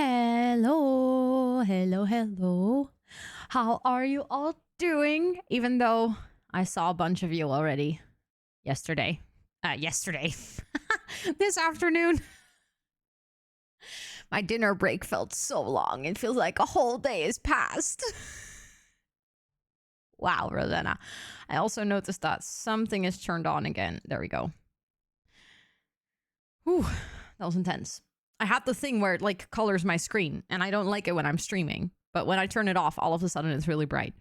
Hello, hello, hello. How are you all doing? Even though I saw a bunch of you already yesterday. Yesterday. This afternoon. My dinner break felt so long. It feels like a whole day has passed. Wow, Rosanna. I also noticed that something is turned on again. There we go. Whew, that was intense. I have the thing where it like colors my screen, and I don't like it when I'm streaming. But when I turn it off, all of a sudden it's really bright.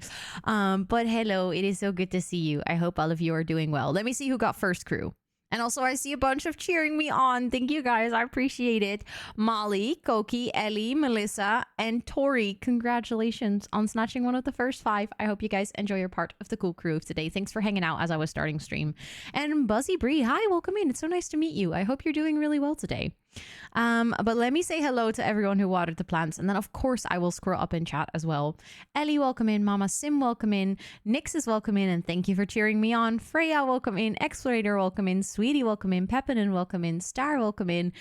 But hello, it is so good to see you. I hope all of you are doing well. Let me see who got first crew. And also, I see a bunch of cheering me on. Thank you guys. I appreciate it. Molly, Koki, Ellie, Melissa, and Tori. Congratulations on snatching one of the first 5. I hope you guys enjoy your part of the cool crew of today. Thanks for hanging out as I was starting stream. And Buzzy Bree, hi, welcome in. It's so nice to meet you. I hope you're doing really well today. But let me say hello to everyone who watered the plants, and then of course I will scroll up in chat as well. Ellie, welcome in. Mama Sim, welcome in. Nix is welcome in, and thank you for cheering me on. Freya, welcome in. Explorator, welcome in. Sweetie, welcome in. Pepinin, welcome in. Star, welcome in.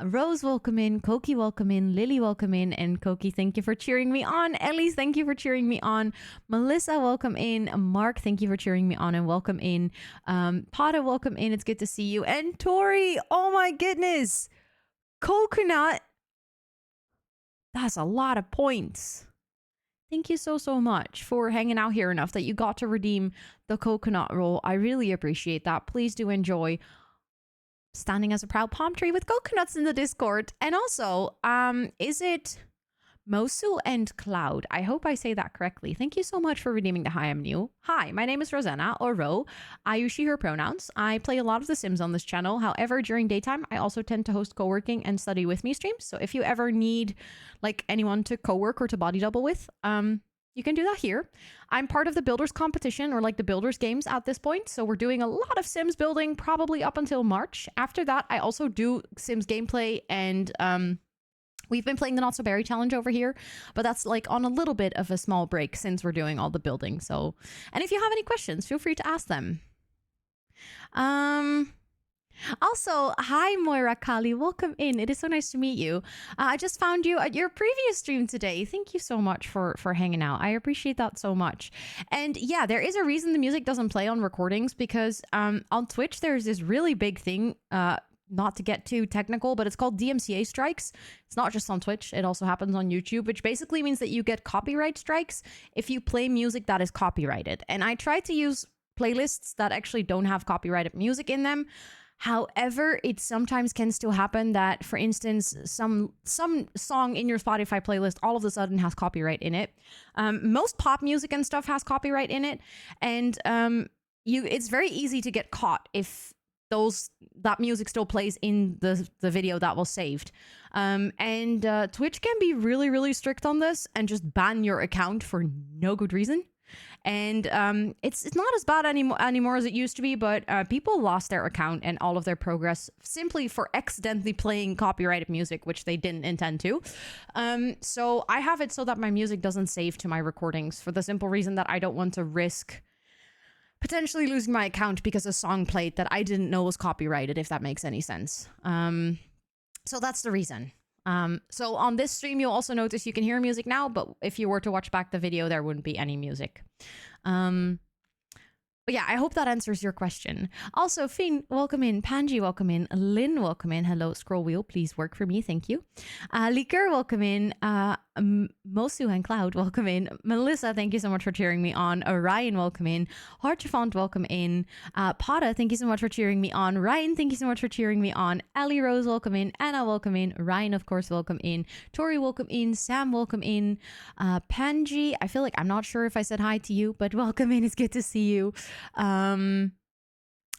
Rose, welcome in. Koki, welcome in. Lily, welcome in. And Koki, thank you for cheering me on. Ellie, thank you for cheering me on. Melissa, welcome in. Mark, thank you for cheering me on and welcome in. Pata, welcome in. It's good to see you. And Tori, oh my goodness. Coconut. That's a lot of points. Thank you so much for hanging out here enough that you got to redeem the coconut roll. I really appreciate that. Please do enjoy standing as a proud palm tree with coconuts in the Discord. And also, is it Mosu and Cloud? I hope I say that correctly. Thank you so much for redeeming the Hi, I'm New. Hi, my name is Rosanna, or Ro. I use she, her pronouns. I play a lot of The Sims on this channel. However, during daytime, I also tend to host co-working and study with me streams. So if you ever need like anyone to co-work or to body double with, you can do that here. I'm part of the Builders competition, or like the Builders games at this point. So we're doing a lot of Sims building probably up until March. After that, I also do Sims gameplay, and we've been playing the Not So Berry Challenge over here, but that's like on a little bit of a small break since we're doing all the building. So, and if you have any questions, feel free to ask them. Also, hi Moira Kali, welcome in. It is so nice to meet you. I just found you at your previous stream today. Thank you so much for hanging out. I appreciate that so much. And yeah, there is a reason the music doesn't play on recordings, because on Twitch there's this really big thing, not to get too technical, but it's called DMCA strikes. It's not just on Twitch, it also happens on YouTube, which basically means that you get copyright strikes if you play music that is copyrighted. And I try to use playlists that actually don't have copyrighted music in them. However, it sometimes can still happen that, for instance, some song in your Spotify playlist all of a sudden has copyright in it. Most pop music and stuff has copyright in it, and it's very easy to get caught if that music still plays in the video that was saved. And Twitch can be really strict on this and just ban your account for no good reason. And it's not as bad anymore as it used to be, but people lost their account and all of their progress simply for accidentally playing copyrighted music, which they didn't intend to. So I have it so that my music doesn't save to my recordings, for the simple reason that I don't want to risk potentially losing my account because a song played that I didn't know was copyrighted, if that makes any sense. So that's the reason. So on this stream, you'll also notice you can hear music now, but if you were to watch back the video, there wouldn't be any music. But yeah, I hope that answers your question. Also, Finn, welcome in. Panji, welcome in. Lynn, welcome in. Hello, scroll wheel, please work for me. Thank you. Liker, welcome in. Mosu and Cloud, welcome in. Melissa, thank you so much for cheering me on. Ryan, welcome in. Harchafont, welcome in. Pata, thank you so much for cheering me on. Ryan, thank you so much for cheering me on. Ali Rose, welcome in. Anna, welcome in. Ryan, of course, welcome in. Tori, welcome in. Sam, welcome in. Panji, I feel like I'm not sure if I said hi to you, but welcome in. It's good to see you. I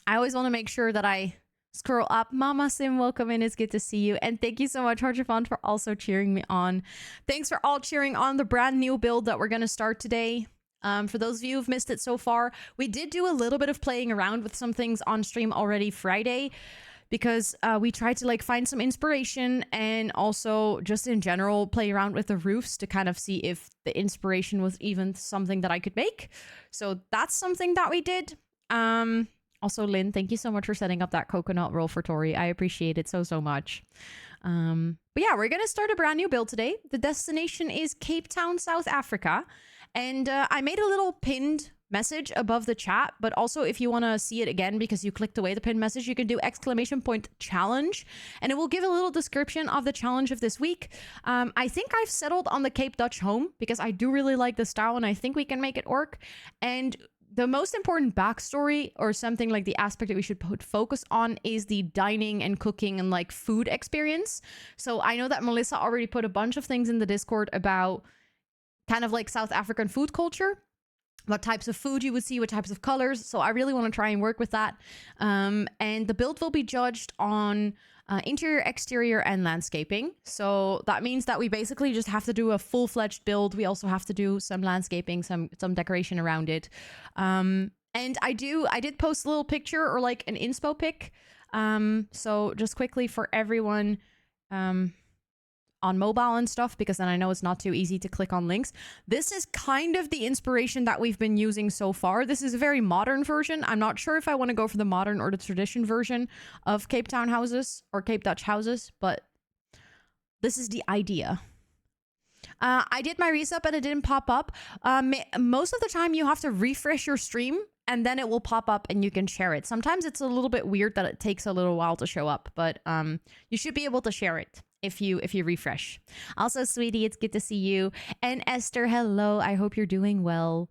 always want to make sure that I scroll up. Mama Sim, welcome in. It's good to see you. And thank you so much, Harchafont, for also cheering me on. Thanks for all cheering on the brand new build that we're going to start today. For those of you who've missed it so far, we did do a little bit of playing around with some things on stream already Friday, because we tried to like find some inspiration and also just in general play around with the roofs to kind of see if the inspiration was even something that I could make. So that's something that we did. Also, Lynn, thank you so much for setting up that coconut roll for Tori. I appreciate it so much. But yeah, we're going to start a brand new build today. The destination is Cape Town, South Africa. And I made a little pinned message above the chat, but also if you want to see it again because you clicked away the pinned message, you can do !challenge, and it will give a little description of the challenge of this week. I think I've settled on the Cape Dutch home because I do really like the style and I think we can make it work. And the most important backstory, or something like the aspect that we should put focus on, is the dining and cooking and like food experience. So I know that Melissa already put a bunch of things in the Discord about kind of like South African food culture, what types of food you would see, what types of colors. So I really want to try and work with that. And the build will be judged on interior, exterior, and landscaping. So that means that we basically just have to do a full-fledged build. We also have to do some landscaping, some decoration around it. And I did post a little picture, or like an inspo pic. So just quickly for everyone, on mobile and stuff, because then I know it's not too easy to click on links. This is kind of the inspiration that we've been using so far. This is a very modern version. I'm not sure if I want to go for the modern or the tradition version of Cape Town houses or Cape Dutch houses, but this is the idea. I did my resub and it didn't pop up. Most of the time you have to refresh your stream and then it will pop up and you can share it. Sometimes it's a little bit weird that it takes a little while to show up, but you should be able to share it if you refresh. Also, sweetie, it's good to see you. And Esther, hello. I hope you're doing well.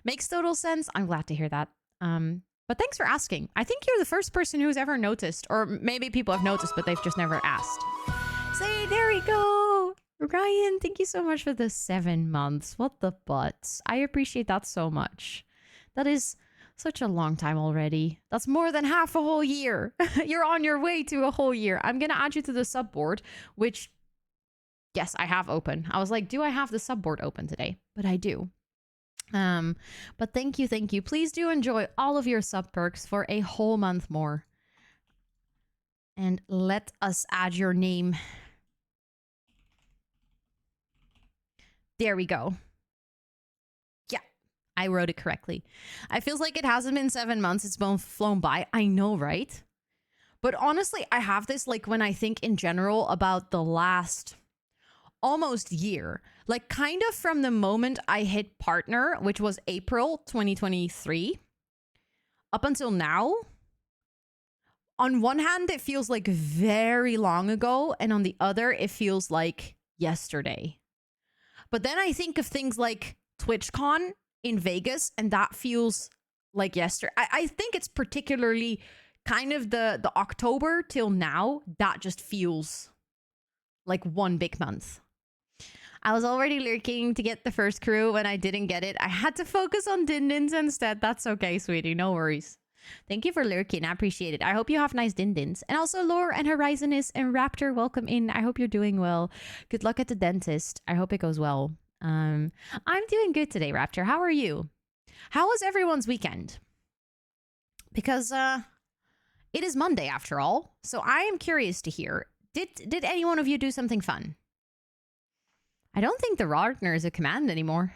Makes total sense. I'm glad to hear that. But thanks for asking. I think you're the first person who's ever noticed, or maybe people have noticed, but they've just never asked. Say, there we go. Ryan, thank you so much for the 7 months. What the butts. I appreciate that so much. That is such a long time already. That's more than half a whole year. You're on your way to a whole year. I'm going to add you to the subboard, which, yes, I have open. I was like, do I have the subboard open today? But I do. But thank you, thank you. Please do enjoy all of your sub perks for a whole month more. And let us add your name. There we go. I wrote it correctly. I feels like it hasn't been 7 months. It's been flown by. I know, right? But honestly, I have this like when I think in general about the last almost year, like kind of from the moment I hit partner, which was April 2023, up until now. On one hand, it feels like very long ago. And on the other, it feels like yesterday. But then I think of things like TwitchCon in Vegas, and that feels like yesterday. I think it's particularly kind of the October till now, that just feels like one big month. I was already lurking to get the first crew. When I didn't get it, I had to focus on din-dins instead. That's okay, sweetie. No worries. Thank you for lurking. I appreciate it. I hope you have nice din-dins. And also Lore and Horizonist and Raptor, welcome in. I hope you're doing well. Good luck at the dentist. I hope it goes well. I'm doing good today, Raptor. How are you? How was everyone's weekend? Because it is Monday after all, so I am curious to hear. Did any one of you do something fun? I don't think the Ragnar is a command anymore.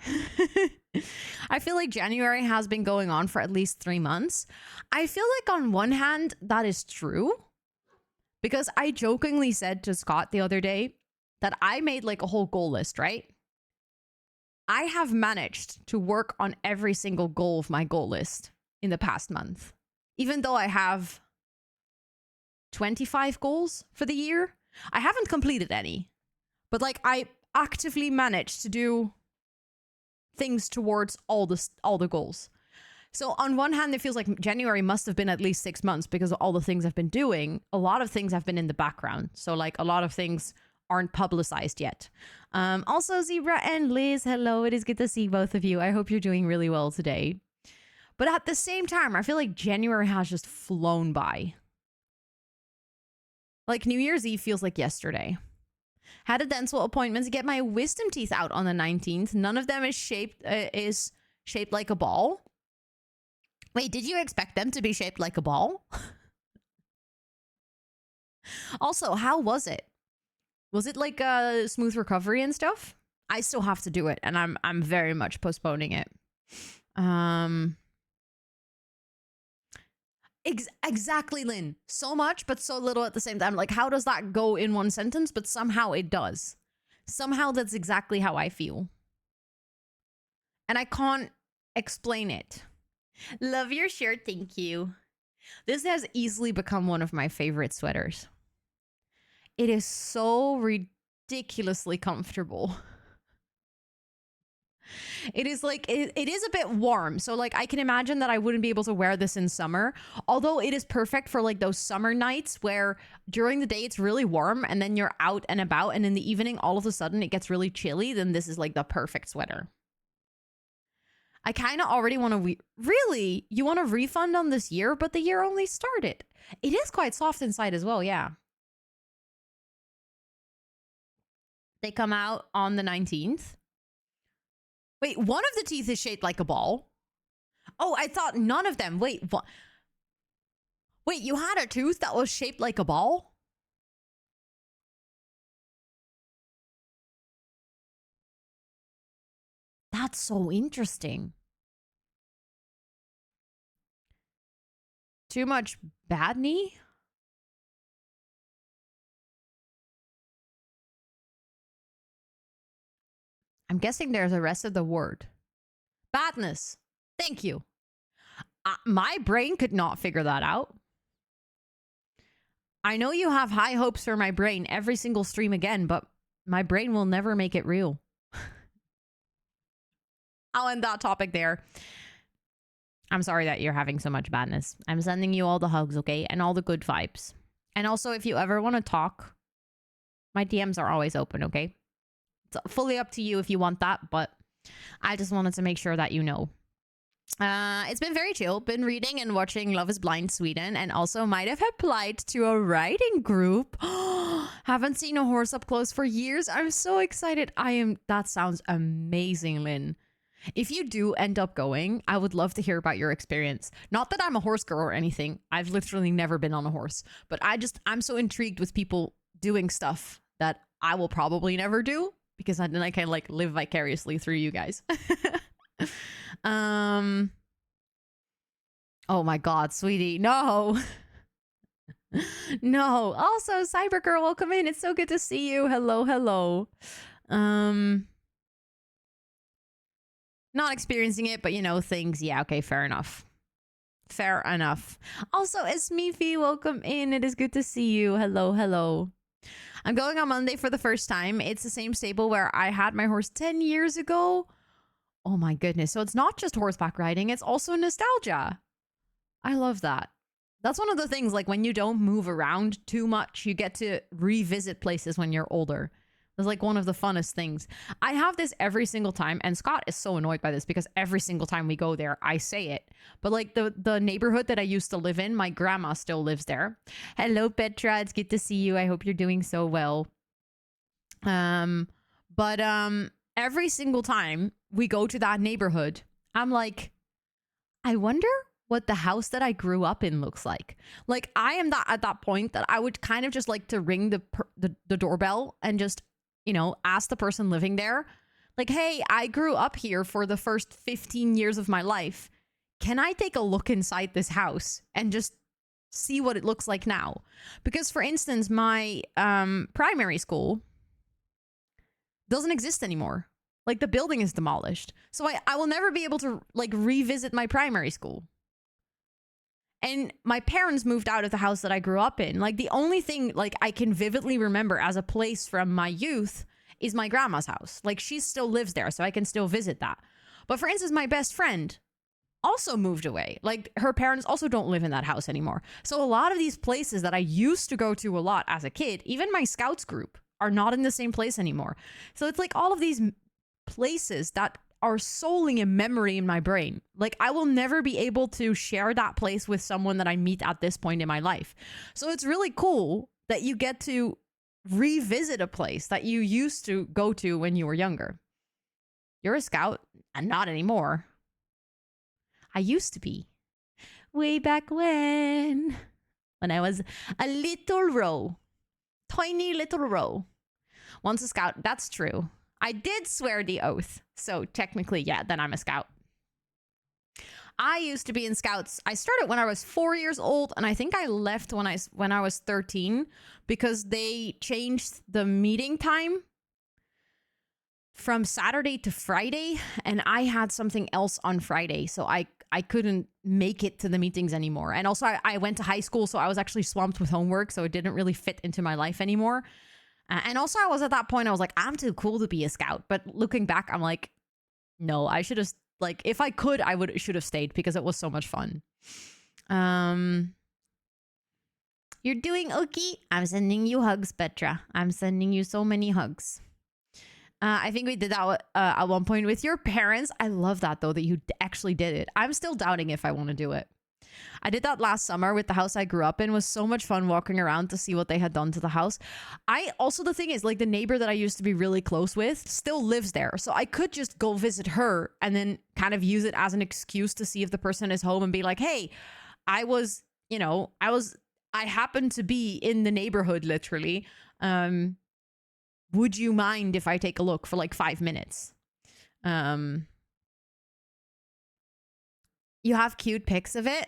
I feel like January has been going on for at least 3 months. I feel like on one hand that is true, because I jokingly said to Scott the other day that I made like a whole goal list, right? I have managed to work on every single goal of my goal list in the past month. Even though I have 25 goals for the year, I haven't completed any. But like I actively managed to do things towards all the goals. So on one hand, it feels like January must have been at least 6 months because of all the things I've been doing. A lot of things have been in the background. So like a lot of things aren't publicized yet. Also, Zebra and Liz, hello. It is good to see both of you. I hope you're doing really well today. But at the same time, I feel like January has just flown by. Like New Year's Eve feels like yesterday. Had a dental appointment to get my wisdom teeth out on the 19th. None of them is shaped like a ball. Wait, did you expect them to be shaped like a ball? Also, how was it? Was it like a smooth recovery and stuff? I still have to do it, and I'm very much postponing it. Exactly, Lynn. So much, but so little at the same time. Like, how does that go in one sentence? But somehow it does. Somehow that's exactly how I feel. And I can't explain it. Love your shirt, thank you. This has easily become one of my favorite sweaters. It is so ridiculously comfortable. It is like, it is a bit warm. So like, I can imagine that I wouldn't be able to wear this in summer. Although it is perfect for like those summer nights where during the day it's really warm and then you're out and about. And in the evening, all of a sudden it gets really chilly. Then this is like the perfect sweater. I kind of already want to... Really? You want a refund on this year? But the year only started. It is quite soft inside as well, yeah. They come out on the 19th. Wait, one of the teeth is shaped like a ball. Oh, I thought none of them. Wait, what? Wait, you had a tooth that was shaped like a ball? That's so interesting. Too much bad knee? I'm guessing there's a rest of the word. Badness. Thank you. My brain could not figure that out. I know you have high hopes for my brain every single stream again, but my brain will never make it real. I'll end that topic there. I'm sorry that you're having so much badness. I'm sending you all the hugs, okay? And all the good vibes. And also, if you ever want to talk, my DMs are always open, okay? It's fully up to you if you want that, but I just wanted to make sure that you know. It's been very chill. Been reading and watching Love is Blind Sweden, and also might have applied to a writing group. Haven't seen a horse up close for years. I'm so excited. That sounds amazing, Lynn. If you do end up going, I would love to hear about your experience. Not that I'm a horse girl or anything. I've literally never been on a horse, but I'm so intrigued with people doing stuff that I will probably never do, because then I can like live vicariously through you guys. Oh my god, sweetie, no. No. Also, Cybergirl, welcome in. It's so good to see you. Hello. Not experiencing it, but you know, things. Yeah, okay, fair enough. Also, Esmifi, welcome in. It is good to see you. Hello. I'm going on Monday for the first time. It's the same stable where I had my horse 10 years ago. Oh my goodness. So it's not just horseback riding, it's also nostalgia. I love that. That's one of the things, like when you don't move around too much, you get to revisit places when you're older. It's like one of the funnest things. I have this every single time, and Scott is so annoyed by this because every single time we go there, I say it. But like the neighborhood that I used to live in, my grandma still lives there. Hello, Petra. It's good to see you. I hope you're doing so well. But every single time we go to that neighborhood, I'm like, I wonder what the house that I grew up in looks like. Like, I am at that point that I would kind of just like to ring the doorbell and just, you know, ask the person living there, like, hey, I grew up here for the first 15 years of my life. Can I take a look inside this house and just see what it looks like now? Because, for instance, my primary school doesn't exist anymore. Like, the building is demolished. So I will never be able to, like, revisit my primary school. And my parents moved out of the house that I grew up in. Like, the only thing, like, I can vividly remember as a place from my youth is my grandma's house. Like, she still lives there, so I can still visit that. But for instance, my best friend also moved away. Like, her parents also don't live in that house anymore. So a lot of these places that I used to go to a lot as a kid, even my scouts group, are not in the same place anymore. So it's like all of these places that are solely a memory in my brain. Like, I will never be able to share that place with someone that I meet at this point in my life. So it's really cool that you get to revisit a place that you used to go to when you were younger. You're a scout, and not anymore. I used to be. Way back when I was a little row. Tiny little row. Once a scout, that's true. I did swear the oath. So technically, yeah, then I'm a scout. I used to be in Scouts. I started when I was 4 years old, and I think I left when I was 13 because they changed the meeting time from Saturday to Friday, and I had something else on Friday, so I couldn't make it to the meetings anymore. And also I went to high school, so I was actually swamped with homework, so it didn't really fit into my life anymore. And also I was at that point, I was like, I'm too cool to be a Scout. But looking back, I'm like, no, I should have, like, if I could, should have stayed because it was so much fun. You're doing okay. I'm sending you hugs, Petra. I'm sending you so many hugs. I think we did that at one point with your parents. I love that, though, that you actually did it. I'm still doubting if I want to do it. I did that last summer with the house I grew up in. It was so much fun walking around to see what they had done to the house. The thing is, like, the neighbor that I used to be really close with still lives there. So I could just go visit her and then kind of use it as an excuse to see if the person is home and be like, hey, I happened to be in the neighborhood, literally. Would you mind if I take a look for like 5 minutes? You have cute pics of it?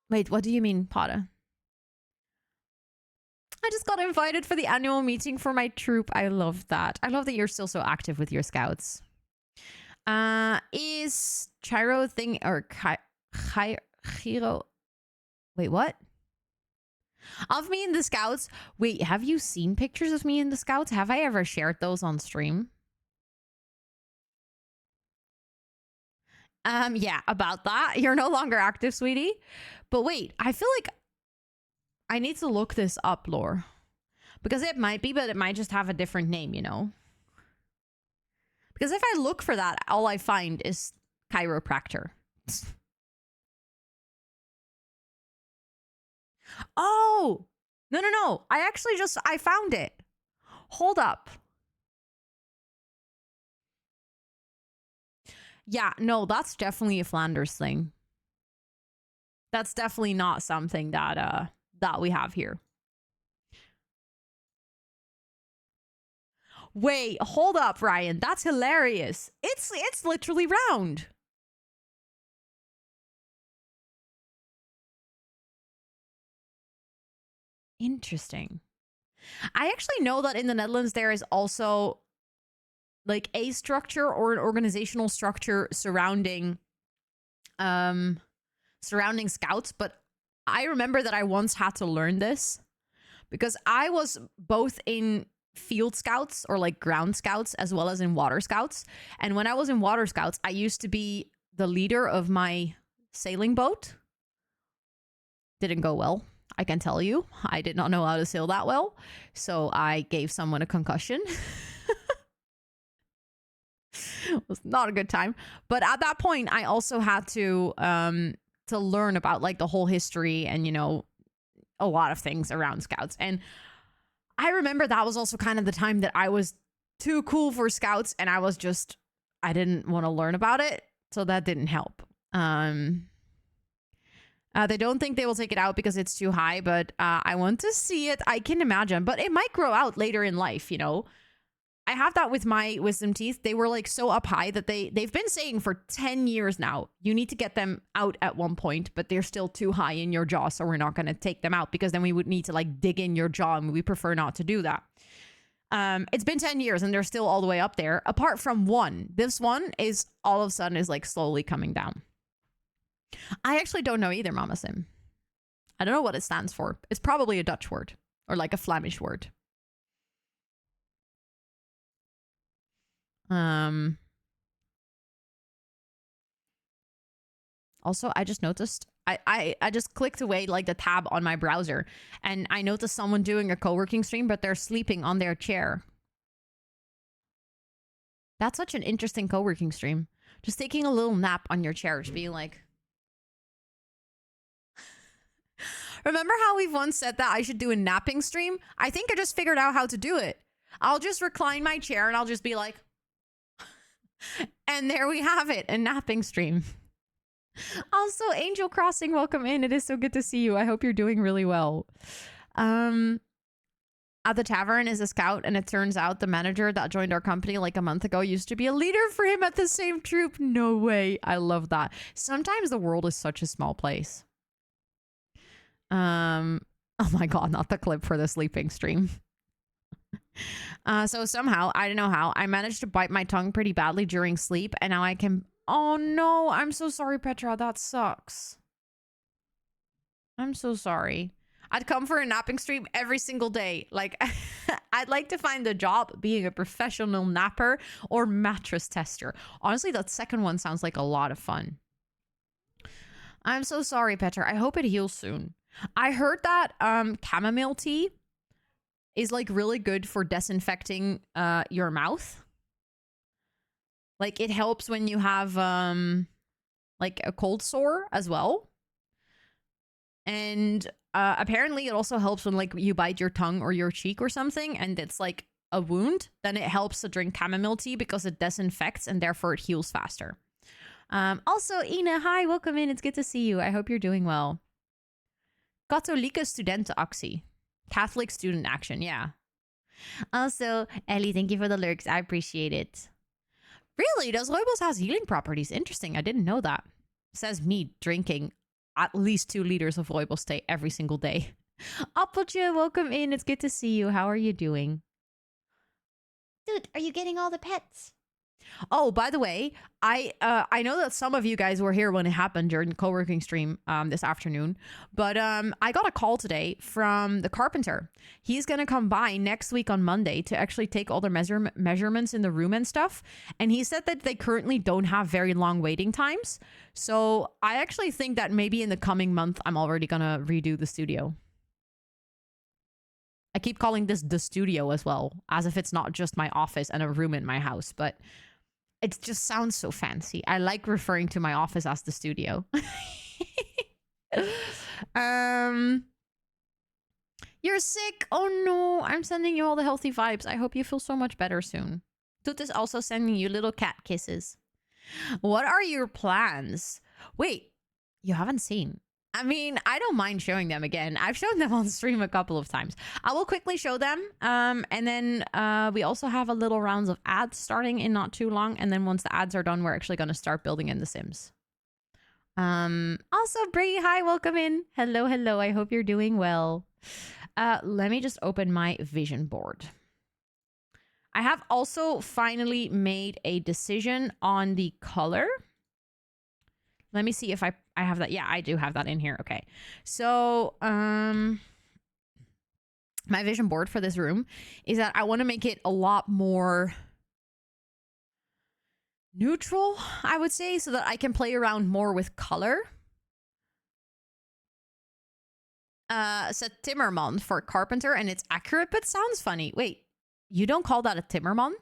Wait, what do you mean, Potter? I just got invited for the annual meeting for my troop. I love that. I love that you're still so active with your Scouts. Is Chiro thing or Chiro? Wait, what? Of me in the Scouts? Wait, have you seen pictures of me in the Scouts? Have I ever shared those on stream? Yeah, about that. You're no longer active, sweetie. But wait, I feel like I need to look this up, Lore. Because it might be, but it might just have a different name, you know? Because if I look for that, all I find is chiropractor. Oh! No. I found it. Hold up. Yeah, no, that's definitely a Flanders thing. That's definitely not something that we have here. Wait, hold up, Ryan. That's hilarious. It's literally round. Interesting. I actually know that in the Netherlands there is also like a structure or an organizational structure surrounding Scouts, but I remember that I once had to learn this because I was both in Field Scouts or like Ground Scouts as well as in Water Scouts. And when I was in Water Scouts, I used to be the leader of my sailing boat. Didn't go well, I can tell you. I did not know how to sail that well, so I gave someone a concussion. It was not a good time. But at that point, I also had to learn about like the whole history and, you know, a lot of things around Scouts. And I remember that was also kind of the time that I was too cool for Scouts and I didn't want to learn about it. So that didn't help. They don't think they will take it out because it's too high, but I want to see it. I can imagine, but it might grow out later in life, you know? I have that with my wisdom teeth. They were like so up high that they've been saying for 10 years now, you need to get them out at one point, but they're still too high in your jaw. So we're not going to take them out because then we would need to like dig in your jaw and we prefer not to do that. It's been 10 years and they're still all the way up there. Apart from one, this one is all of a sudden is like slowly coming down. I actually don't know either, Mama Sim. I don't know what it stands for. It's probably a Dutch word or like a Flemish word. Also, I just noticed I just clicked away like the tab on my browser and I noticed someone doing a co-working stream, but they're sleeping on their chair. That's such an interesting co-working stream. Just taking a little nap on your chair, just being like... Remember how we've once said that I should do a napping stream? I think I just figured out how to do it. I'll just recline my chair and I'll just be like... And there we have it, a napping stream. Also, Angel Crossing, welcome in. It is so good to see you. I hope you're doing really well. at the tavern is a scout, and it turns out the manager that joined our company like a month ago used to be a leader for him at the same troop. No way. I love that. Sometimes the world is such a small place. Oh my god, not the clip for the sleeping stream. So somehow, I don't know how, I managed to bite my tongue pretty badly during sleep, and now I can... Oh no, I'm so sorry, Petra. That sucks. I'm so sorry. I'd come for a napping stream every single day. Like, I'd like to find a job being a professional napper or mattress tester. Honestly, that second one sounds like a lot of fun. I'm so sorry, Petra. I hope it heals soon. I heard that chamomile tea is like really good for disinfecting your mouth. Like, it helps when you have like a cold sore as well. And apparently it also helps when like you bite your tongue or your cheek or something and it's like a wound. Then it helps to drink chamomile tea because it disinfects and therefore it heals faster. Also, Ina, hi, welcome in. It's good to see you. I hope you're doing well. Katholieke studentenactie. Catholic student action, yeah. Also, Ellie, thank you for the lurks. I appreciate it. Really? Does Rooibos has healing properties? Interesting. I didn't know that. Says me drinking at least 2 liters of Rooibos tea every single day. Appeltje, welcome in. It's good to see you. How are you doing? Dude, are you getting all the pets? Oh, by the way, I know that some of you guys were here when it happened during the co-working stream this afternoon, but I got a call today from the carpenter. He's going to come by next week on Monday to actually take all the measurements in the room and stuff. And he said that they currently don't have very long waiting times. So I actually think that maybe in the coming month, I'm already going to redo the studio. I keep calling this the studio as well, as if it's not just my office and a room in my house, but it just sounds so fancy. I like referring to my office as the studio. You're sick? Oh no, I'm sending you all the healthy vibes. I hope you feel so much better soon. Toot is also sending you little cat kisses. What are your plans? Wait, you haven't seen. I mean, I don't mind showing them again. I've shown them on stream a couple of times. I will quickly show them. And then we also have a little rounds of ads starting in not too long. And then once the ads are done, we're actually going to start building in the Sims. Also, Brie, hi, welcome in. Hello, hello. I hope you're doing well. Let me just open my vision board. I have also finally made a decision on the color. Let me see if I have that. Yeah, I do have that in here. Okay. So, my vision board for this room is that I want to make it a lot more neutral, I would say, so that I can play around more with color. Said Timmerman for carpenter, and it's accurate, but sounds funny. Wait, you don't call that a Timmerman?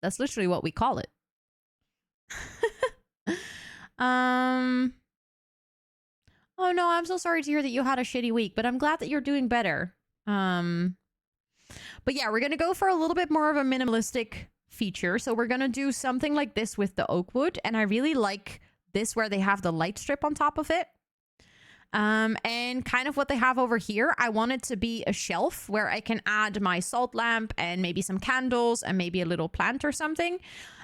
That's literally what we call it. Oh no, I'm so sorry to hear that you had a shitty week, but I'm glad that you're doing better. But yeah, we're gonna go for a little bit more of a minimalistic feature. So we're gonna do something like this with the oak wood, and I really like this where they have the light strip on top of it. And kind of what they have over here, I want it to be a shelf where I can add my salt lamp and maybe some candles and maybe a little plant or something.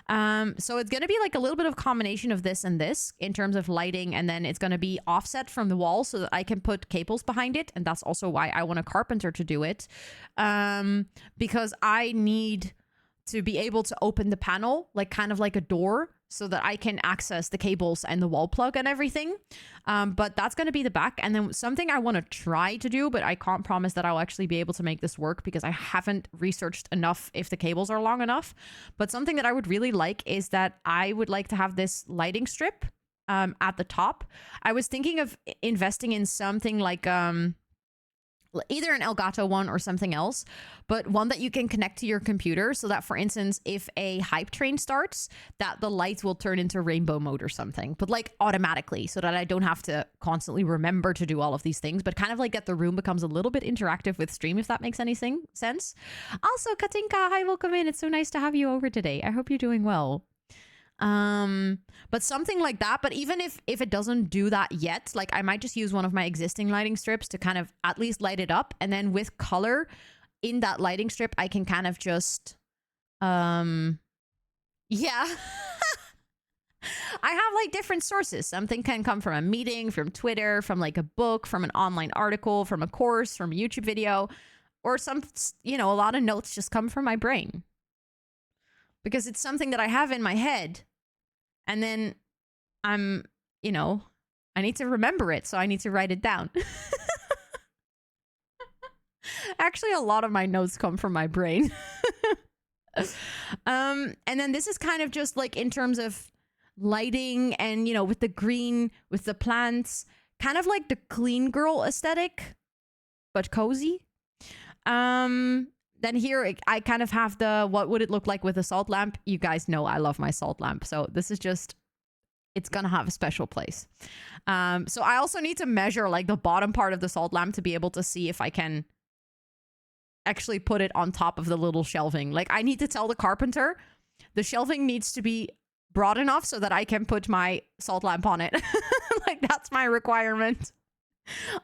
So it's going to be like a little bit of combination of this and this in terms of lighting, and then it's going to be offset from the wall so that I can put cables behind it. And that's also why I want a carpenter to do it. Because I need to be able to open the panel, like kind of like a door, so that I can access the cables and the wall plug and everything. But that's going to be the back. And then something I want to try to do, but I can't promise that I'll actually be able to make this work because I haven't researched enough if the cables are long enough. But something that I would really like is that I would like to have this lighting strip at the top. I was thinking of investing in something like either an Elgato one or something else, but one that you can connect to your computer so that, for instance, if a hype train starts, that the lights will turn into rainbow mode or something, but like automatically, so that I don't have to constantly remember to do all of these things, but kind of like that the room becomes a little bit interactive with stream, if that makes any sense. Also, Katinka, hi, welcome in. It's so nice to have you over today. I hope you're doing well. But something like that. But even if it doesn't do that yet, like I might just use one of my existing lighting strips to kind of at least light it up, and then with color in that lighting strip, I can kind of just, yeah. I have like different sources. Something can come from a meeting, from Twitter, from like a book, from an online article, from a course, from a YouTube video, or some, a lot of notes just come from my brain. Because it's something that I have in my head. And then I need to remember it. So I need to write it down. Actually, a lot of my notes come from my brain. And then this is kind of just like in terms of lighting and, with the green, with the plants, kind of like the clean girl aesthetic, but cozy. Then here I kind of have the, what would it look like with a salt lamp? You guys know I love my salt lamp. So this is just, it's going to have a special place. So I also need to measure like the bottom part of the salt lamp to be able to see if I can actually put it on top of the little shelving. Like I need to tell the carpenter the shelving needs to be broad enough so that I can put my salt lamp on it. Like that's my requirement.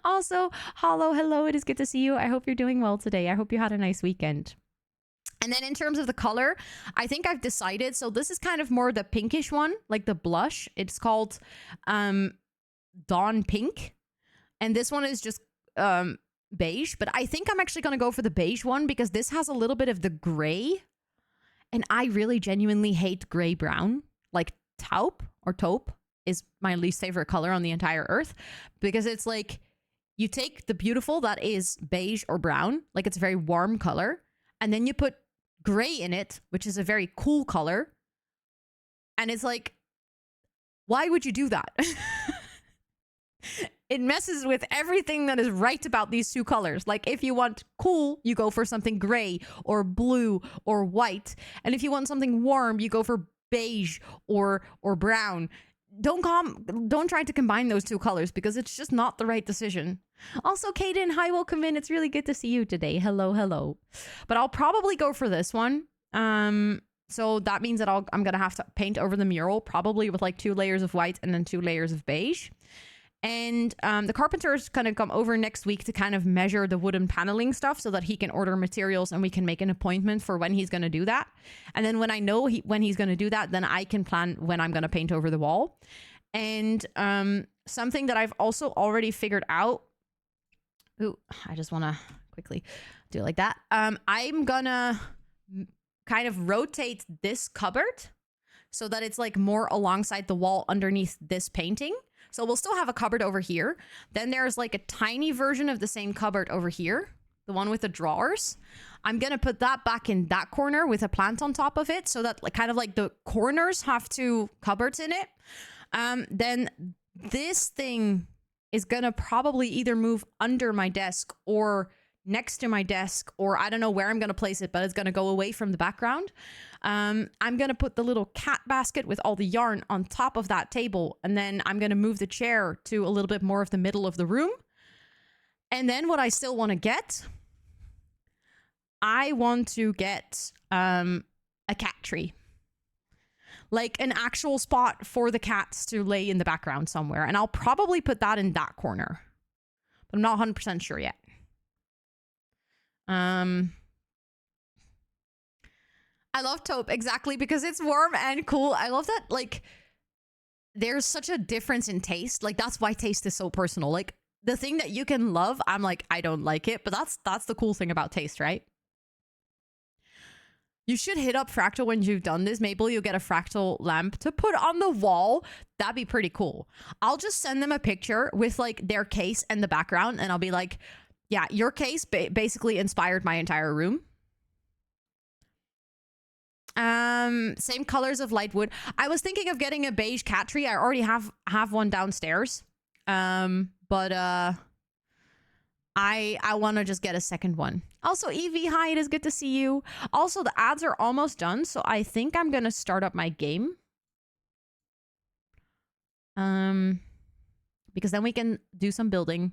Also, hello, it is good to see you. I hope you're doing well today. I hope you had a nice weekend. And then in terms of the color, I think I've decided, so this is kind of more the pinkish one, like the blush. It's called Dawn Pink. And this one is just beige, but I think I'm actually going to go for the beige one because this has a little bit of the gray. And I really genuinely hate gray brown. Like taupe is my least favorite color on the entire earth because it's like you take the beautiful that is beige or brown, like it's a very warm color, and then you put gray in it, which is a very cool color. And it's like, why would you do that? It messes with everything that is right about these two colors. Like if you want cool, you go for something gray or blue or white. And if you want something warm, you go for beige or brown. Don't try to combine those two colors because it's just not the right decision. Also, Kaden, hi, welcome in. It's really good to see you today. Hello. But I'll probably go for this one. So that means that I'm gonna have to paint over the mural, probably with like 2 layers of white and then 2 layers of beige. And the carpenter is going to come over next week to kind of measure the wooden paneling stuff so that he can order materials and we can make an appointment for when he's going to do that. And then when I know when he's going to do that, then I can plan when I'm going to paint over the wall. And something that I've also already figured out. Ooh, I just want to quickly do it like that. I'm going to kind of rotate this cupboard so that it's like more alongside the wall underneath this painting. So we'll still have a cupboard over here. Then there's like a tiny version of the same cupboard over here, the one with the drawers. I'm going to put that back in that corner with a plant on top of it so that like kind of like the corners have 2 cupboards in it. Then this thing is going to probably either move under my desk or next to my desk, or I don't know where I'm going to place it, but it's going to go away from the background. I'm going to put the little cat basket with all the yarn on top of that table. And then I'm going to move the chair to a little bit more of the middle of the room. And then what I still want to get, I want to get a cat tree. Like an actual spot for the cats to lay in the background somewhere. And I'll probably put that in that corner. But I'm not 100% sure yet. I love taupe, exactly, because it's warm and cool. I love that, like, there's such a difference in taste. Like, that's why taste is so personal. Like, the thing that you can love, I'm like, I don't like it. But that's the cool thing about taste, right? You should hit up Fractal when you've done this. Maybe you'll get a Fractal lamp to put on the wall. That'd be pretty cool. I'll just send them a picture with, like, their case and the background. And I'll be like, yeah, your case basically inspired my entire room. Same colors of light wood. I was thinking of getting a beige cat tree. I already have one downstairs. But I want to just get a second one. Also, Evie, hi, it is good to see you. Also, the ads are almost done, so I think I'm going to start up my game. Because then we can do some building.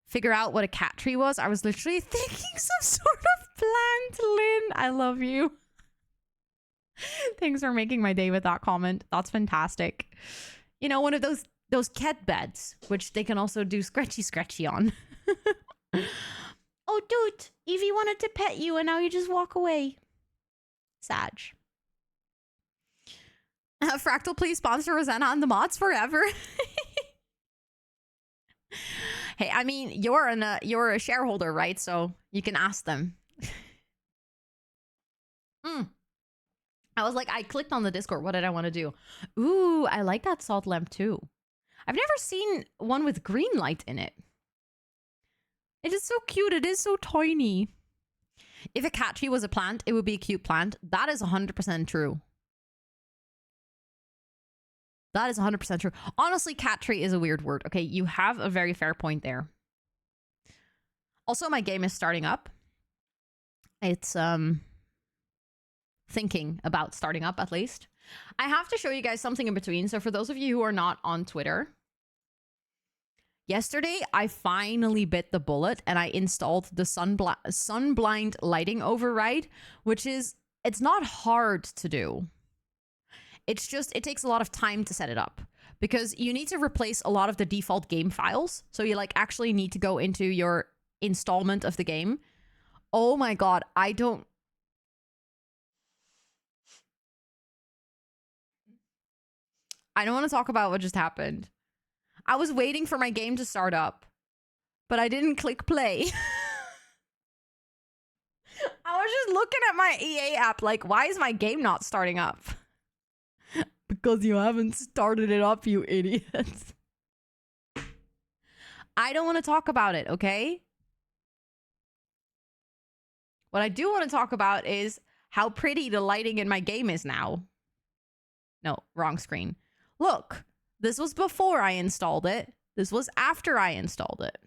Figure out what a cat tree was. I was literally thinking some sort of plant, Lynn. I love you. Thanks for making my day with that comment. That's fantastic. You know, one of those cat beds, which they can also do scratchy on. Oh, dude, Evie wanted to pet you and now you just walk away. Sag. Fractal, please sponsor Rosanna and the mods forever. Hey, I mean, you're a shareholder, right? So you can ask them. I was like, I clicked on the Discord. What did I want to do? Ooh, I like that salt lamp too. I've never seen one with green light in it. It is so cute. It is so tiny. If a cat tree was a plant, it would be a cute plant. That is 100% true. That is 100% true. Honestly, cat tree is a weird word. Okay, you have a very fair point there. Also, my game is starting up. It's thinking about starting up, at least. I have to show you guys something in between. So for those of you who are not on Twitter, yesterday I finally bit the bullet and I installed the Sunblind lighting override, which is, it's not hard to do. It's just, it takes a lot of time to set it up because you need to replace a lot of the default game files. So you like actually need to go into your installment of the game. Oh my God, I don't want to talk about what just happened. I was waiting for my game to start up, but I didn't click play. I was just looking at my EA app like, why is my game not starting up? Because you haven't started it up, you idiots. I don't want to talk about it, okay? What I do want to talk about is how pretty the lighting in my game is now. No, wrong screen. Look, this was before I installed it. This was after I installed it.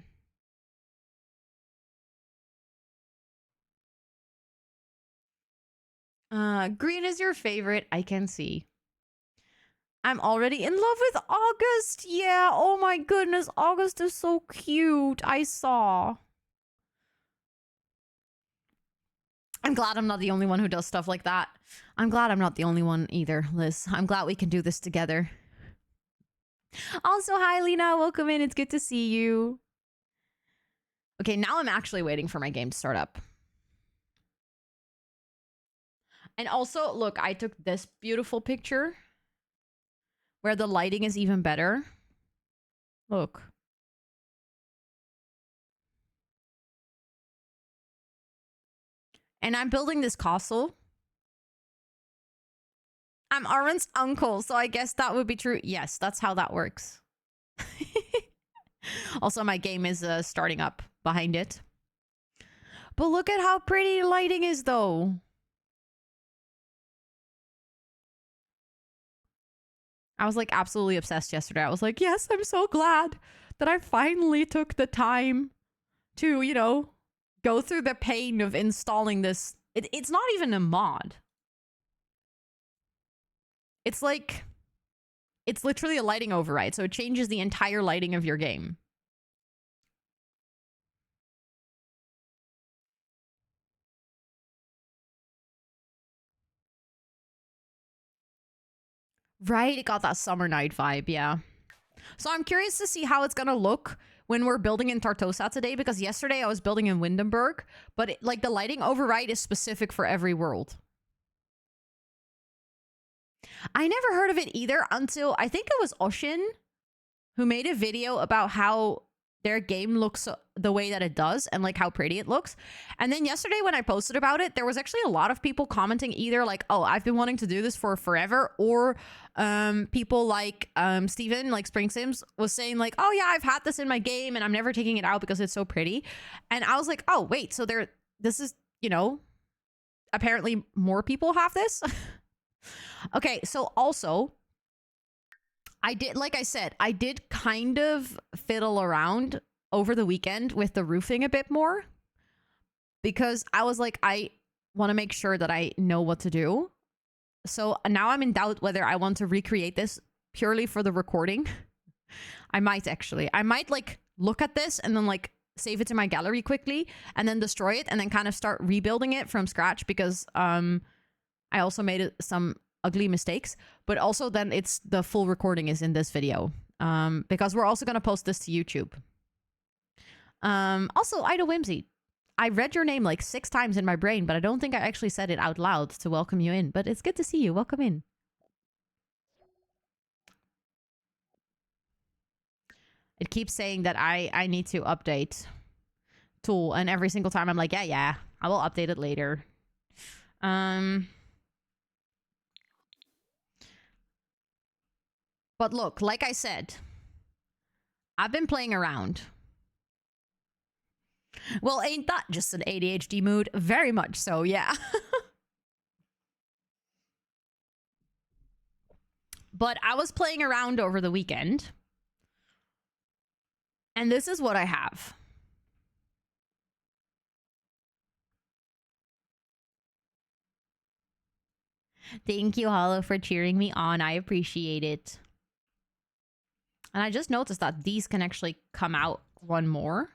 Green is your favorite. I can see. I'm already in love with August. Yeah, oh my goodness. August is so cute. I saw. I'm glad I'm not the only one who does stuff like that. I'm glad I'm not the only one either, Liz. I'm glad we can do this together. Also, hi, Lena. Welcome in. It's good to see you. Okay, now I'm actually waiting for my game to start up. And also, look, I took this beautiful picture where the lighting is even better. Look. And I'm building this castle. I'm Aaron's uncle, so I guess that would be true. Yes, that's how that works. Also, my game is starting up behind it. But look at how pretty the lighting is, though. I was like absolutely obsessed yesterday. I was like, yes, I'm so glad that I finally took the time to, you know, go through the pain of installing this. It's not even a mod. It's like, it's literally a lighting override. So it changes the entire lighting of your game. Right, it got that summer night vibe, yeah. So I'm curious to see how it's gonna look when we're building in Tartosa today, because yesterday I was building in Windenburg, but like the lighting override is specific for every world. I never heard of it either until I think it was Oshin who made a video about how their game looks the way that it does and like how pretty it looks. And then yesterday when I posted about it, there was actually a lot of people commenting either like, oh, I've been wanting to do this for forever, or people like Steven, like Spring Sims, was saying like, oh yeah, I've had this in my game and I'm never taking it out because it's so pretty. And I was like, oh wait, so this is, you know, apparently more people have this. Okay, so also I did, like I said, I did kind of fiddle around over the weekend with the roofing a bit more because I was like, I want to make sure that I know what to do. So now I'm in doubt whether I want to recreate this purely for the recording. I might actually. I might like look at this and then like save it to my gallery quickly and then destroy it and then kind of start rebuilding it from scratch because I also made some ugly mistakes, but also then it's the full recording is in this video because we're also going to post this to YouTube. Also, Ida Whimsy, I read your name like 6 times in my brain, but I don't think I actually said it out loud to welcome you in. But it's good to see you. Welcome in. It keeps saying that I need to update tool, and every single time I'm like, yeah, I will update it later. But look, like I said, I've been playing around. Well, ain't that just an ADHD mood? Very much so, yeah. But I was playing around over the weekend, and this is what I have. Thank you, Hollow, for cheering me on. I appreciate it. And I just noticed that these can actually come out one more.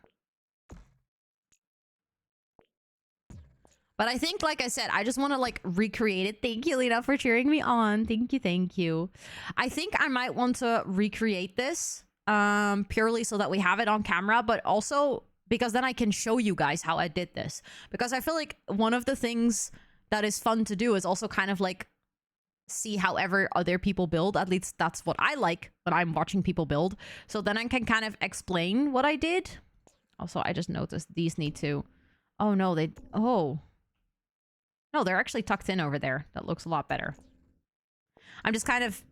But I think, like I said, I just want to like recreate it. Thank you, Lena, for cheering me on. Thank you, thank you. I think I might want to recreate this purely so that we have it on camera, but also because then I can show you guys how I did this. Because I feel like one of the things that is fun to do is also kind of like see however other people build. At least that's what I like when I'm watching people build. So then I can kind of explain what I did. Also, I just noticed these need to... Oh, no, they... Oh... No, they're actually tucked in over there. That looks a lot better. I'm just kind of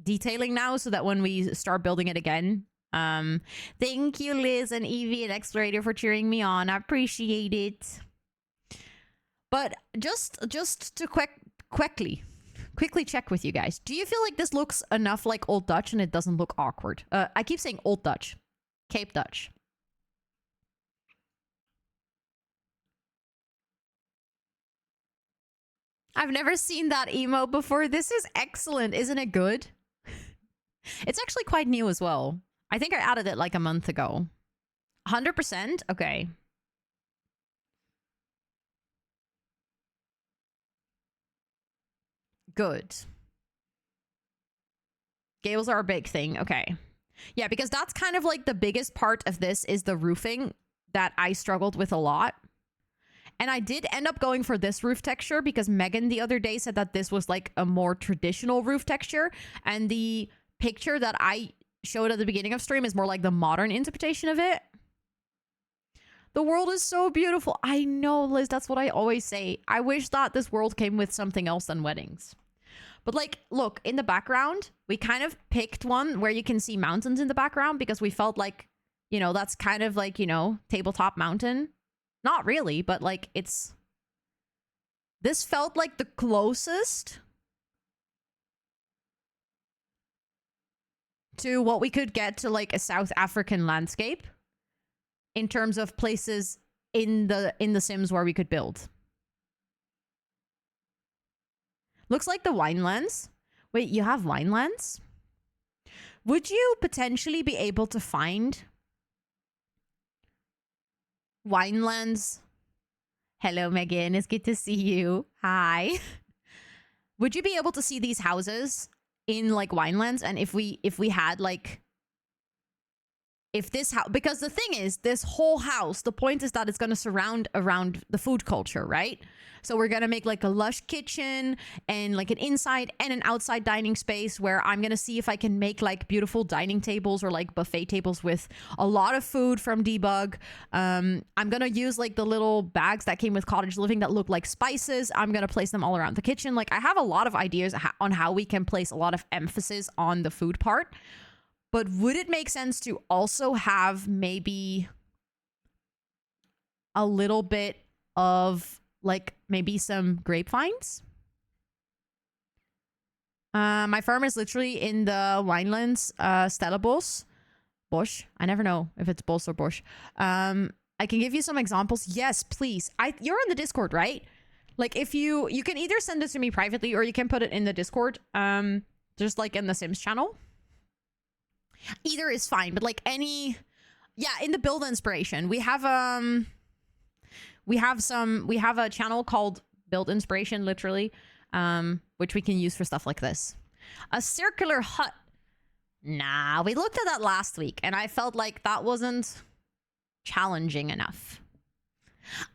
detailing now so that when we start building it again. Thank you, Liz and Evie and Explorator, for cheering me on. I appreciate it. But just to quickly check with you guys. Do you feel like this looks enough like Old Dutch and it doesn't look awkward? I keep saying Old Dutch. Cape Dutch. I've never seen that emote before. This is excellent. Isn't it good? It's actually quite new as well. I think I added it like a month ago. 100%? Okay. Good. Gales are a big thing. Okay. Yeah, because that's kind of like the biggest part of this is the roofing that I struggled with a lot. And I did end up going for this roof texture because Megan the other day said that this was like a more traditional roof texture. And the picture that I showed at the beginning of stream is more like the modern interpretation of it. The world is so beautiful. I know, Liz, that's what I always say. I wish that this world came with something else than weddings. But like, look, in the background, we kind of picked one where you can see mountains in the background because we felt like, you know, that's kind of like, you know, tabletop mountain. Not really, but like it's... This felt like the closest to what we could get to like a South African landscape in terms of places in the Sims where we could build. Looks like the Winelands. Wait, you have Winelands? Would you potentially be able to find Winelands? Hello, Megan. It's good to see you. Hi. Would you be able to see these houses in like Winelands? And if we had like... If this house... Because the thing is, this whole house, the point is that it's going to surround around the food culture, right? So we're going to make like a lush kitchen and like an inside and an outside dining space where I'm going to see if I can make like beautiful dining tables or like buffet tables with a lot of food from Debug. I'm going to use like the little bags that came with Cottage Living that look like spices. I'm going to place them all around the kitchen. Like I have a lot of ideas on how we can place a lot of emphasis on the food part. But would it make sense to also have maybe a little bit of like maybe some grapevines? My farm is literally in the Winelands, Stellenbosch. Bush. I never know if it's Bos or Bush. I can give you some examples. Yes, please. You're on the Discord, right? Like if you can either send it to me privately or you can put it in the Discord. Just like in the Sims channel. Either is fine, but like any... Yeah, in the build inspiration, we have a channel called Build Inspiration, literally, which we can use for stuff like this. A circular hut. Nah, we looked at that last week, and I felt like that wasn't challenging enough.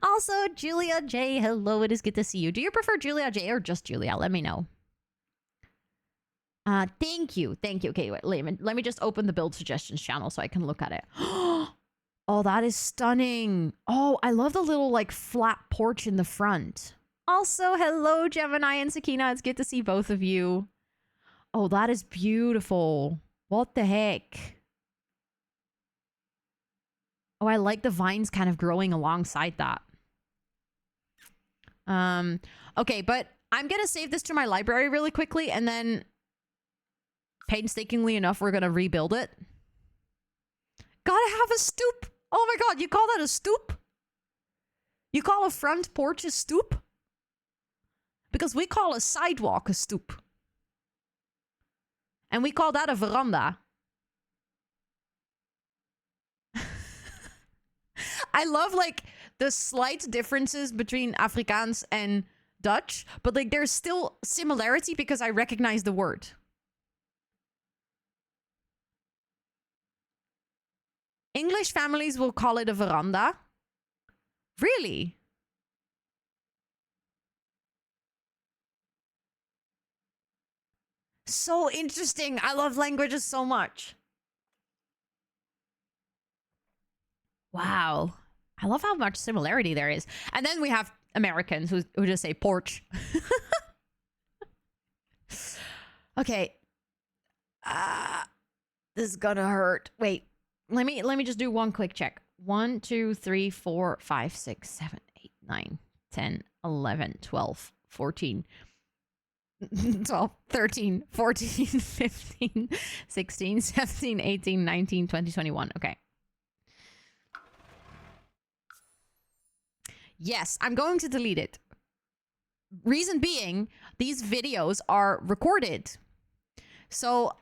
Also, Julia J, hello, it is good to see you. Do you prefer Julia J or just Julia? Let me know. Thank you. Thank you. Okay, wait, let me just open the build suggestions channel so I can look at it. Oh, that is stunning. Oh, I love the little like flat porch in the front. Also, hello, Gemini and Sakina. It's good to see both of you. Oh, that is beautiful. What the heck? Oh, I like the vines kind of growing alongside that. Okay, but I'm gonna save this to my library really quickly, and then painstakingly enough, we're gonna rebuild it. Gotta have a stoop. Oh my god, you call that a stoop? You call a front porch a stoop? Because we call a sidewalk a stoop. And we call that a veranda. I love like the slight differences between Afrikaans and Dutch, but like there's still similarity because I recognize the word. English families will call it a veranda. Really? So interesting. I love languages so much. Wow. I love how much similarity there is. And then we have Americans who just say porch. Okay. This is gonna hurt. Wait. Let me just do one quick check. 1, 2, 3, 4, 5, 6, 7, 8, 9, 10, 11, 12, 14, 12, 13, 14, 15, 16, 17, 18, 19, 20, 21. Okay. Yes, I'm going to delete it. Reason being, these videos are recorded. So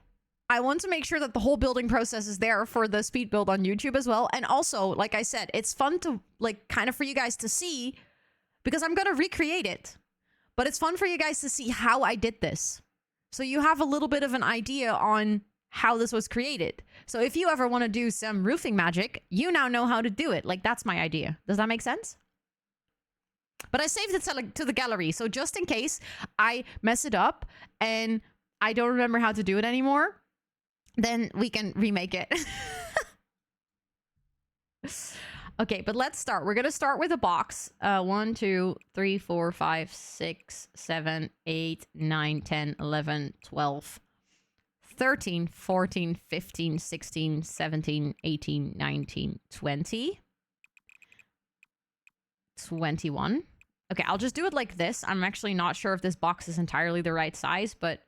I want to make sure that the whole building process is there for the speed build on YouTube as well. And also, like I said, it's fun to like kind of for you guys to see because I'm going to recreate it. But it's fun for you guys to see how I did this. So you have a little bit of an idea on how this was created. So if you ever want to do some roofing magic, you now know how to do it. Like that's my idea. Does that make sense? But I saved it to the gallery. So just in case I mess it up and I don't remember how to do it anymore, then we can remake it. Okay, but let's start. We're going to start with a box. 1, 2, 3, 4, 5, 6, 7, 8, 9, 10, 11, 12, 13, 14, 15, 16, 17, 18, 19, 20, 21. Okay, I'll just do it like this. I'm actually not sure if this box is entirely the right size, but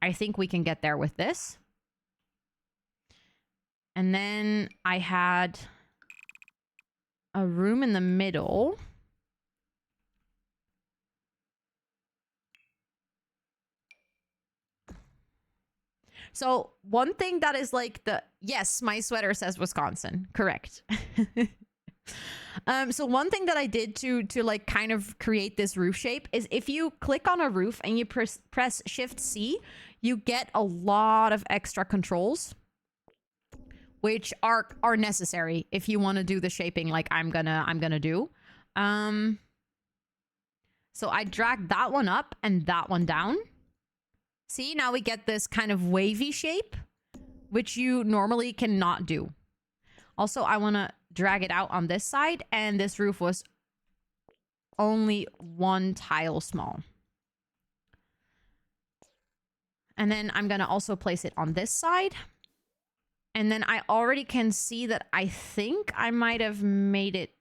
I think we can get there with this. And then I had a room in the middle. So one thing that is like yes, my sweater says Wisconsin. Correct. So one thing that I did to like kind of create this roof shape is if you click on a roof and you press Shift C, you get a lot of extra controls, which are necessary if you want to do the shaping like I'm gonna do. So I dragged that one up and that one down. See, now we get this kind of wavy shape, which you normally cannot do. Also, I want to drag it out on this side, and this roof was only 1 tile small. And then I'm going to also place it on this side. And then I already can see that I think I might have made it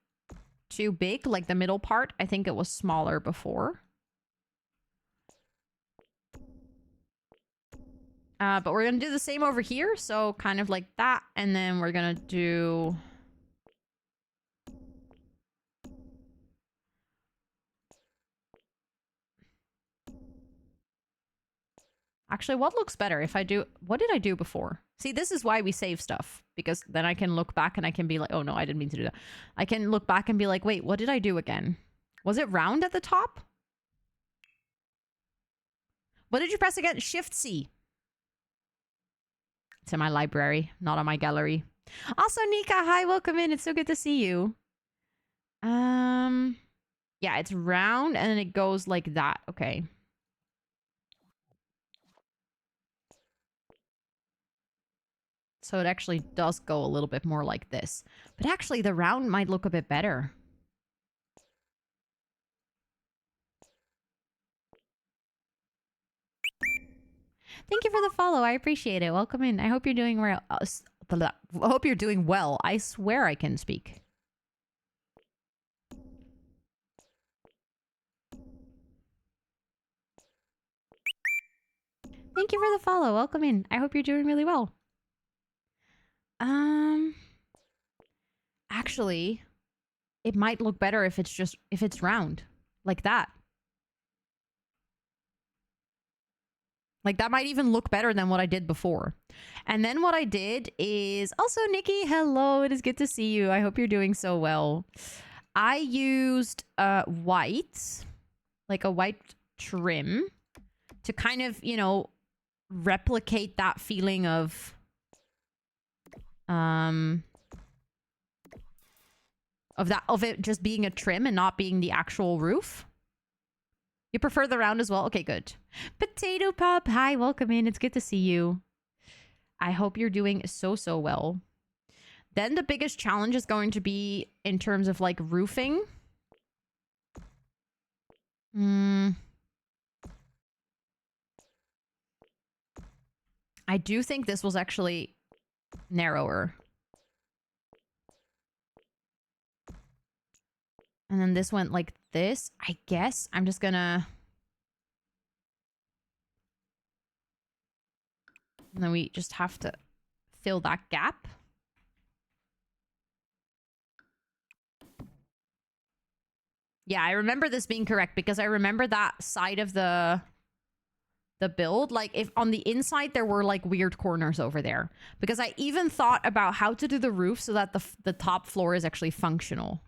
too big, like the middle part. I think it was smaller before. But we're going to do the same over here. So kind of like that. And then we're going to do... Actually, what looks better if I do... What did I do before? See, this is why we save stuff. Because then I can look back and I can be like, oh no, I didn't mean to do that. I can look back and be like, wait, what did I do again? Was it round at the top? What did you press again? Shift C. It's in my library, not on my gallery. Also, Nika, hi, welcome in. It's so good to see you. Yeah, it's round and then it goes like that. Okay. So it actually does go a little bit more like this. But actually, the round might look a bit better. Thank you for the follow. I appreciate it. Welcome in. I hope you're doing well. I hope you're doing well. I swear I can speak. Thank you for the follow. Welcome in. I hope you're doing really well. Actually, it might look better if it's round. Like that. Like that might even look better than what I did before. And then what I did is also, Nikki, hello. It is good to see you. I hope you're doing so well. I used white, like a white trim to kind of, you know, replicate that feeling of it just being a trim and not being the actual roof. You prefer the round as well? Okay, good. Potato Pop, hi, welcome in. It's good to see you. I hope you're doing so well. Then the biggest challenge is going to be in terms of like roofing. I do think this was actually narrower. And then this went like this. I guess I'm just gonna... And then we just have to fill that gap. Yeah, I remember this being correct because I remember that side of the build. Like if on the inside there were like weird corners over there. Because I even thought about how to do the roof so that the top floor is actually functional.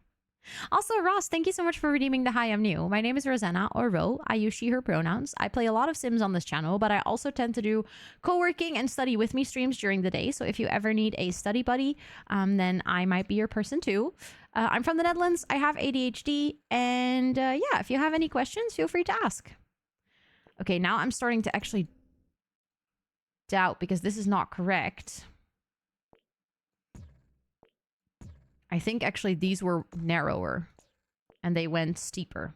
Also, Ross, thank you so much for redeeming the Hi, I'm New. My name is Rosanna, or Ro. I use she, her pronouns. I play a lot of Sims on this channel, but I also tend to do co-working and study with me streams during the day. So if you ever need a study buddy, then I might be your person too. I'm from the Netherlands. I have ADHD. And yeah, if you have any questions, feel free to ask. Okay, now I'm starting to actually doubt because this is not correct. I think actually these were narrower and they went steeper.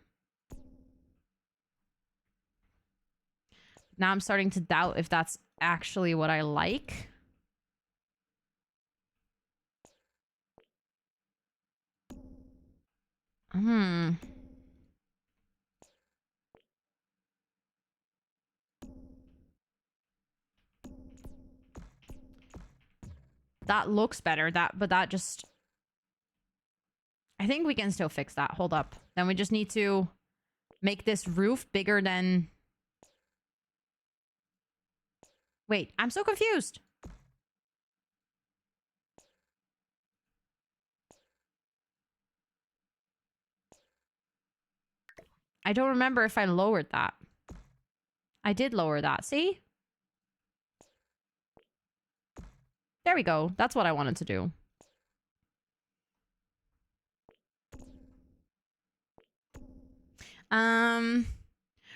Now I'm starting to doubt if that's actually what I like. That looks better. But that just... I think we can still fix that. Hold up. Then we just need to make this roof bigger than... Wait, I'm so confused. I don't remember if I lowered that. I did lower that. See? There we go. That's what I wanted to do.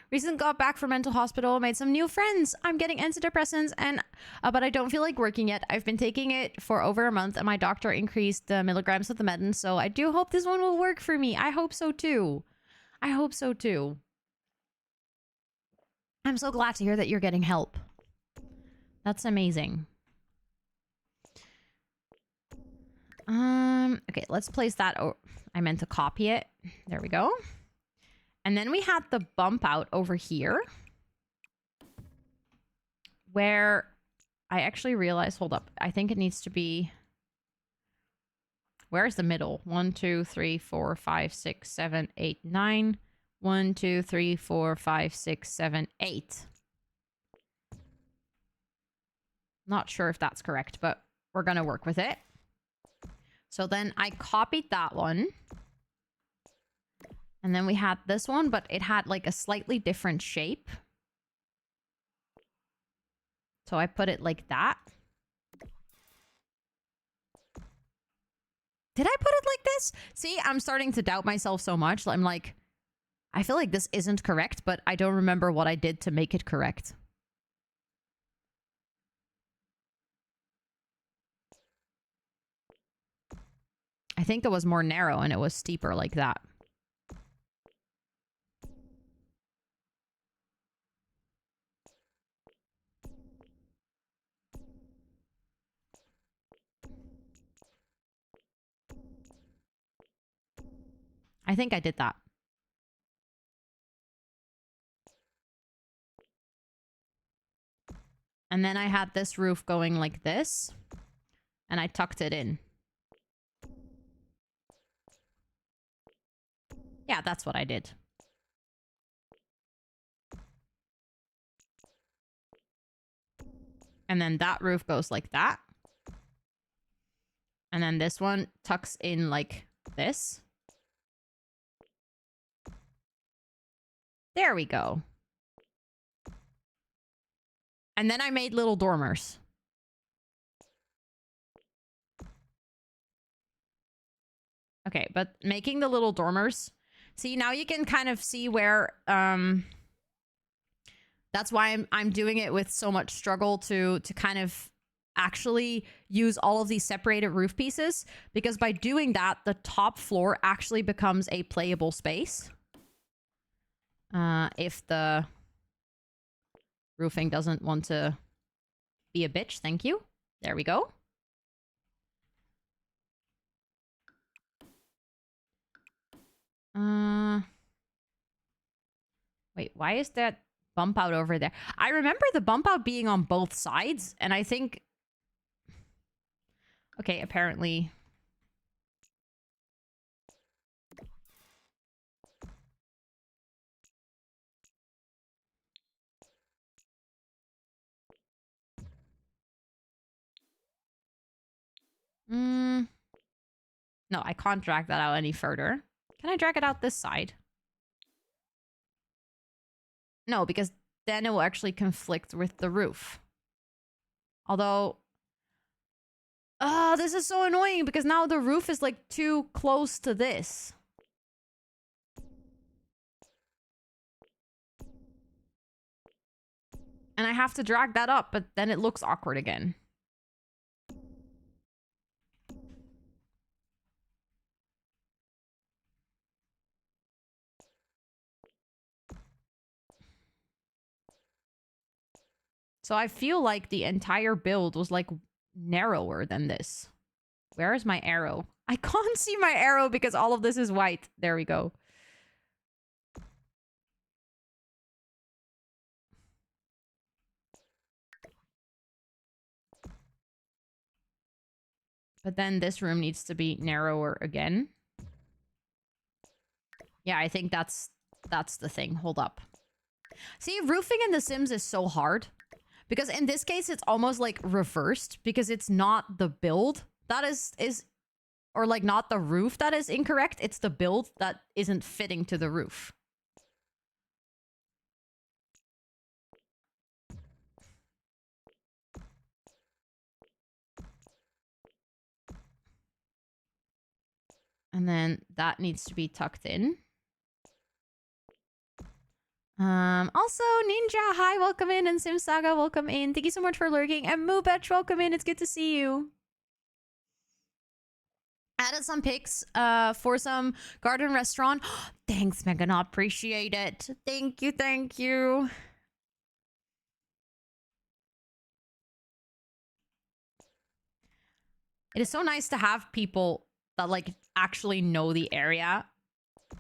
Recently got back from mental hospital, made some new friends. I'm getting antidepressants and but I don't feel like working yet. I've been taking it for over a month and my doctor increased the milligrams of the medicine, so I do hope this one will work for me. I hope so too. I hope so too. I'm so glad to hear that you're getting help. That's amazing. Okay, let's place that. I meant to copy it. There we go. And then we had the bump out over here where I actually realized, hold up, I think it needs to be, where's the middle? 1, 2, 3, 4, 5, 6, 7, 8, 9. 1, 2, 3, 4, 5, 6, 7, 8. Not sure if that's correct, but we're going to work with it. So then I copied that one. And then we had this one, but it had like a slightly different shape. So I put it like that. Did I put it like this? See, I'm starting to doubt myself so much. I'm like, I feel like this isn't correct, but I don't remember what I did to make it correct. I think it was more narrow and it was steeper like that. I think I did that. And then I had this roof going like this, and I tucked it in. Yeah, that's what I did. And then that roof goes like that. And then this one tucks in like this. There we go. And then I made little dormers. Okay, but making the little dormers... See, now you can kind of see where... that's why I'm doing it with so much struggle to kind of actually use all of these separated roof pieces. Because by doing that, the top floor actually becomes a playable space. If the roofing doesn't want to be a bitch, thank you. There we go. Wait, why is that bump out over there? I remember the bump out being on both sides, and I think... Okay, apparently... No, I can't drag that out any further. Can I drag it out this side? No, because then it will actually conflict with the roof. Although... this is so annoying because now the roof is like too close to this. And I have to drag that up, but then it looks awkward again. So I feel like the entire build was like narrower than this. Where is my arrow? I can't see my arrow because all of this is white. There we go. But then this room needs to be narrower again. Yeah, I think that's the thing. Hold up. See, roofing in The Sims is so hard. Because in this case, it's almost like reversed. Because it's not the build that is... Or like not the roof that is incorrect. It's the build that isn't fitting to the roof. And then that needs to be tucked in. Also, Ninja, hi, welcome in. And Sim Saga, welcome in. Thank you so much for lurking. And Moobetch, welcome in. It's good to see you. Added some pics for some garden restaurant. Thanks, Megan. I appreciate it. Thank you, thank you. It is so nice to have people that like actually know the area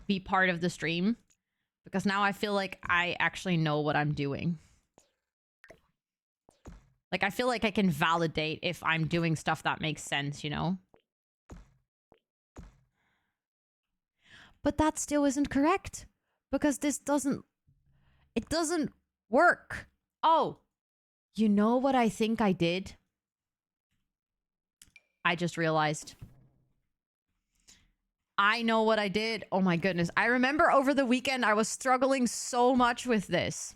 be part of the stream. Because now I feel like I actually know what I'm doing. Like, I feel like I can validate if I'm doing stuff that makes sense, you know? But that still isn't correct. Because this doesn't... It doesn't work. Oh. You know what I think I did? I just realized... I know what I did. Oh my goodness. I remember over the weekend I was struggling so much with this.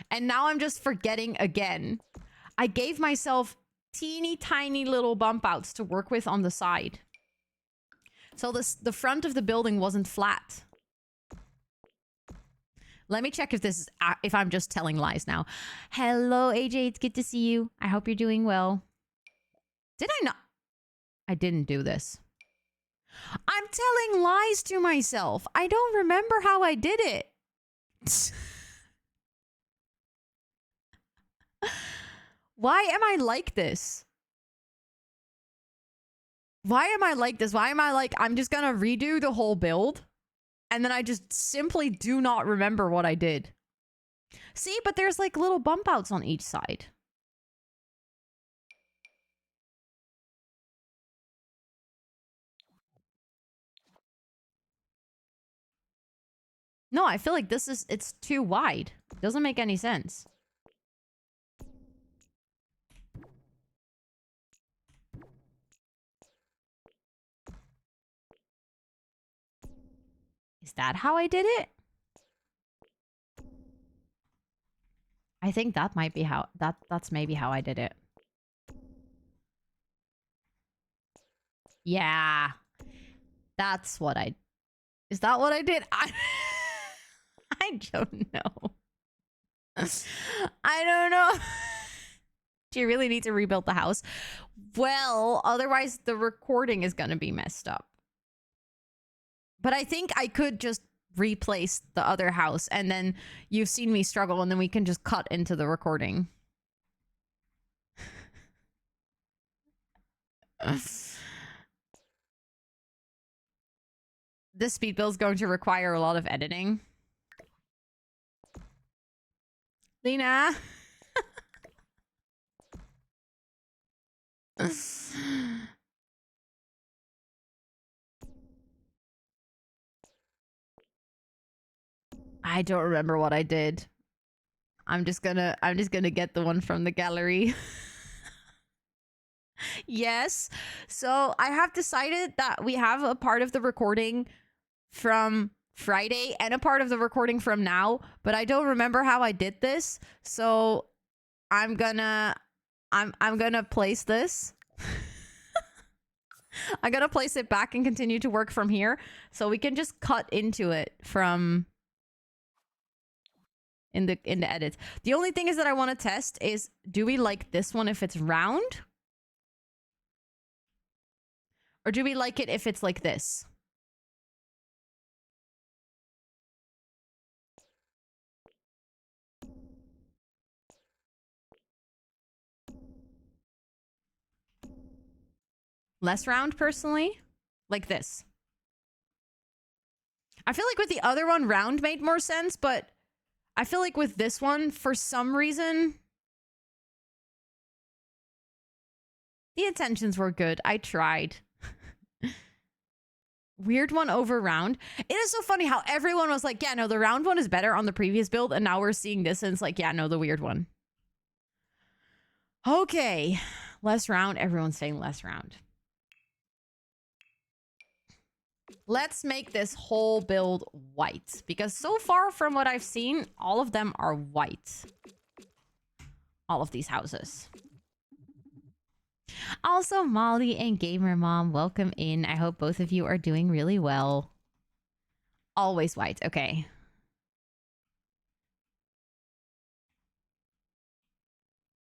And now I'm just forgetting again. I gave myself teeny tiny little bump outs to work with on the side. So the front of the building wasn't flat. Let me check if this is if I'm just telling lies now. Hello, AJ. It's good to see you. I hope you're doing well. Did I not? I didn't do this. I'm telling lies to myself. I don't remember how I did it. Why am I like this? Why am I like this? Why am I like, I'm just gonna redo the whole build? And then I just simply do not remember what I did. See, but there's like little bump outs on each side. No, I feel like it's too wide. Doesn't make any sense. Is that how I did it? I think that might be how, that's maybe how I did it. Yeah. That's what is that what I did? I don't know. I don't know. Do you really need to rebuild the house? Well, otherwise the recording is going to be messed up. But I think I could just replace the other house and then you've seen me struggle and then we can just cut into the recording. This speed build is going to require a lot of editing. Lena. I don't remember what I did. I'm just gonna get the one from the gallery. Yes. So I have decided that we have a part of the recording from Friday and a part of the recording from now, but I don't remember how I did this. So I'm gonna place this. I'm gonna place it back and continue to work from here. So we can just cut into it from in the edits. The only thing is that I want to test is, do we like this one if it's round? Or do we like it if it's like this? Less round, personally? Like this. I feel like with the other one, round made more sense, but I feel like with this one, for some reason, the intentions were good. I tried. Weird one over round. It is so funny how everyone was like, yeah, no, the round one is better on the previous build. And now we're seeing this and it's like, yeah, no, the weird one. Okay. Less round. Everyone's saying less round. Let's make this whole build white. Because so far from what I've seen, all of them are white. All of these houses. Also, Molly and Gamer Mom, welcome in. I hope both of you are doing really well. Always white. Okay.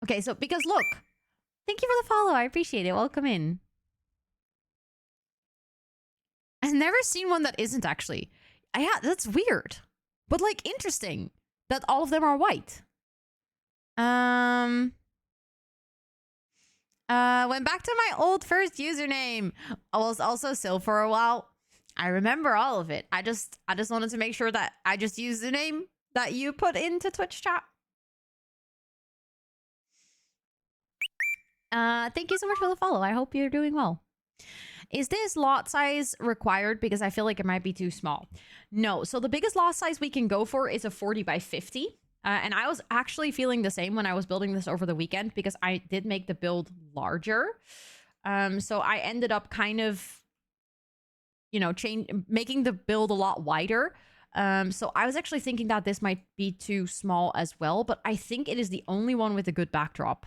Okay, so because look. Thank you for the follow. I appreciate it. Welcome in. I've never seen one that isn't actually. Yeah, that's weird. But like interesting that all of them are white. Went back to my old first username. I was also Sil for a while. I remember all of it. I just wanted to make sure that I just used the name that you put into Twitch chat. Thank you so much for the follow. I hope you're doing well. Is this lot size required? Because I feel like it might be too small. No. So the biggest lot size we can go for is a 40 by 50. And I was actually feeling the same when I was building this over the weekend because I did make the build larger. So I ended up kind of, you know, making the build a lot wider. So I was actually thinking that this might be too small as well, but I think it is the only one with a good backdrop.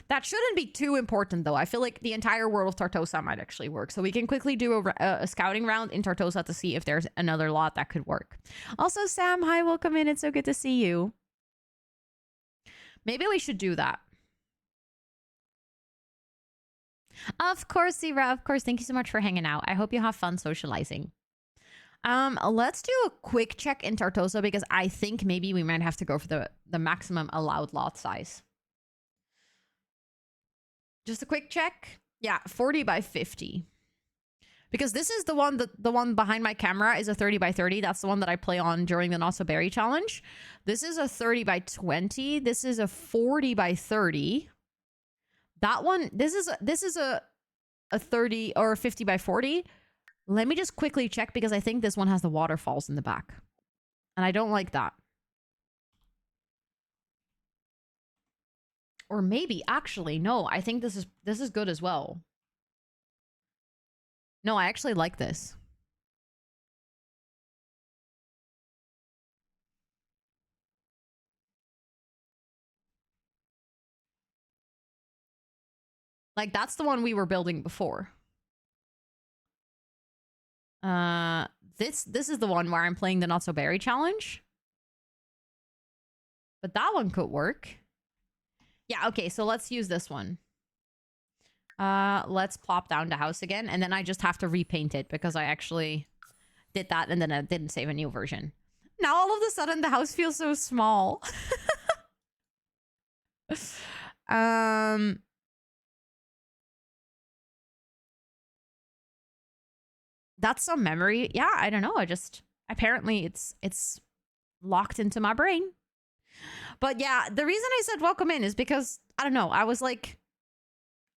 That shouldn't be too important, though. I feel like the entire world of Tartosa might actually work. So we can quickly do a scouting round in Tartosa to see if there's another lot that could work. Also, Sam, hi, welcome in. It's so good to see you. Maybe we should do that. Of course, Zira. Of course. Thank you so much for hanging out. I hope you have fun socializing. Let's do a quick check in Tartosa because I think maybe we might have to go for the maximum allowed lot size. Just a quick check. Yeah, 40 by 50. Because this is the one that the one behind my camera is a 30 by 30. That's the one that I play on during the Not So Berry challenge. This is a 30 by 20. This is a 40 by 30. That one, this is a 30 or 50 by 40. Let me just quickly check because I think this one has the waterfalls in the back. And I don't like that. Or maybe, actually, no, I think this is good as well. No, I actually like this. Like, that's the one we were building before. This is the one where I'm playing the Not So Berry challenge. But that one could work. Yeah, okay, so let's use this one. Let's plop down the house again, and then I just have to repaint it because I actually did that and then I didn't save a new version. Now all of a sudden the house feels so small. That's some memory. Yeah, I don't know. Apparently it's locked into my brain. But yeah, the reason I said welcome in is because, I don't know, I was like,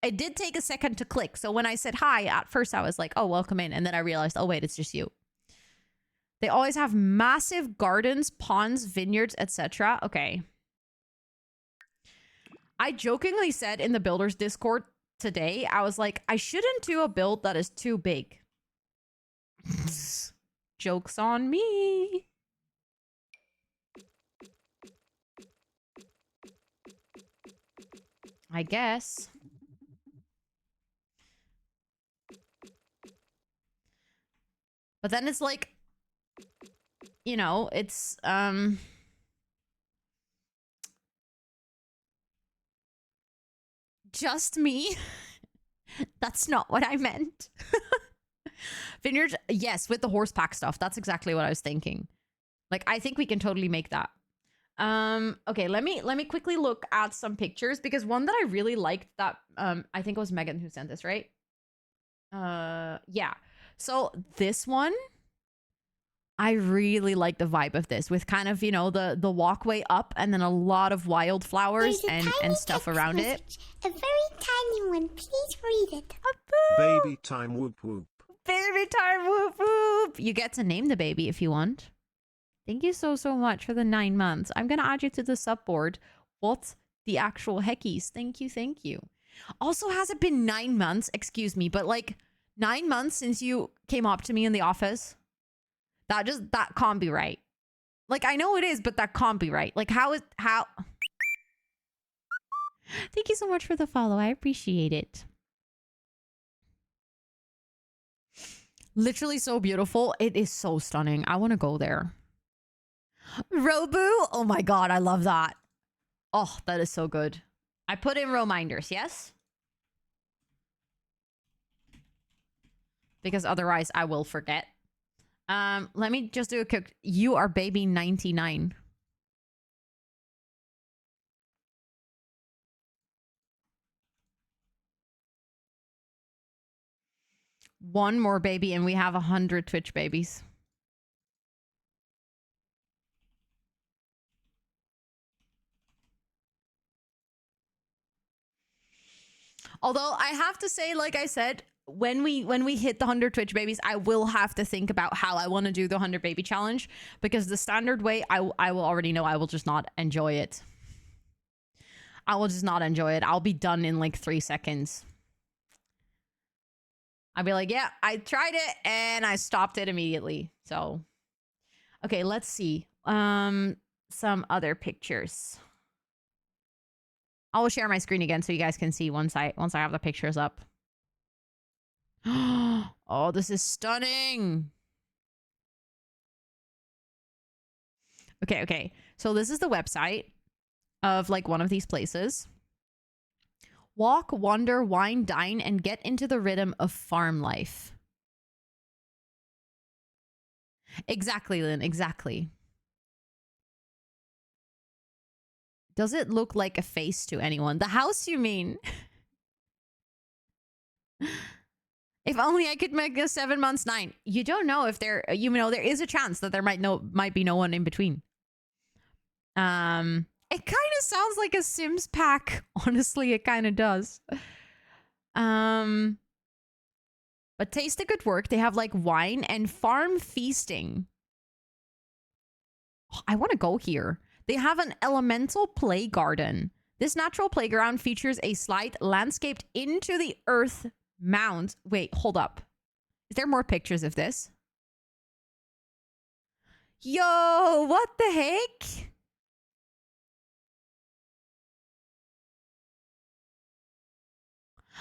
it did take a second to click. So when I said hi, at first I was like, oh, welcome in. And then I realized, oh, wait, it's just you. They always have massive gardens, ponds, vineyards, etc. Okay. I jokingly said in the Builders Discord today, I was like, I shouldn't do a build that is too big. Joke's on me. I guess. But then it's like, you know, it's just me. That's not what I meant. Vineyards, yes, with the horse pack stuff. That's exactly what I was thinking. Like, I think we can totally make that. Okay, let me quickly look at some pictures because one that I really liked that I think it was Megan who sent this, right? Yeah. So this one, I really like the vibe of this with kind of, you know, the walkway up and then a lot of wildflowers and stuff around it. A very tiny one. Please read it. Baby time, whoop whoop. Baby time, whoop whoop. You get to name the baby if you want. Thank you so much for the 9 months. I'm going to add you to the subboard. What the actual heckies? Thank you. Also, has it been 9 months? Excuse me, but like 9 months since you came up to me in the office? That can't be right. Like, I know it is, but that can't be right. Like, how? Thank you so much for the follow. I appreciate it. Literally so beautiful. It is so stunning. I want to go there. Robu? Oh my god, I love that. Oh, that is so good. I put in reminders, yes? Because otherwise I will forget. Let me just do a quick. You are baby 99. One more baby and we have 100 Twitch babies. Although I have to say, like I said, when we hit the 100 Twitch babies, I will have to think about how I want to do the 100 baby challenge because the standard way, I will already know I will just not enjoy it. I will just not enjoy it. I'll be done in like 3 seconds. I'll be like, yeah, I tried it and I stopped it immediately. So, okay, let's see. Some other pictures. I'll share my screen again so you guys can see once I have the pictures up. Oh, this is stunning. Okay. So this is the website of like one of these places. Walk, wander, wine, dine, and get into the rhythm of farm life. Exactly, Lynn. Exactly. Does it look like a face to anyone? The house, you mean? If only I could make a 7 months 9. You don't know if there, there is a chance that there might be no one in between. It kind of sounds like a Sims pack. Honestly, it kind of does. But taste the good work. They have like wine and farm feasting. Oh, I want to go here. They have an elemental play garden. This natural playground features a slide landscaped into the earth mound. Wait, hold up. Is there more pictures of this? Yo, what the heck?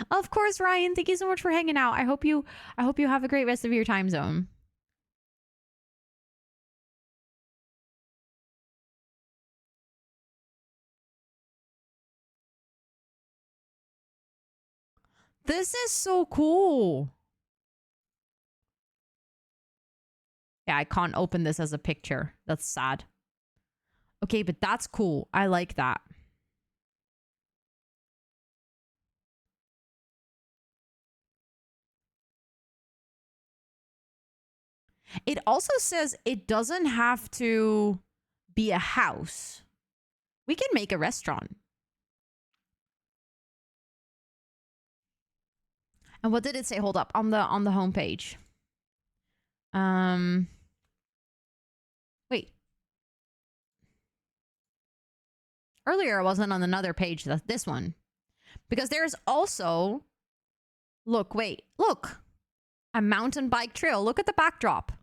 Of course, Ryan. Thank you so much for hanging out. I hope you have a great rest of your time zone. This is so cool. Yeah, I can't open this as a picture. That's sad. Okay, but that's cool. I like that. It also says it doesn't have to be a house. We can make a restaurant. And what did it say? Hold up, on the homepage. Wait. Earlier I wasn't on another page. That's this one. Because there's also look. A mountain bike trail. Look at the backdrop.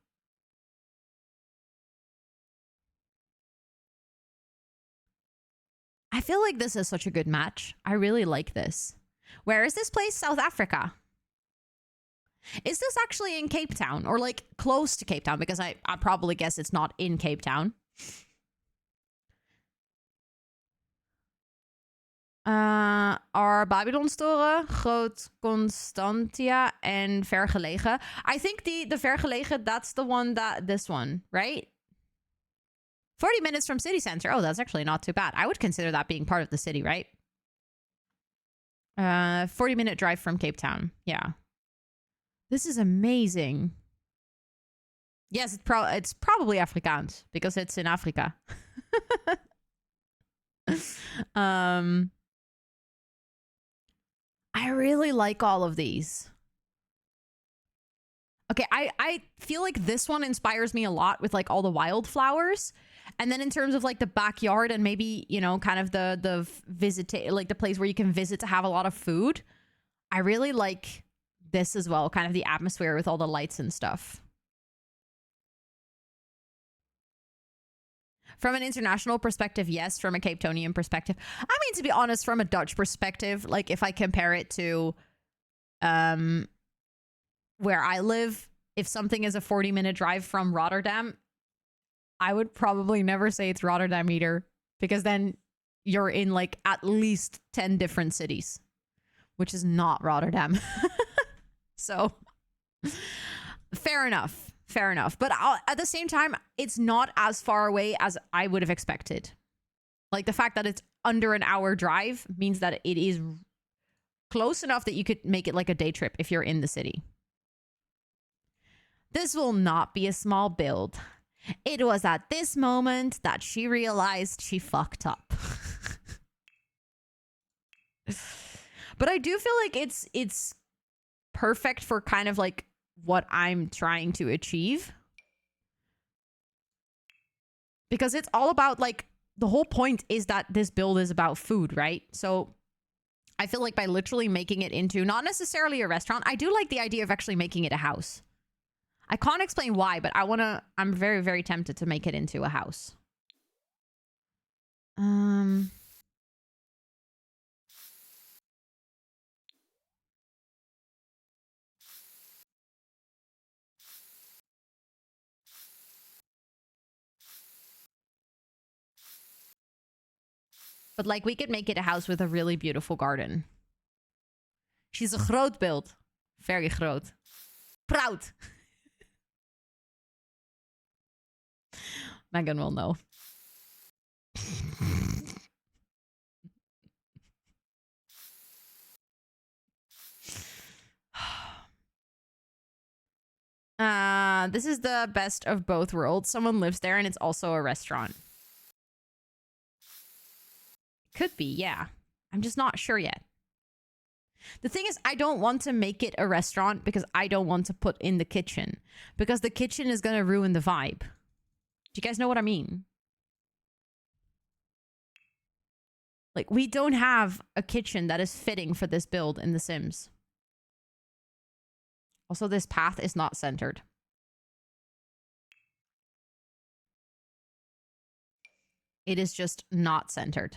I feel like this is such a good match. I really like this. Where is this place? South Africa. Is this actually in Cape Town or like close to Cape Town? Because I probably guess it's not in Cape Town. Are Babylonstoren, Groot Constantia, and Vergelegen. I think the Vergelegen, that's the one this one, right? 40 minutes from city center. Oh, that's actually not too bad. I would consider that being part of the city, right? 40-minute drive from Cape Town. Yeah. This is amazing. Yes, it's probably Afrikaans because it's in Africa. I really like all of these. Okay, I feel like this one inspires me a lot with like all the wildflowers. And then in terms of like the backyard and maybe, kind of the visit, like the place where you can visit to have a lot of food. I really like this as well, kind of the atmosphere with all the lights and stuff. From an international perspective, yes. From a Cape Townian perspective, I mean, to be honest, from a Dutch perspective, like if I compare it to where I live, if something is a 40-minute drive from Rotterdam, I would probably never say it's Rotterdam either, because then you're in like at least 10 different cities, which is not Rotterdam. So fair enough. But at the same time, it's not as far away as I would have expected. Like the fact that it's under an hour drive means that it is close enough that you could make it like a day trip if you're in the city. This will not be a small build. It was at this moment that she realized she fucked up. But I do feel like it's perfect for kind of like what I'm trying to achieve. Because it's all about like, the whole point is that this build is about food, right? So I feel like by literally making it into not necessarily a restaurant, I do like the idea of actually making it a house. I can't explain why, but I'm very, very tempted to make it into a house. But like we could make it a house with a really beautiful garden. She's a groot build. Very groot. Proud. Megan will know. This is the best of both worlds. Someone lives there and it's also a restaurant. Could be, yeah. I'm just not sure yet. The thing is, I don't want to make it a restaurant because I don't want to put in the kitchen. Because the kitchen is going to ruin the vibe. Do you guys know what I mean? Like, we don't have a kitchen that is fitting for this build in The Sims. Also, this path is not centered. It is just not centered.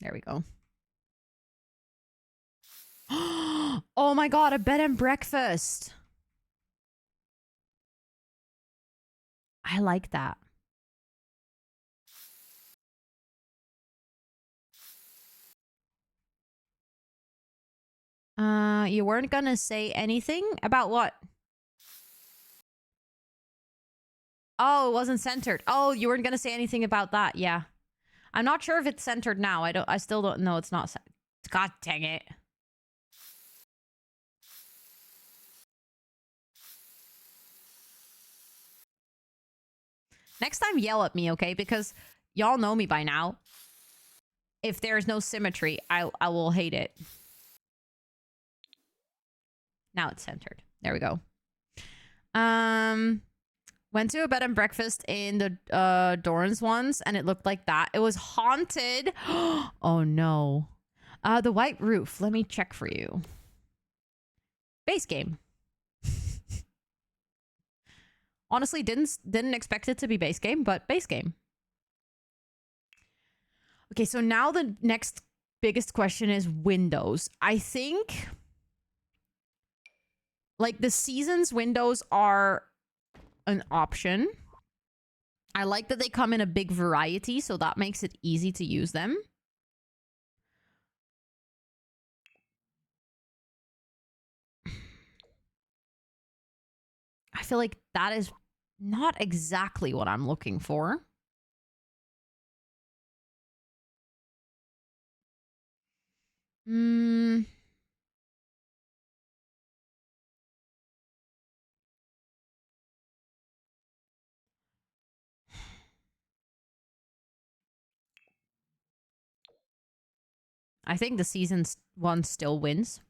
There we go. Oh my god, a bed and breakfast. I like that. You weren't gonna say anything about what? Oh, it wasn't centered. Oh, you weren't gonna say anything about that. Yeah. I'm not sure if it's centered now. I still don't know. It's not. God dang it. Next time, yell at me, okay? Because y'all know me by now. If there's no symmetry, I will hate it. Now it's centered. There we go. Went to a bed and breakfast in the Doran's ones, and it looked like that. It was haunted. Oh no. The white roof. Let me check for you. Base game. Honestly, didn't expect it to be base game, but base game. Okay, so now the next biggest question is windows. I think like the seasons windows are an option. I like that they come in a big variety, so that makes it easy to use them. I feel like that is not exactly what I'm looking for. I think the seasons one still wins.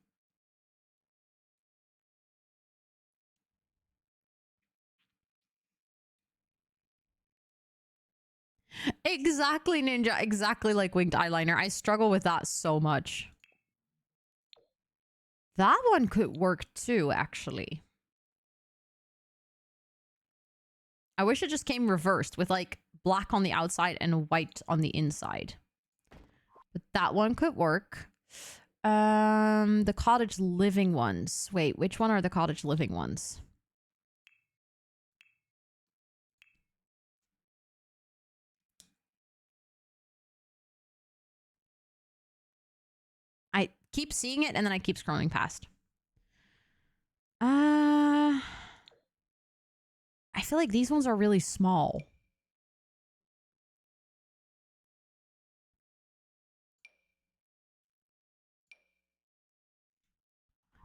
Exactly, Ninja. Exactly like winged eyeliner. I struggle with that so much. That one could work too, actually. I wish it just came reversed with like black on the outside and white on the inside. But that one could work. The cottage living ones. Wait, which one are the cottage living ones? I keep seeing it and then I keep scrolling past. I feel like these ones are really small.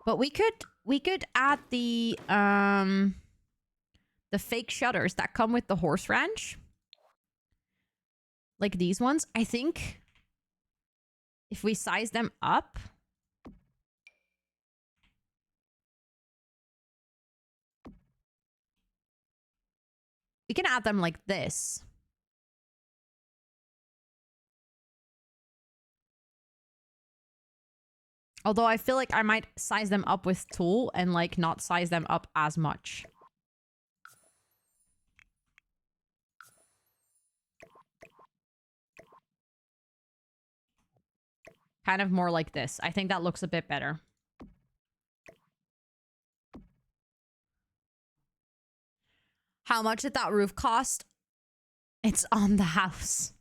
But we could add the fake shutters that come with the horse ranch. Like these ones. I think if we size them up, we can add them like this. Although I feel like I might size them up with tool and like not size them up as much. Kind of more like this. I think that looks a bit better. How much did that roof cost? It's on the house.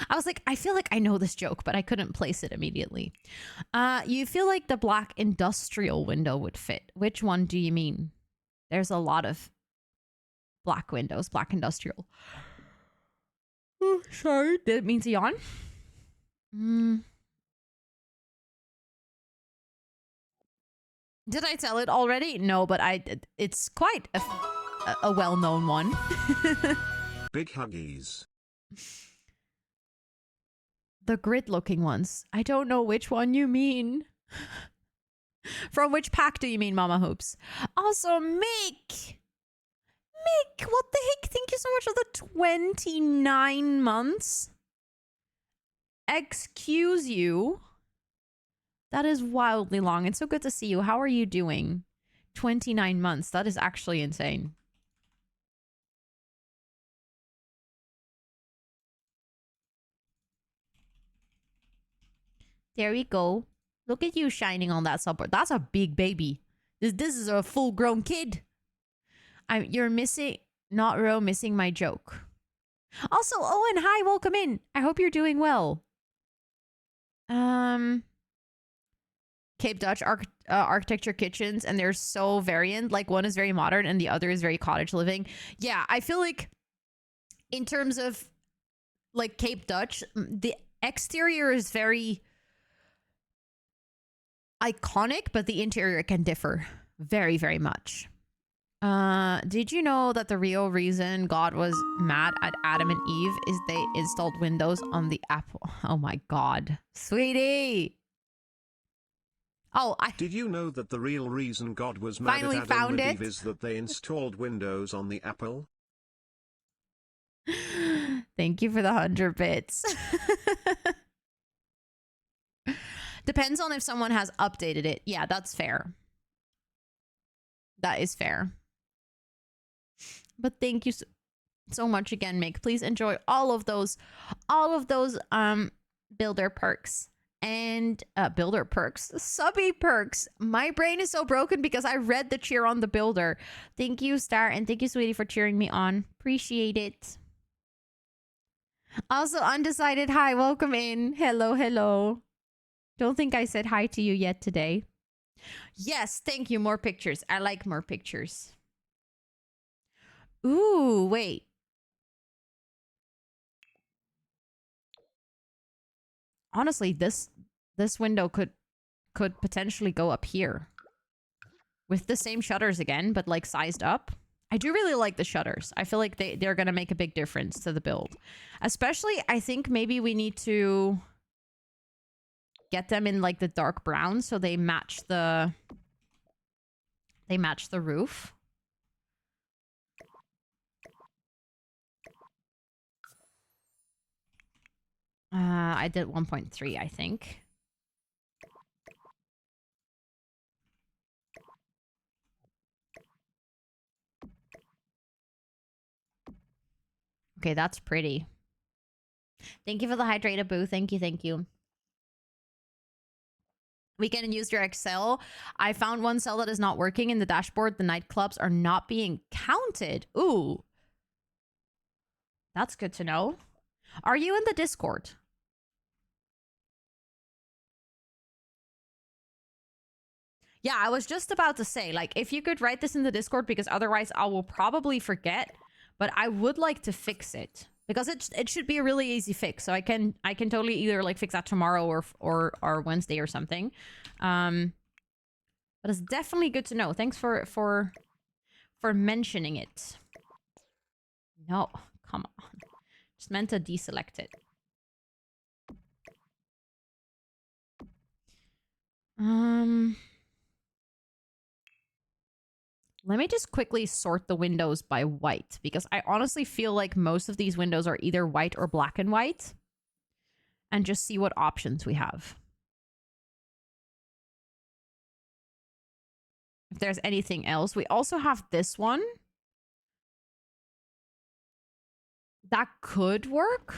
I was like, I feel like I know this joke, but I couldn't place it immediately. You feel like the black industrial window would fit. Which one do you mean? There's a lot of black windows, black industrial. Oh, sorry. Did it mean to yawn? Did I tell it already? No, but it's quite a well-known one. Big huggies. The grid-looking ones. I don't know which one you mean. From which pack do you mean, Mama Hoops? Also, Mick! Mick, what the heck? Thank you so much for the 29 months. Excuse you. That is wildly long. It's so good to see you. How are you doing? 29 months. That is actually insane. There we go. Look at you shining on that subboard. That's a big baby. This is a full-grown kid. You're missing, not Ro, missing my joke. Also, Owen, hi, welcome in. I hope you're doing well. Cape Dutch architecture kitchens, and they're so variant. Like, one is very modern and the other is very cottage living. Yeah, I feel like in terms of like Cape Dutch, the exterior is very iconic, but the interior can differ very, very much. Did you know that the real reason God was mad at Adam and Eve is they installed Windows on the Apple? Oh my God, sweetie. Oh, Did you know that the real reason God was mad finally at Adam found and Eve it. is that they installed Windows on the Apple? Thank you for the 100 bits. Depends on if someone has updated it. Yeah, that's fair. That is fair. But thank you so much again, Mick. Please enjoy all of those builder perks and builder perks, subby perks. My brain is so broken because I read the cheer on the builder. Thank you, Star, and thank you, sweetie, for cheering me on. Appreciate it. Also, Undecided, hi, welcome in. Hello, hello. Don't think I said hi to you yet today. Yes, thank you. More pictures. I like more pictures. Ooh, wait. Honestly, this window could potentially go up here. With the same shutters again, but like sized up. I do really like the shutters. I feel like they're going to make a big difference to the build. Especially, I think maybe we need to get them in like the dark brown so they match the roof. I did 1.3, I think. Okay, that's pretty. Thank you for the hydrated boo. Thank you, thank you. Weekend and used your Excel. I found one cell that is not working in the dashboard. The nightclubs are not being counted. Ooh. That's good to know. Are you in the Discord? Yeah, I was just about to say, like, if you could write this in the Discord, because otherwise I will probably forget, but I would like to fix it. Because it should be a really easy fix. So I can totally either like fix that tomorrow or Wednesday or something. But it's definitely good to know. Thanks for mentioning it. No, come on. Just meant to deselect it. Let me just quickly sort the windows by white, because I honestly feel like most of these windows are either white or black and white. And just see what options we have. If there's anything else. We also have this one. That could work.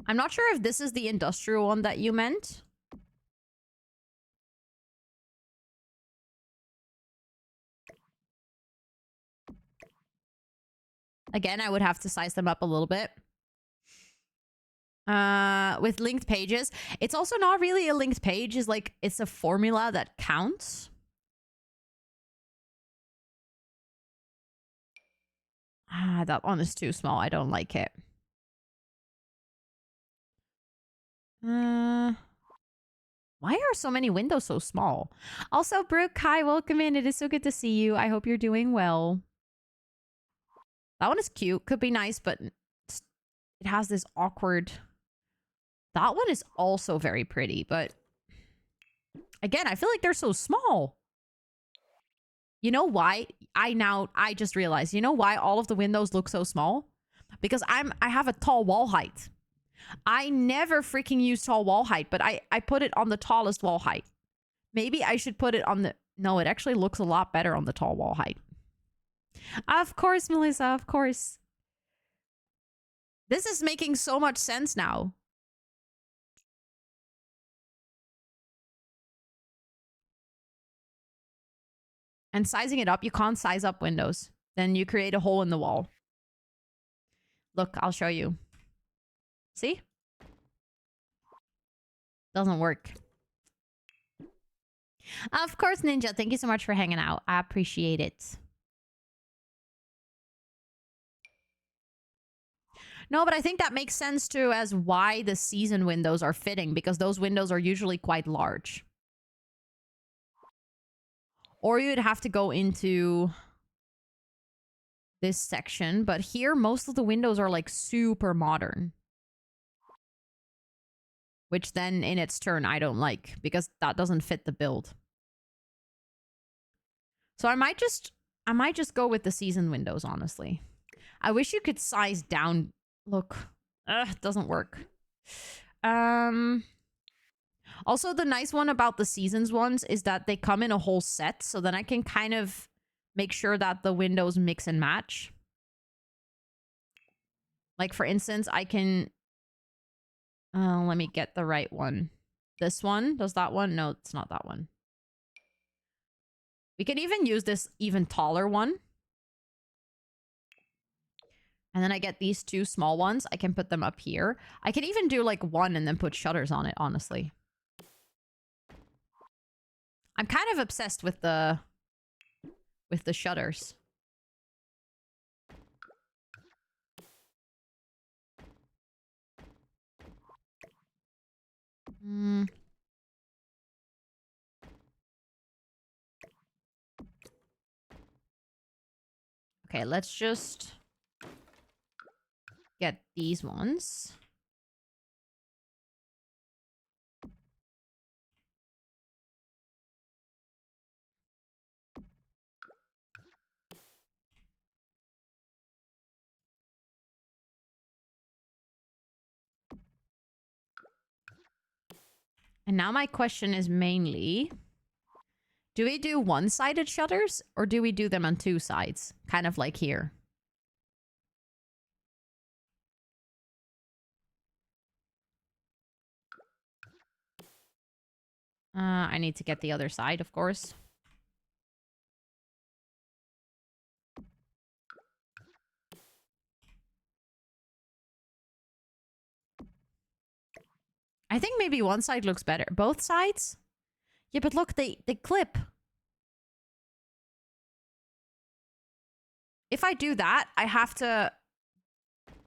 I'm not sure if this is the industrial one that you meant. Again, I would have to size them up a little bit. With linked pages, it's also not really a linked page. It's like it's a formula that counts. That one is too small. I don't like it. Why are so many windows so small? Also, Brooke, hi, welcome in. It is so good to see you. I hope you're doing well. That one is cute. Could be nice, but it has this awkward... That one is also very pretty, but... Again, I feel like they're so small. You know why? I just realized. You know why all of the windows look so small? Because I have a tall wall height. I never freaking use tall wall height, but I put it on the tallest wall height. Maybe I should put it on the... No, it actually looks a lot better on the tall wall height. Of course, Melissa, of course. This is making so much sense now. And sizing it up, you can't size up windows. Then you create a hole in the wall. Look, I'll show you. See? Doesn't work. Of course, Ninja. Thank you so much for hanging out. I appreciate it. No, but I think that makes sense too as why the season windows are fitting, because those windows are usually quite large. Or you'd have to go into this section, but here most of the windows are like super modern. Which then in its turn I don't like, because that doesn't fit the build. So I might just go with the season windows, honestly. I wish you could size down. Look. It doesn't work. Also, the nice one about the seasons ones is that they come in a whole set, so then I can kind of make sure that the windows mix and match. Like, for instance, I can... let me get the right one. This one? Does that one? No, it's not that one. We can even use this even taller one. And then I get these two small ones. I can put them up here. I can even do like one and then put shutters on it, honestly. I'm kind of obsessed with the shutters. Okay, let's just get these ones. And now my question is mainly, do we do one-sided shutters or do we do them on two sides? Kind of like here. I need to get the other side, of course. I think maybe one side looks better. Both sides? Yeah, but look, they clip. If I do that, I have to...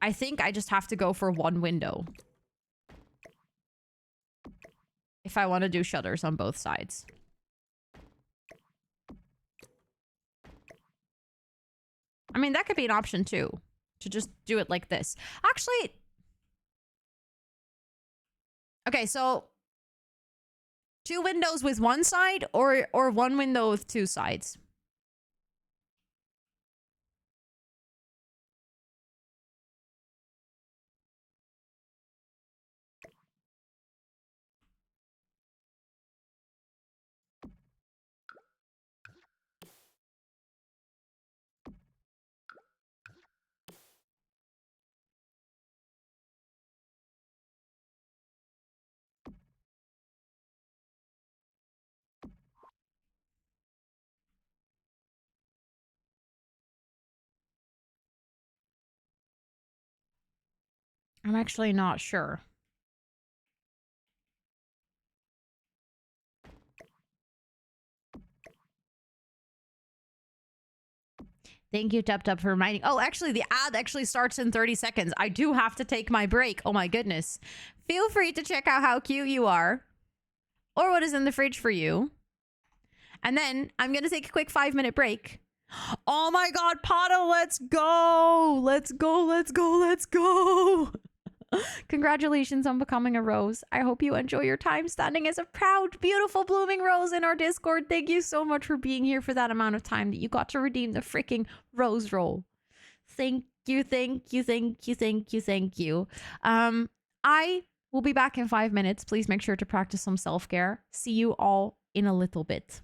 I think I just have to go for one window. If I want to do shutters on both sides. I mean, that could be an option too. To just do it like this. Actually... Okay, so... Two windows with one side or one window with two sides? I'm actually not sure. Thank you, Tup Tup, for reminding. Oh, actually, the ad actually starts in 30 seconds. I do have to take my break. Oh my goodness. Feel free to check out how cute you are or what is in the fridge for you. And then I'm going to take a quick 5-minute break. Oh my God, Pato, let's go. Let's go, let's go, let's go. Congratulations on becoming a rose. I hope you enjoy your time standing as a proud, beautiful, blooming rose in our Discord. Thank you so much for being here for that amount of time that you got to redeem the freaking rose roll. Thank you, thank you, thank you, thank you, thank you. I will be back in 5 minutes. Please make sure to practice some self-care. See you all in a little bit.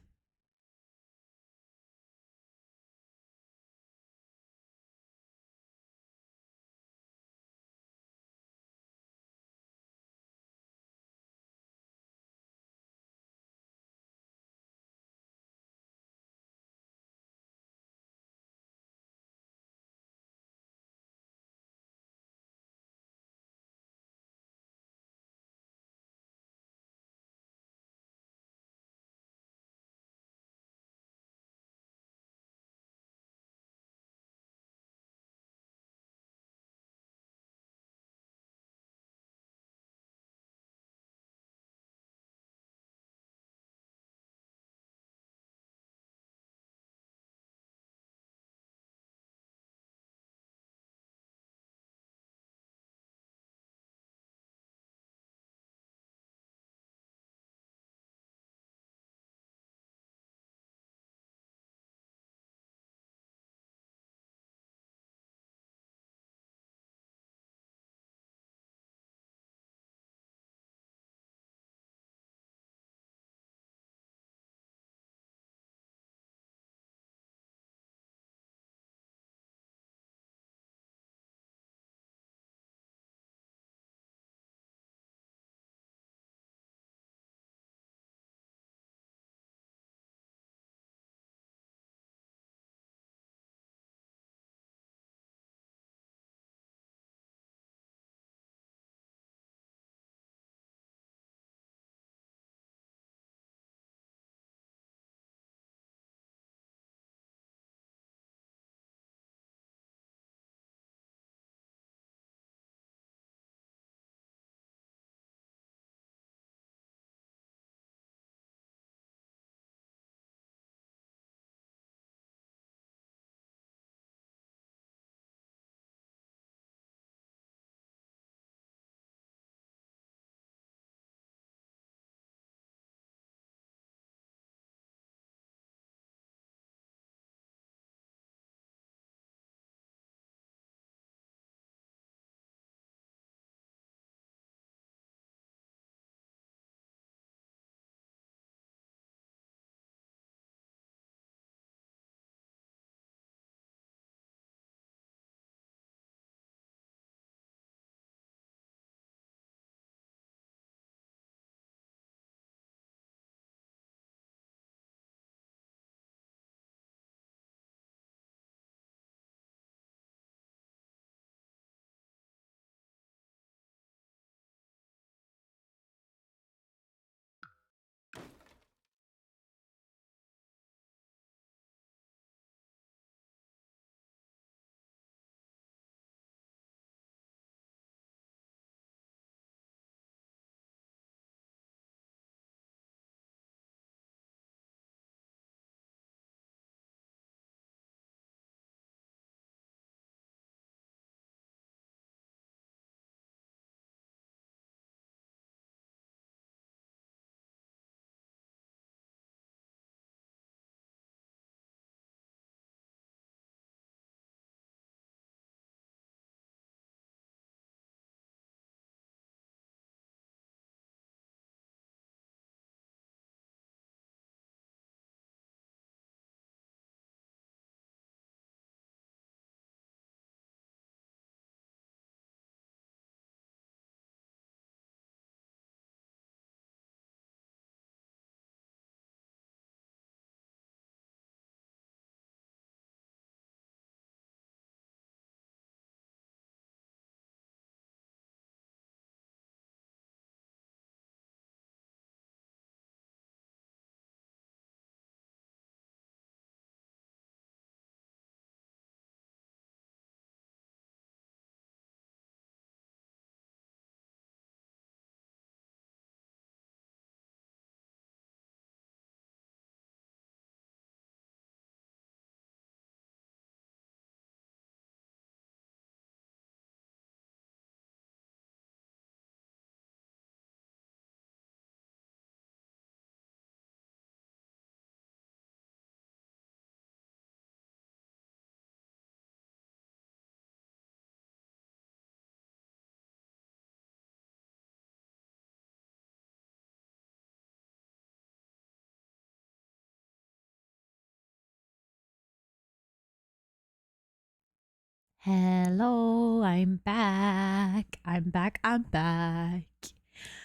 Hello, I'm back. I'm back. I'm back.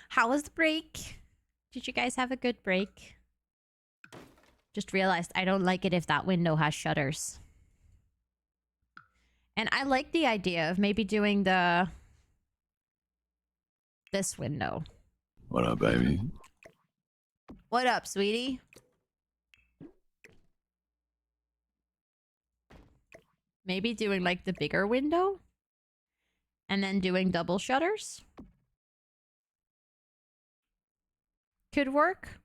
How was the break? Did you guys have a good break? Just realized I don't like it if that window has shutters. And I like the idea of maybe doing this window. What up, baby? What up, sweetie? Maybe doing like the bigger window and then doing double shutters could work.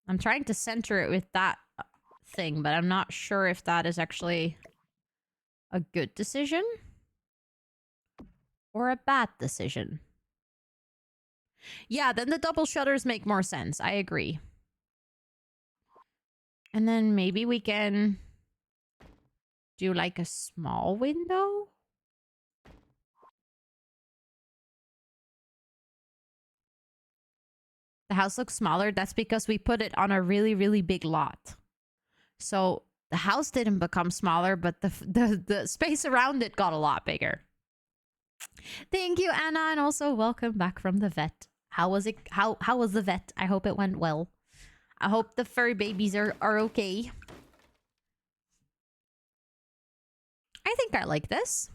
I'm trying to center it with that thing, but I'm not sure if that is actually a good decision or a bad decision. Yeah, then the double shutters make more sense. I agree. And then maybe we can do like a small window. The house looks smaller. That's because we put it on a really, really big lot. So the house didn't become smaller, but the space around it got a lot bigger. Thank you, Anna, and also welcome back from the vet. How was it? How was the vet? I hope it went well. I hope the furry babies are okay. I think I like this.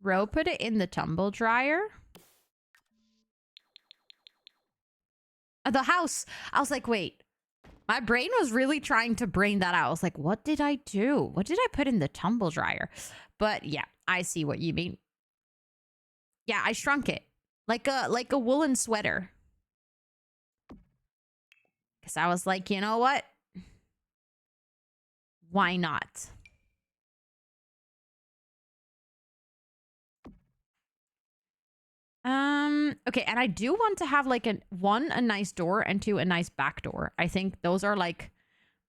Ro put it in the tumble dryer. The house. I was like, wait. My brain was really trying to brain that out. I was like, what did I do? What did I put in the tumble dryer? But yeah, I see what you mean. Yeah, I shrunk it. Like a woolen sweater. Because I was like, you know what? Why not? Okay, and I do want to have like a nice door and two, a nice back door. I think those are like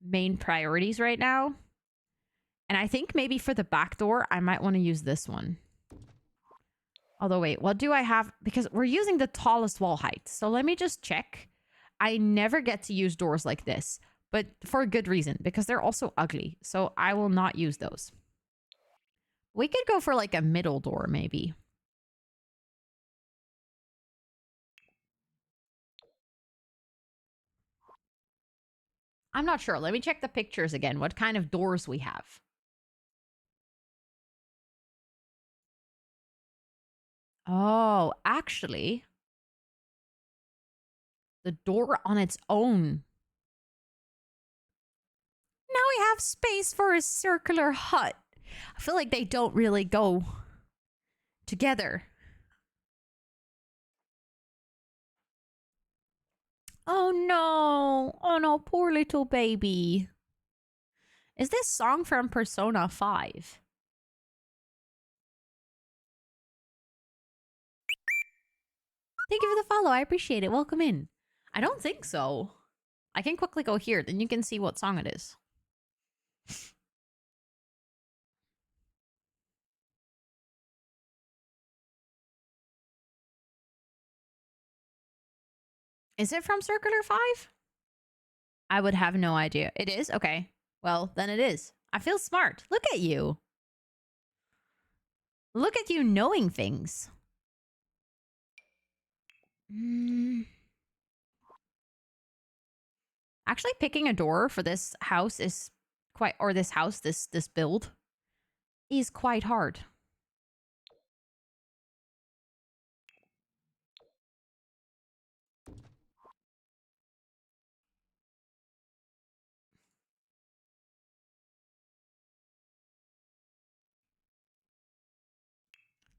main priorities right now. And I think maybe for the back door, I might want to use this one. Although wait, what do I have? Because we're using the tallest wall height. So let me just check. I never get to use doors like this, but for a good reason, because they're also ugly. So I will not use those. We could go for like a middle door, maybe. I'm not sure. Let me check the pictures again. What kind of doors we have. Oh, actually, the door on its own. Now we have space for a circular hut. I feel like they don't really go together. Oh no. Oh no, poor little baby. Is this song from Persona 5? Thank you for the follow. I appreciate it. Welcome in. I don't think so. I can quickly go here. Then you can see what song it is. Is it from Circular 5? I would have no idea. It is? Okay. Well, then it is. I feel smart. Look at you. Look at you knowing things. Actually, picking a door for this house is quite, or this house, this build is quite hard.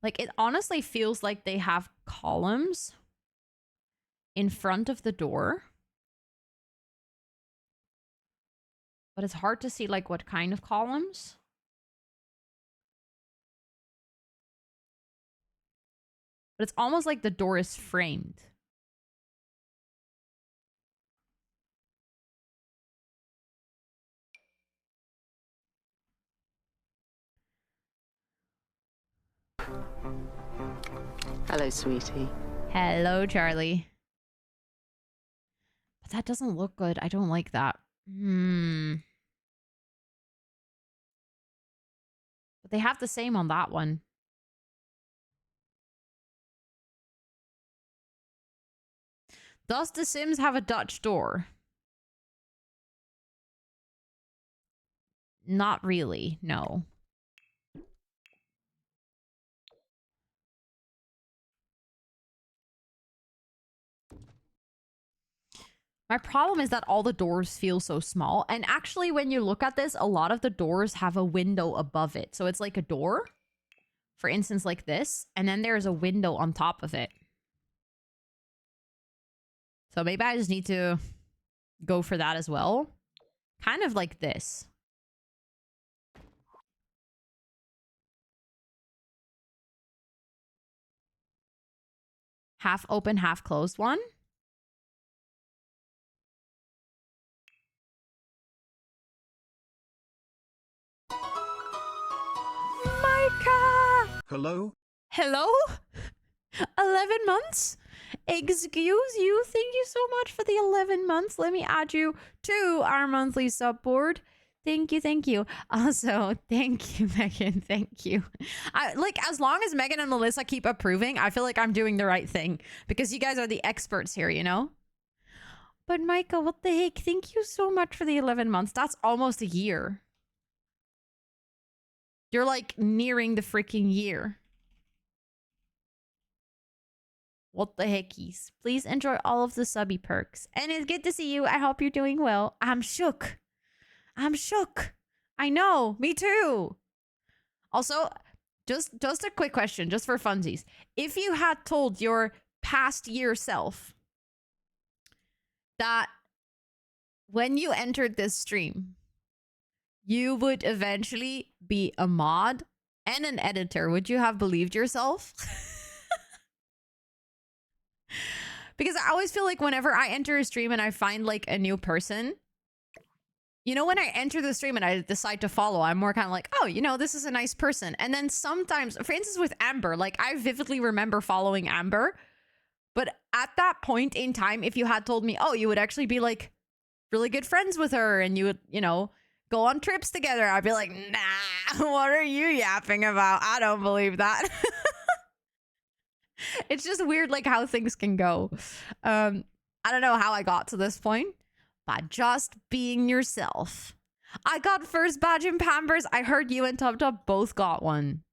Like, it honestly feels like they have columns in front of the door. But it's hard to see, like, what kind of columns. But it's almost like the door is framed. Hello, sweetie. Hello, Charlie. But that doesn't look good. I don't like that. But they have the same on that one. Does The Sims have a Dutch door? Not really, no. My problem is that all the doors feel so small. And actually, when you look at this, a lot of the doors have a window above it. So it's like a door, for instance, like this. And then there's a window on top of it. So maybe I just need to go for that as well. Kind of like this. Half open, half closed one. Micah! Hello? Hello? 11 months? Excuse you? Thank you so much for the 11 months. Let me add you to our monthly sub board. Thank you, thank you. Also, thank you, Megan. Thank you. As long as Megan and Melissa keep approving, I feel like I'm doing the right thing because you guys are the experts here, you know? But Micah, what the heck? Thank you so much for the 11 months. That's almost a year. You're like nearing the freaking year. What the heckies? Please enjoy all of the subby perks. And it's good to see you. I hope you're doing well. I'm shook. I'm shook. I know. Me too. Also, just a quick question, just for funsies. If you had told your past year self that when you entered this stream, you would eventually be a mod and an editor, would you have believed yourself? Because I always feel like whenever I enter a stream and I find like a new person, you know, when I enter the stream and I decide to follow, I'm more kind of like, oh, you know, this is a nice person. And then sometimes, for instance, with Amber, like I vividly remember following Amber. But at that point in time, if you had told me, oh, you would actually be like really good friends with her and you would, you know, go on trips together, I'd be like, nah, what are you yapping about? I don't believe that. It's just weird, like how things can go. I don't know how I got to this point, but just being yourself. I got first badge in Pampers. I heard you and Tub Tub both got one.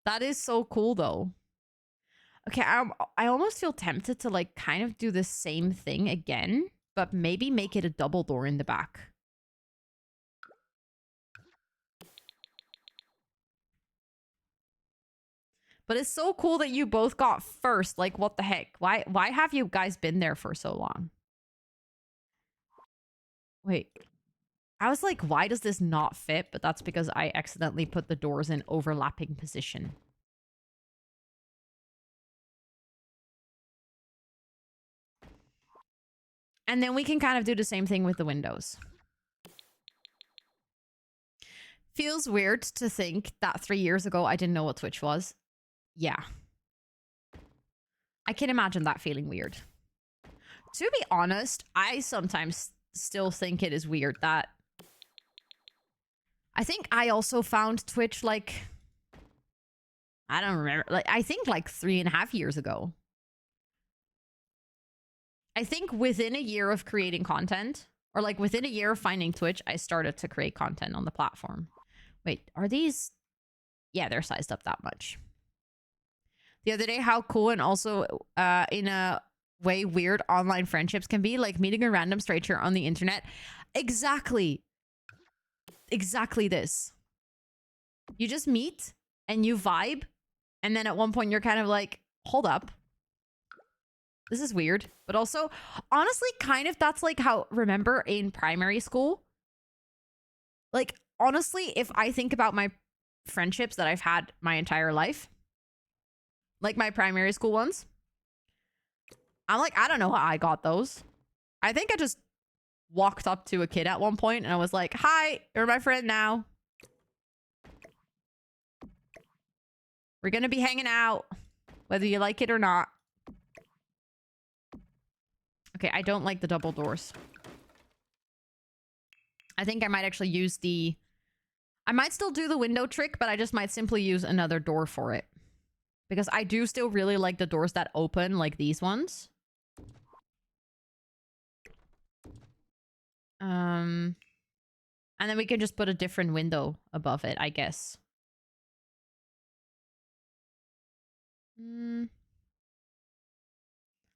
That is so cool, though. Okay, I almost feel tempted to like kind of do the same thing again, but maybe make it a double door in the back. But it's so cool that you both got first. Like, what the heck? Why have you guys been there for so long? Wait. I was like, why does this not fit? But that's because I accidentally put the doors in overlapping position. And then we can kind of do the same thing with the windows. Feels weird to think that 3 years ago I didn't know what Twitch was. Yeah. I can imagine that feeling weird. To be honest, I sometimes still think it is weird that... I think I also found Twitch like... I don't remember. Like, I think like 3.5 years ago. I think within a year of creating content, or like within a year of finding Twitch, I started to create content on the platform. Wait, are these... Yeah, they're sized up that much. The other day, how cool and also in a way weird online friendships can be, like meeting a random stranger on the internet. Exactly. Exactly this. You just meet and you vibe. And then at one point you're kind of like, hold up. This is weird. But also, honestly, kind of that's like how, remember in primary school? Like, honestly, if I think about my friendships that I've had my entire life, like my primary school ones, I'm like, I don't know how I got those. I think I just walked up to a kid at one point and I was like, hi, you're my friend now. We're gonna be hanging out. whether you like it or not. Okay, I don't like the double doors. I think I might actually use the... I might still do the window trick, but I just might simply use another door for it. Because I do still really like the doors that open, like these ones. And then we can just put a different window above it, I guess.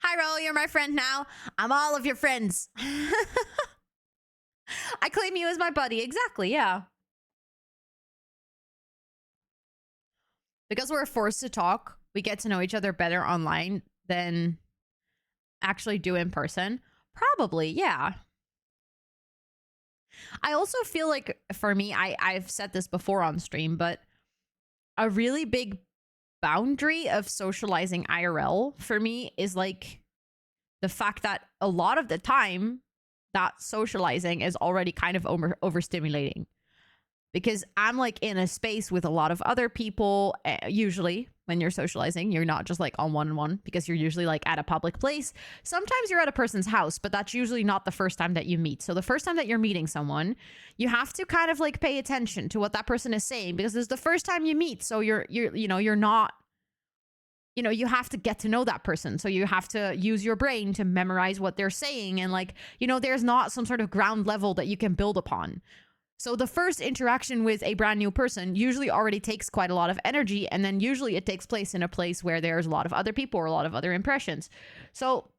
Hi, Ro, you're my friend now. I'm all of your friends. I claim you as my buddy. Exactly, yeah. Because we're forced to talk, we get to know each other better online than actually do in person. Probably, yeah. I also feel like, for me, I've said this before on stream, but a really big boundary of socializing IRL for me is like the fact that a lot of the time that socializing is already kind of overstimulating. Because I'm like in a space with a lot of other people. Usually when you're socializing, you're not just like on one-on-one because you're usually like at a public place. Sometimes you're at a person's house, but that's usually not the first time that you meet. So the first time that you're meeting someone, you have to kind of like pay attention to what that person is saying because it's the first time you meet. So you're not, you have to get to know that person. So you have to use your brain to memorize what they're saying. And like, there's not some sort of ground level that you can build upon. So the first interaction with a brand new person usually already takes quite a lot of energy. And then usually it takes place in a place where there's a lot of other people or a lot of other impressions. So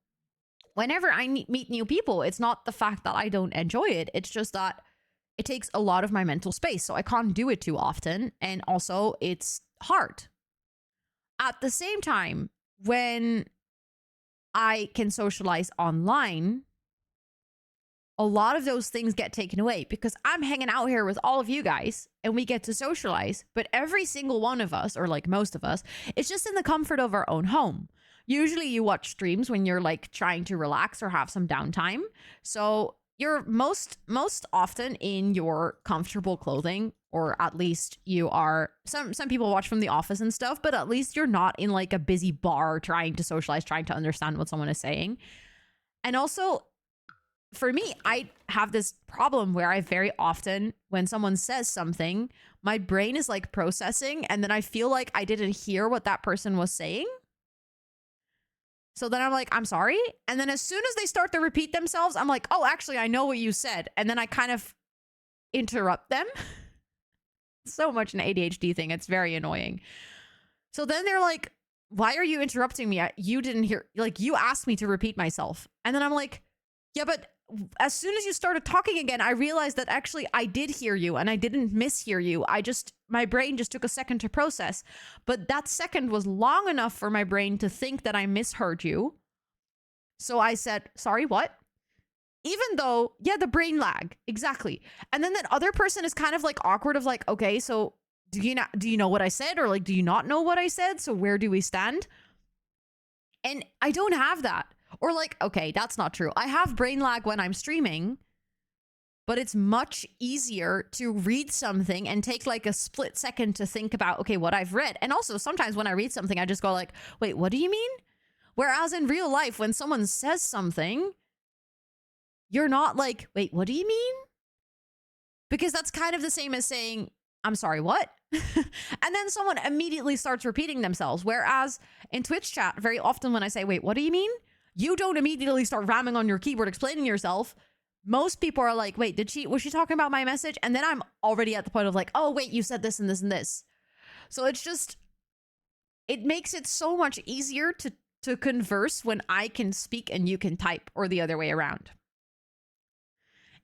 whenever I meet new people, it's not the fact that I don't enjoy it. It's just that it takes a lot of my mental space. So I can't do it too often. And also it's hard. At the same time, when I can socialize online, a lot of those things get taken away because I'm hanging out here with all of you guys and we get to socialize. But every single one of us, or like most of us, it's just in the comfort of our own home. Usually you watch streams when you're like trying to relax or have some downtime. So you're most often in your comfortable clothing, or at least you are. Some people watch from the office and stuff, but at least you're not in like a busy bar trying to socialize, trying to understand what someone is saying. And also, for me, I have this problem where I very often, when someone says something, my brain is like processing and then I feel like I didn't hear what that person was saying. So then I'm like, I'm sorry. And then as soon as they start to repeat themselves, I'm like, oh, actually, I know what you said. And then I kind of interrupt them. So much an ADHD thing. It's very annoying. So then they're like, why are you interrupting me? You didn't hear, like, you asked me to repeat myself. And then I'm like, yeah, but as soon as you started talking again, I realized that actually I did hear you and I didn't mishear you. My brain just took a second to process. But that second was long enough for my brain to think that I misheard you. So I said, sorry, what? Even though, yeah, the brain lag. Exactly. And then that other person is kind of like awkward of like, okay, so do you know what I said? Or like, do you not know what I said? So where do we stand? And I don't have that. Or like, okay, that's not true. I have brain lag when I'm streaming, but it's much easier to read something and take like a split second to think about, okay, what I've read. And also sometimes when I read something, I just go like, wait, what do you mean? Whereas in real life, when someone says something, you're not like, wait, what do you mean? Because that's kind of the same as saying, I'm sorry, what? And then someone immediately starts repeating themselves. Whereas in Twitch chat, very often when I say, wait, what do you mean? You don't immediately start ramming on your keyboard explaining yourself. Most people are like, wait, was she talking about my message? And then I'm already at the point of like, oh, wait, you said this and this and this. So it's just, it makes it so much easier to converse when I can speak and you can type, or the other way around.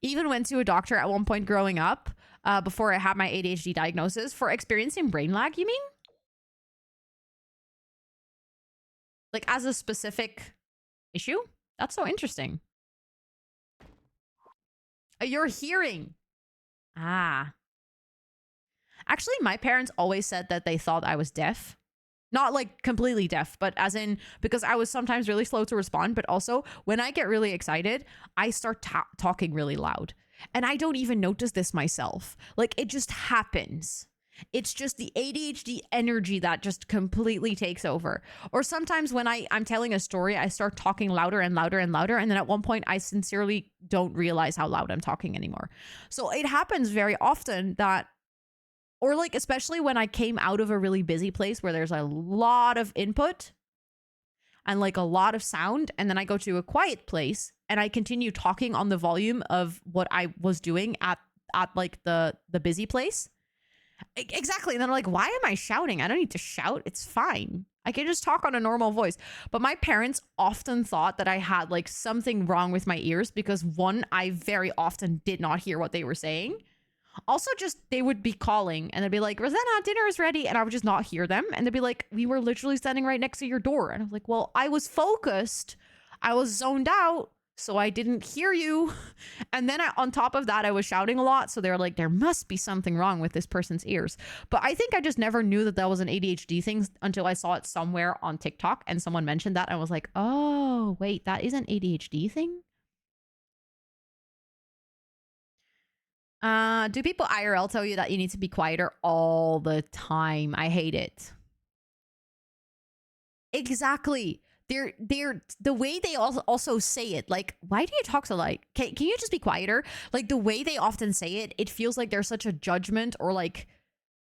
Even went to a doctor at one point growing up, before I had my ADHD diagnosis, for experiencing brain lag, you mean? Like as a specific issue? That's so interesting. Your hearing. Ah. Actually, my parents always said that they thought I was deaf. Not like completely deaf, but as in, because I was sometimes really slow to respond, but also when I get really excited, I start talking really loud. And I don't even notice this myself. Like it just happens. It's just the ADHD energy that just completely takes over. Or sometimes when I'm telling a story, I start talking louder and louder and louder. And then at one point, I sincerely don't realize how loud I'm talking anymore. So it happens very often that, or like, especially when I came out of a really busy place where there's a lot of input and like a lot of sound, and then I go to a quiet place and I continue talking on the volume of what I was doing at like the busy place. Exactly. And then I'm like, why am I shouting? I don't need to shout. It's fine. I can just talk on a normal voice. But my parents often thought that I had like something wrong with my ears because one, I very often did not hear what they were saying. Also, just they would be calling and they'd be like, Rosanna, dinner is ready. And I would just not hear them. And they'd be like, we were literally standing right next to your door. And I was like, well, I was focused. I was zoned out. So I didn't hear you. And then on top of that, I was shouting a lot. So they're like, there must be something wrong with this person's ears. But I think I just never knew that that was an ADHD thing until I saw it somewhere on TikTok and someone mentioned that. And I was like, oh, wait, that is an ADHD thing? Do people IRL tell you that you need to be quieter all the time? I hate it. Exactly. They're the way they also say it, like, why do you talk so loud? Can you just be quieter? Like the way they often say it, it feels like there's such a judgment or like,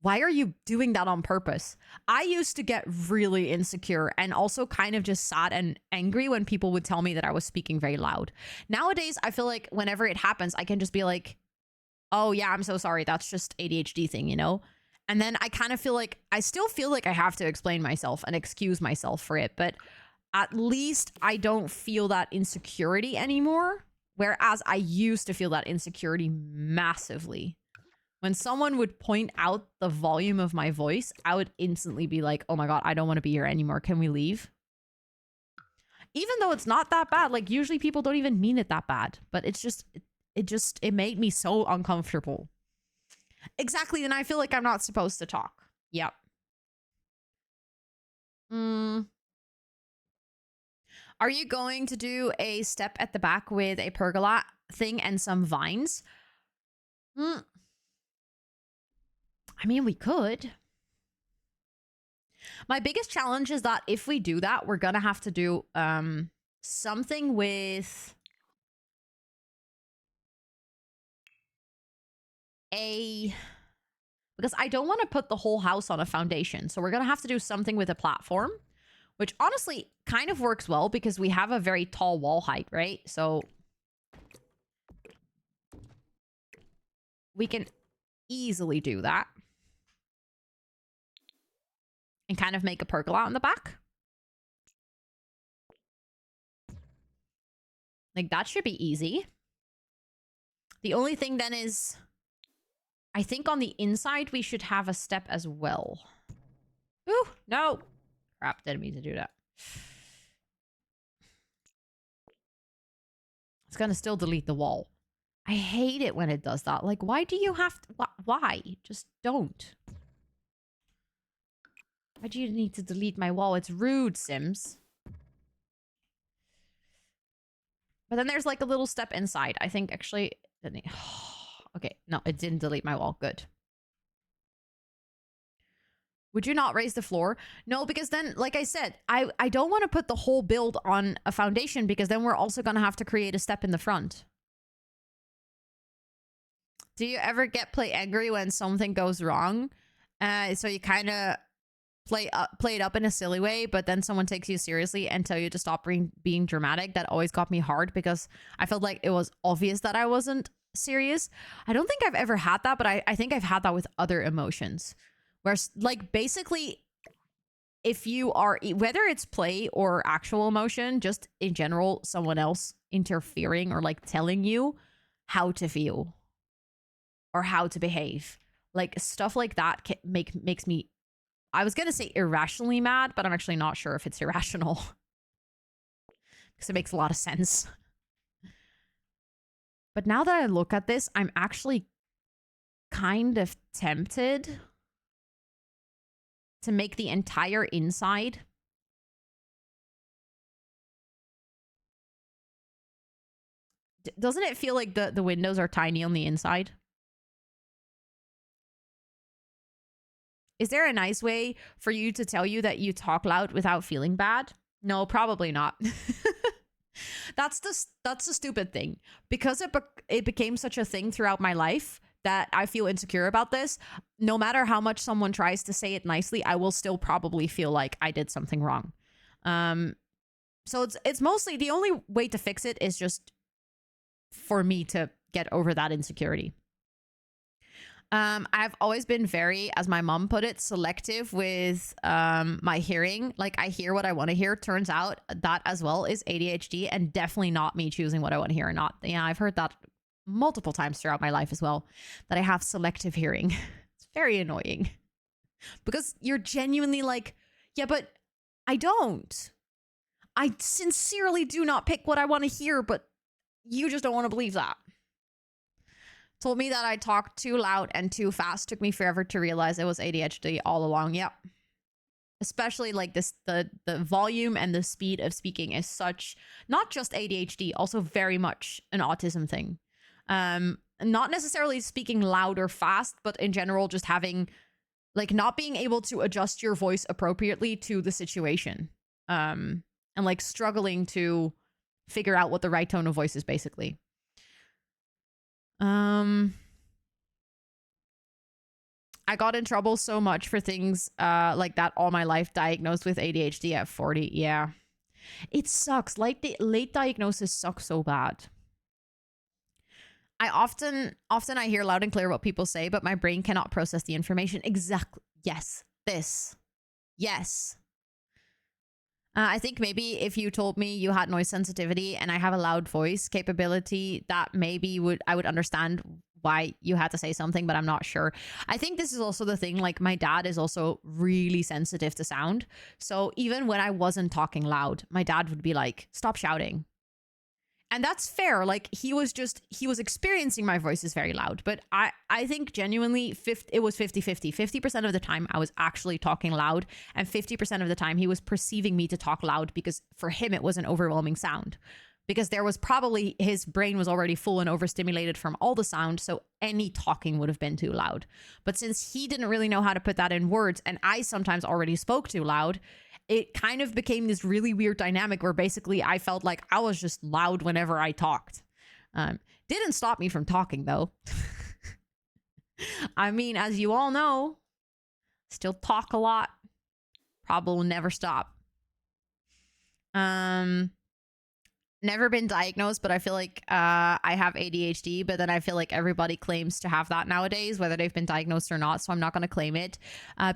why are you doing that on purpose? I used to get really insecure and also kind of just sad and angry when people would tell me that I was speaking very loud. Nowadays, I feel like whenever it happens, I can just be like, oh yeah, I'm so sorry. That's just ADHD thing, you know? And then I kind of feel like, I still feel like I have to explain myself and excuse myself for it, but at least I don't feel that insecurity anymore. Whereas I used to feel that insecurity massively. When someone would point out the volume of my voice, I would instantly be like, oh my God, I don't want to be here anymore. Can we leave? Even though it's not that bad. Like usually people don't even mean it that bad, but it's just, it made me so uncomfortable. Exactly. And I feel like I'm not supposed to talk. Yep. Are you going to do a step at the back with a pergola thing and some vines? I mean, we could. My biggest challenge is that if we do that, we're going to have to do something with because I don't want to put the whole house on a foundation. So we're going to have to do something with a platform, which honestly kind of works well because we have a very tall wall height, right? So we can easily do that and kind of make a pergola on the back. Like that should be easy. The only thing then is, I think on the inside, we should have a step as well. Ooh, no. Crap, didn't mean to do that. It's going to still delete the wall. I hate it when it does that. Like, why do you have to? Why? Just don't. Why do you need to delete my wall? It's rude, Sims. But then there's like a little step inside. I think actually... Okay, no, it didn't delete my wall. Good. Would you not raise the floor? No, because then, like I said, I don't want to put the whole build on a foundation because then we're also going to have to create a step in the front. Do you ever play angry when something goes wrong? So you kind of play it up in a silly way, but then someone takes you seriously and tell you to stop being dramatic. That always got me hard because I felt like it was obvious that I wasn't serious. I don't think I've ever had that, but I think I've had that with other emotions. Where, like, basically, if you are, whether it's play or actual emotion, just in general, someone else interfering or, like, telling you how to feel or how to behave. Like, stuff like that makes me, I was going to say irrationally mad, but I'm actually not sure if it's irrational. Because it makes a lot of sense. But now that I look at this, I'm actually kind of tempted to make the entire inside doesn't it feel like the windows are tiny on the inside? Is there a nice way for you to tell you that you talk loud without feeling bad? No, probably not. That's the stupid thing. Because it became such a thing throughout my life that I feel insecure about this. No matter how much someone tries to say it nicely, I will still probably feel like I did something wrong. So it's mostly, the only way to fix it is just for me to get over that insecurity. I've always been very, as my mom put it, selective with my hearing. Like, I hear what I want to hear. Turns out that as well is ADHD, and definitely not me choosing what I want to hear or not. Yeah, I've heard that multiple times throughout my life as well, that I have selective hearing. It's very annoying because you're genuinely like, yeah, but I don't. I sincerely do not pick what I want to hear, but you just don't want to believe that. Told me that I talked too loud and too fast. Took me forever to realize it was ADHD all along. Yep. Especially like this, the volume and the speed of speaking is such, not just ADHD, also very much an autism thing. Not necessarily speaking loud or fast, but in general, just having, like, not being able to adjust your voice appropriately to the situation. And like struggling to figure out what the right tone of voice is, basically. I got in trouble so much for things like that all my life, diagnosed with ADHD at 40. Yeah. It sucks. Like, the late diagnosis sucks so bad. I often I hear loud and clear what people say, but my brain cannot process the information. Exactly. Yes. This. Yes. I think maybe if you told me you had noise sensitivity and I have a loud voice capability, that maybe I would understand why you had to say something, but I'm not sure. I think this is also the thing, like, my dad is also really sensitive to sound. So even when I wasn't talking loud, my dad would be like, stop shouting. And that's fair. Like, he was experiencing my voice is very loud. But I think genuinely it was 50-50. 50% of the time I was actually talking loud, and 50% of the time he was perceiving me to talk loud because for him it was an overwhelming sound. Because there was probably, his brain was already full and overstimulated from all the sound, so any talking would have been too loud. But since he didn't really know how to put that in words, and I sometimes already spoke too loud, it kind of became this really weird dynamic where basically I felt like I was just loud whenever I talked. Didn't stop me from talking, though. I mean, as you all know, still talk a lot. Probably will never stop. Never been diagnosed, but I feel like I have ADHD, but then I feel like everybody claims to have that nowadays, whether they've been diagnosed or not, so I'm not going to claim it.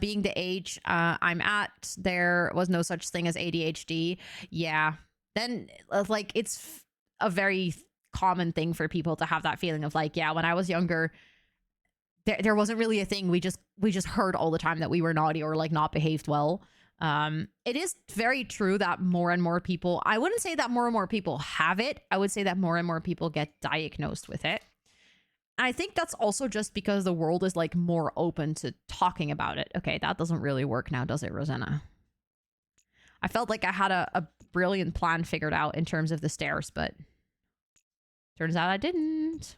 Being the age I'm at, there was no such thing as ADHD. Yeah. Then, like, it's a very common thing for people to have that feeling of like, yeah, when I was younger, there wasn't really a thing. We just heard all the time that we were naughty or like not behaved well. It is very true that more and more people, I wouldn't say that more and more people have it. I would say that more and more people get diagnosed with it. And I think that's also just because the world is like more open to talking about it. Okay, that doesn't really work now, does it, Rosanna? I felt like I had a brilliant plan figured out in terms of the stairs, but turns out I didn't.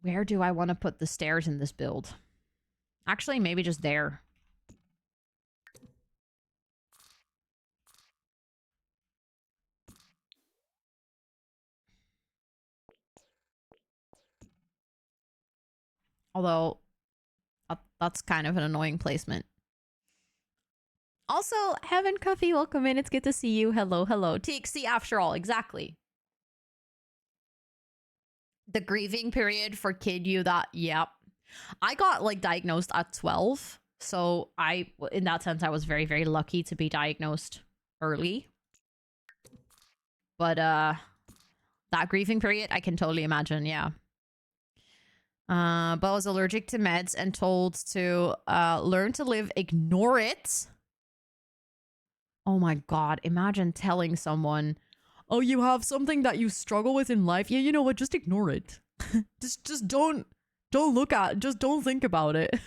Where do I want to put the stairs in this build? Actually, maybe just there. Although, that's kind of an annoying placement. Also, Heaven Coffee, welcome in. It's good to see you. Hello, hello. TXT after all, exactly. The grieving period for kid you that, yep. I got like diagnosed at 12. So in that sense, I was very, very lucky to be diagnosed early. But that grieving period, I can totally imagine, yeah. But I was allergic to meds and told to learn to live, ignore it. Oh my God, imagine telling someone, oh, you have something that you struggle with in life. Yeah, you know what? Just ignore it. just don't look at it. Just don't think about it.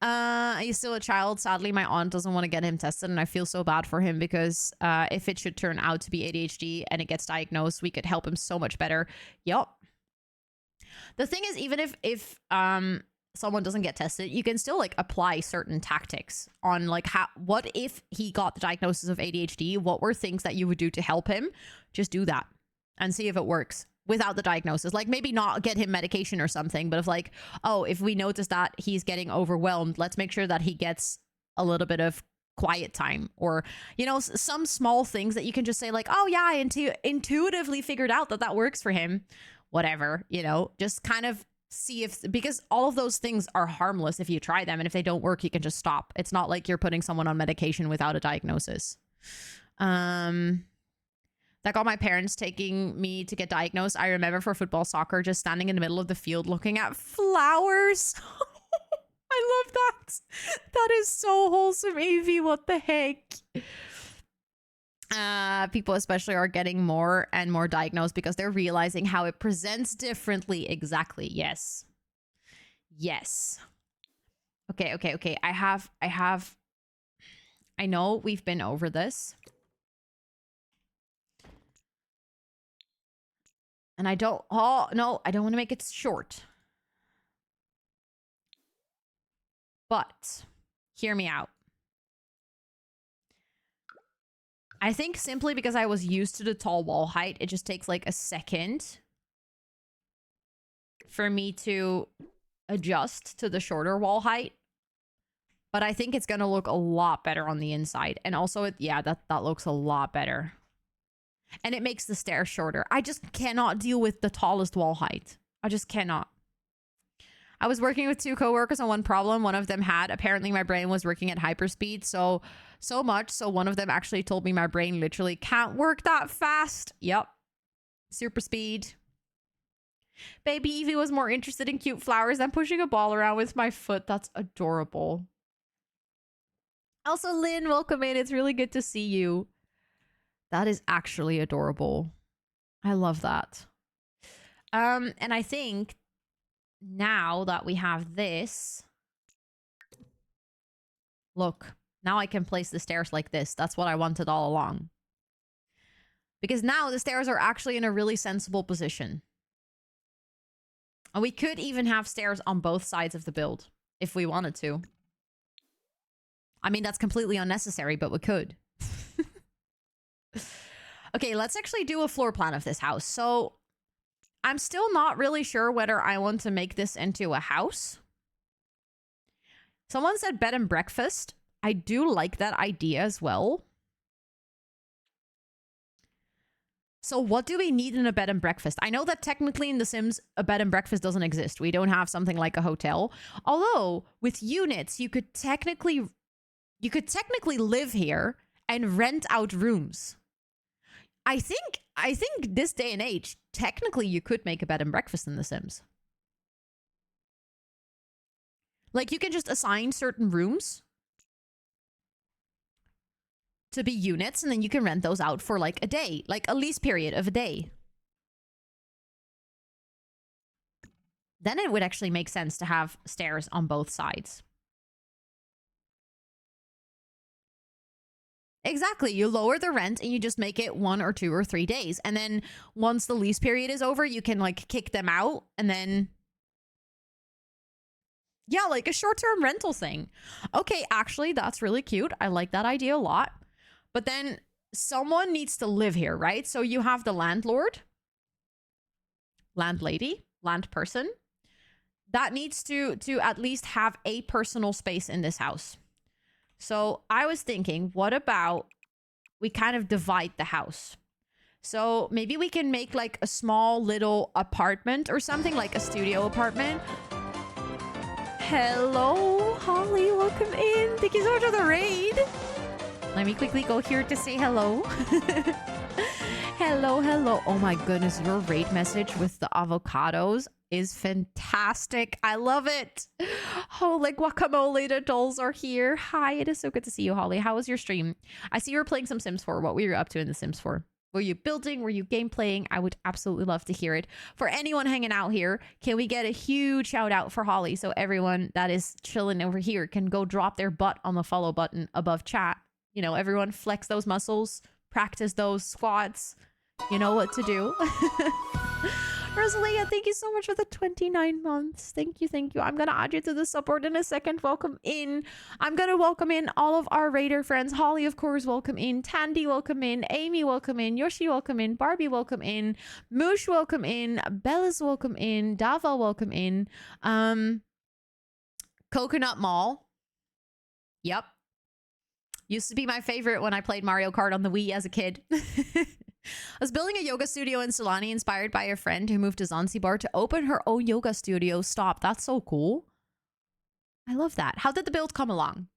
He's still a child. Sadly, my aunt doesn't want to get him tested, and I feel so bad for him because if it should turn out to be ADHD and it gets diagnosed, we could help him so much better. Yup. The thing is, even if someone doesn't get tested, you can still like apply certain tactics on like what if he got the diagnosis of ADHD? What were things that you would do to help him? Just do that and see if it works without the diagnosis. Like maybe not get him medication or something, but if like, oh, if we notice that he's getting overwhelmed, let's make sure that he gets a little bit of quiet time, or, you know, some small things that you can just say like, oh yeah, I intuitively figured out that that works for him. Whatever, you know, just kind of see if, because all of those things are harmless if you try them, and if they don't work, you can just stop. It's not like you're putting someone on medication without a diagnosis. That got my parents taking me to get diagnosed. I remember for football, soccer, just standing in the middle of the field looking at flowers. I love that. That is so wholesome, Evie. What the heck? People especially are getting more and more diagnosed because they're realizing how it presents differently. Exactly. Yes. Yes. Okay. I know we've been over this. And I don't, oh no, I don't want to make it short. But hear me out. I think simply because I was used to the tall wall height, it just takes like a second for me to adjust to the shorter wall height. But I think it's going to look a lot better on the inside. And also, that looks a lot better. And it makes the stairs shorter. I just cannot deal with the tallest wall height. I just cannot. I was working with 2 coworkers on one problem one of them had. Apparently my brain was working at hyperspeed. So much. So one of them actually told me my brain literally can't work that fast. Yep. Super speed. Baby Evie was more interested in cute flowers than pushing a ball around with my foot. That's adorable. Also, Lynn, welcome in. It's really good to see you. That is actually adorable. I love that. And I think now that we have this, look, now I can place the stairs like this. That's what I wanted all along. Because now the stairs are actually in a really sensible position. And we could even have stairs on both sides of the build if we wanted to. I mean, that's completely unnecessary, but we could. Okay, let's actually do a floor plan of this house. So I'm still not really sure whether I want to make this into a house. Someone said bed and breakfast. I do like that idea as well. So what do we need in a bed and breakfast? I know that technically in The Sims, a bed and breakfast doesn't exist. We don't have something like a hotel. Although with units, you could technically live here and rent out rooms. I think this day and age, technically you could make a bed and breakfast in The Sims. Like you can just assign certain rooms to be units, and then you can rent those out for like a day, like a lease period of a day. Then it would actually make sense to have stairs on both sides. Exactly. You lower the rent and you just make it 1 or 2 or 3 days. And then once the lease period is over, you can like kick them out and then... Yeah, like a short-term rental thing. Okay, actually, that's really cute. I like that idea a lot. But then someone needs to live here, right? So you have the landlord, landlady, land person that needs to at least have a personal space in this house. So I was thinking, what about we kind of divide the house? So maybe we can make like a small little apartment or something, like a studio apartment. Hello, Holly, welcome in. Thank you so much for the raid. Let me quickly go here to say hello. Hello. Oh my goodness, your raid message with the avocados is fantastic. I love it. Oh, like guacamole, the dolls are here. Hi, it is so good to see you, Holly. How was your stream? I see you were playing some Sims 4. What were you up to in the Sims 4? Were you building? Were you game playing? I would absolutely love to hear it. For anyone hanging out here, can we get a huge shout out for Holly so everyone that is chilling over here can go drop their butt on the follow button above chat? You know, everyone flex those muscles, practice those squats. You know what to do. Rosalia, thank you so much for the 29 months. Thank you, thank you. I'm going to add you to the support in a second. Welcome in. I'm going to welcome in all of our Raider friends. Holly, of course, welcome in. Tandy, welcome in. Amy, welcome in. Yoshi, welcome in. Barbie, welcome in. Moosh, welcome in. Bella's welcome in. Dava, welcome in. Coconut Mall. Yep. Used to be my favorite when I played Mario Kart on the Wii as a kid. I was building a yoga studio in Solani inspired by a friend who moved to Zanzibar to open her own yoga studio. Stop. That's so cool. I love that. How did the build come along?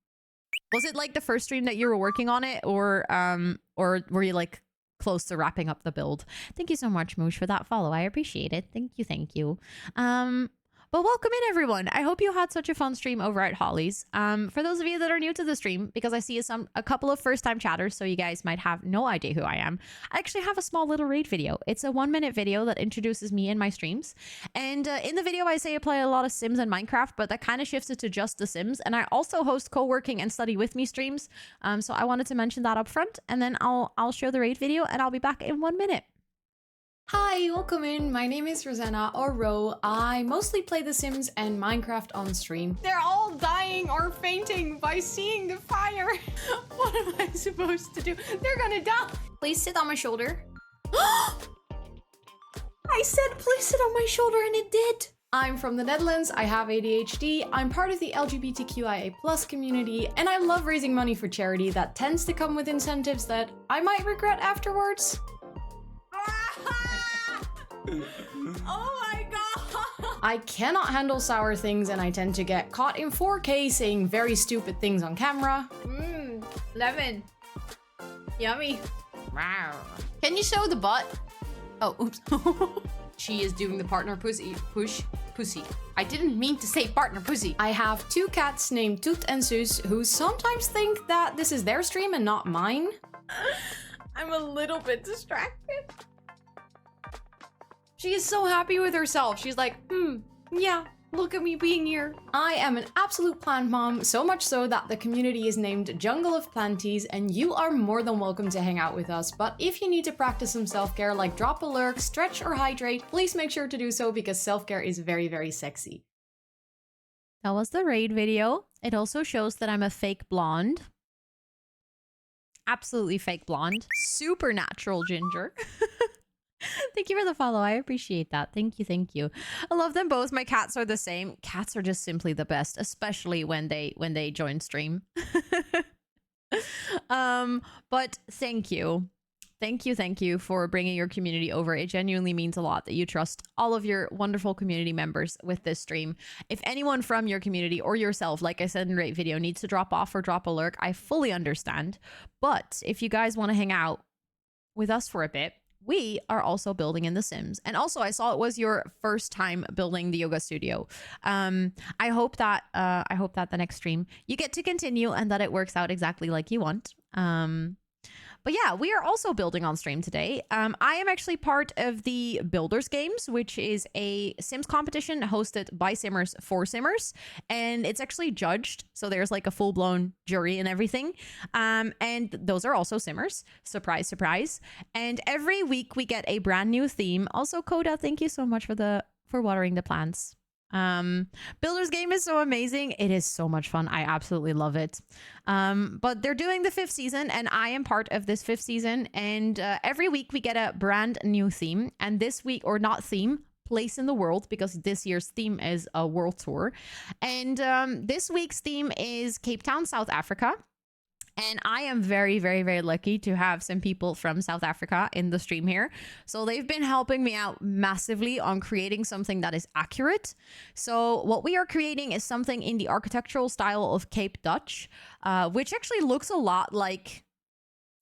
Was it like the first stream that you were working on it, or were you like close to wrapping up the build? Thank you so much, Moosh, for that follow. I appreciate it. Thank you. Thank you. But welcome in, everyone. I hope you had such a fun stream over at Holly's. For those of you that are new to the stream, because I see a couple of first-time chatters, so you guys might have no idea who I am, I actually have a small little raid video. It's a 1-minute video that introduces me and my streams. And in the video, I say I play a lot of Sims and Minecraft, but that kind of shifts it to just the Sims. And I also host co-working and study with me streams. So I wanted to mention that up front, and then I'll show the raid video, and I'll be back in 1 minute. Hi, welcome in. My name is Rosanna, or Ro. I mostly play The Sims and Minecraft on stream. They're all dying or fainting by seeing the fire. What am I supposed to do? They're gonna die. Please sit on my shoulder. I said please sit on my shoulder and it did. I'm from the Netherlands, I have ADHD, I'm part of the LGBTQIA+ community, and I love raising money for charity that tends to come with incentives that I might regret afterwards. Oh my god! I cannot handle sour things and I tend to get caught in 4K saying very stupid things on camera. Lemon. Yummy. Wow. Can you show the butt? Oh, oops. She is doing the partner pussy. I didn't mean to say partner pussy. I have 2 cats named Toot and Sus who sometimes think that this is their stream and not mine. I'm a little bit distracted. She is so happy with herself. She's like, yeah, look at me being here. I am an absolute plant mom, so much so that the community is named Jungle of Planties, and you are more than welcome to hang out with us. But if you need to practice some self-care like drop a lurk, stretch, or hydrate, please make sure to do so because self-care is very, very sexy. That was the raid video. It also shows that I'm a fake blonde. Absolutely fake blonde. Supernatural ginger. Thank you for the follow. I appreciate that. Thank you. Thank you. I love them both. My cats are the same. Cats are just simply the best, especially when they join stream. But thank you. Thank you for bringing your community over. It genuinely means a lot that you trust all of your wonderful community members with this stream. If anyone from your community or yourself, like I said in the rate video, needs to drop off or drop a lurk, I fully understand. But if you guys want to hang out with us for a bit, we are also building in The Sims. And also, I saw it was your first time building the yoga studio. I hope that the next stream you get to continue and that it works out exactly like you want. But yeah, we are also building on stream today. I am actually part of the Builders Games, which is a Sims competition hosted by Simmers for Simmers. And it's actually judged. So there's like a full-blown jury and everything. And those are also Simmers. Surprise, surprise. And every week we get a brand new theme. Also, Coda, thank you so much for watering the plants. Builders Game is so amazing. It is so much fun. I absolutely love it. But they're doing the 5th season and I am part of this 5th season, and every week we get a brand new theme, and this week, or not theme, place in the world, because this year's theme is a world tour, and this week's theme is Cape Town, South Africa. And I am very, very, very lucky to have some people from South Africa in the stream here. So they've been helping me out massively on creating something that is accurate. So what we are creating is something in the architectural style of Cape Dutch, which actually looks a lot like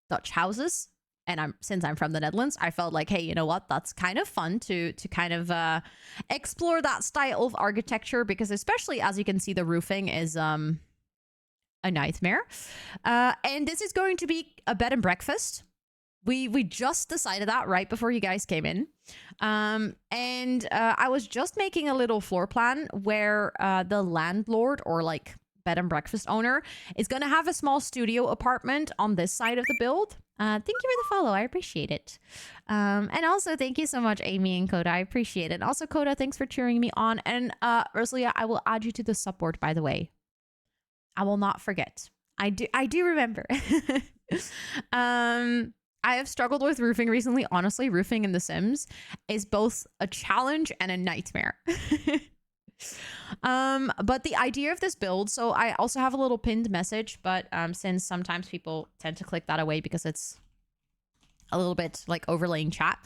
Dutch houses. And since I'm from the Netherlands, I felt like, hey, you know what? That's kind of fun to kind of explore that style of architecture, because especially as you can see, the roofing is a nightmare. And this is going to be a bed and breakfast. We just decided that right before you guys came in. And I was just making a little floor plan where the landlord or like bed and breakfast owner is going to have a small studio apartment on this side of the build. Thank you for the follow. I appreciate it. And also thank you so much, Amy and Coda. I appreciate it. Also, Coda, thanks for cheering me on. And Rosalia, I will add you to the subboard, by the way. I will not forget. I do remember. I have struggled with roofing recently. Honestly, roofing in The Sims is both a challenge and a nightmare. But the idea of this build, so I also have a little pinned message, but since sometimes people tend to click that away because it's a little bit like overlaying chat.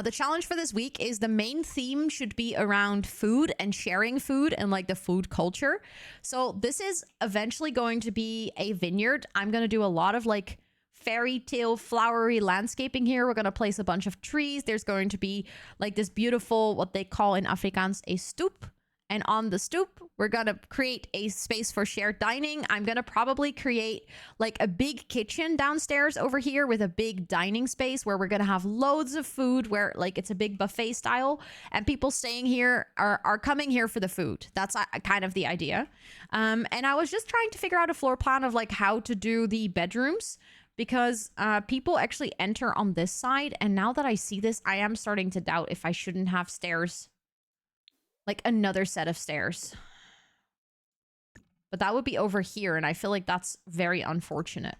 The challenge for this week is the main theme should be around food and sharing food and like the food culture. So this is eventually going to be a vineyard. I'm going to do a lot of like fairy tale flowery landscaping here. We're going to place a bunch of trees. There's going to be like this beautiful, what they call in Afrikaans, a stoep. And on the stoop, we're going to create a space for shared dining. I'm going to probably create like a big kitchen downstairs over here with a big dining space where we're going to have loads of food, where like it's a big buffet style and people staying here are coming here for the food. That's kind of the idea. And I was just trying to figure out a floor plan of like how to do the bedrooms, because people actually enter on this side. And now that I see this, I am starting to doubt if I shouldn't have stairs, like another set of stairs. But that would be over here, and I feel like that's very unfortunate.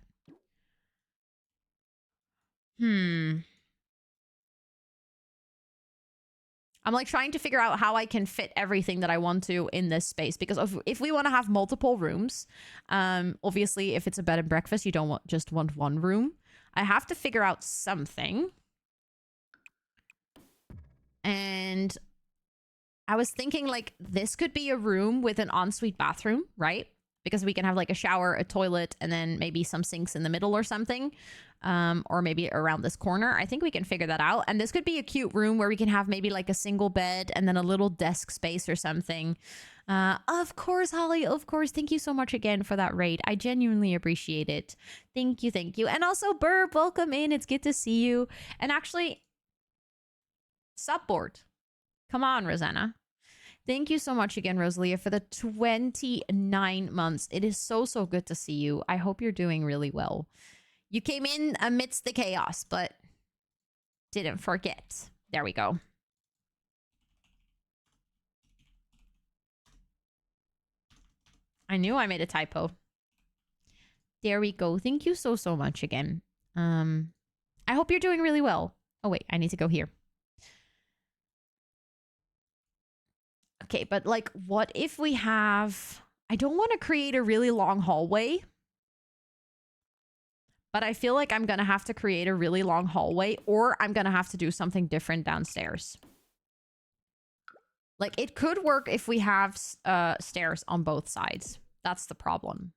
I'm like trying to figure out how I can fit everything that I want to in this space, because if we want to have multiple rooms, obviously if it's a bed and breakfast, you don't just want one room. I have to figure out something. And I was thinking like this could be a room with an ensuite bathroom, right? Because we can have like a shower, a toilet, and then maybe some sinks in the middle or something. Or maybe around this corner. I think we can figure that out. And this could be a cute room where we can have maybe like a single bed and then a little desk space or something. Of course, Holly, of course. Thank you so much again for that raid. I genuinely appreciate it. Thank you, thank you. And also, Burb, welcome in. It's good to see you. And actually, subboard. Come on, Rosanna. Thank you so much again, Rosalia, for the 29 months. It is so, so good to see you. I hope you're doing really well. You came in amidst the chaos, but didn't forget. There we go. I knew I made a typo. There we go. Thank you so, so much again. I hope you're doing really well. Oh, wait, I need to go here. Okay, but like, what if we have... I don't want to create a really long hallway. But I feel like I'm going to have to create a really long hallway, or I'm going to have to do something different downstairs. Like, it could work if we have stairs on both sides. That's the problem.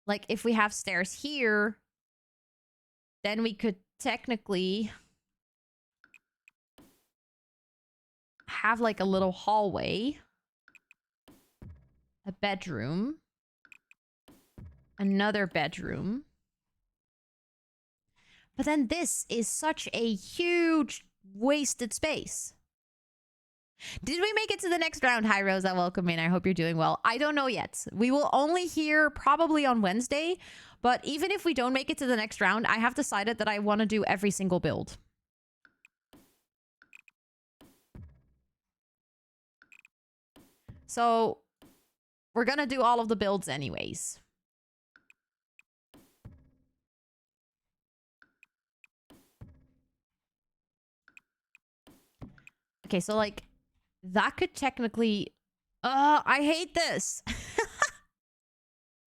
Like, if we have stairs here, then we could technically have like a little hallway, a bedroom, another bedroom. But then this is such a huge wasted space. Did we make it to the next round? Hi, Rosa. Welcome in. I hope you're doing well. I don't know yet. We will only hear probably on Wednesday. But even if we don't make it to the next round, I have decided that I want to do every single build. So we're going to do all of the builds anyways. Okay, so like that could technically... I hate this.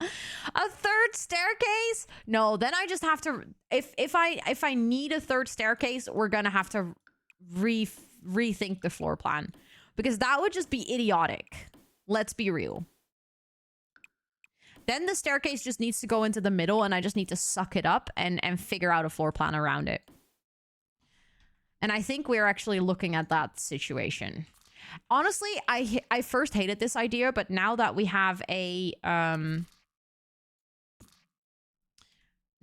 A third staircase? No, then I just have to... If I need a third staircase, we're going to have to rethink the floor plan. Because that would just be idiotic. Let's be real. Then the staircase just needs to go into the middle and I just need to suck it up and figure out a floor plan around it. And I think we're actually looking at that situation. Honestly, I first hated this idea, but now that we have a... now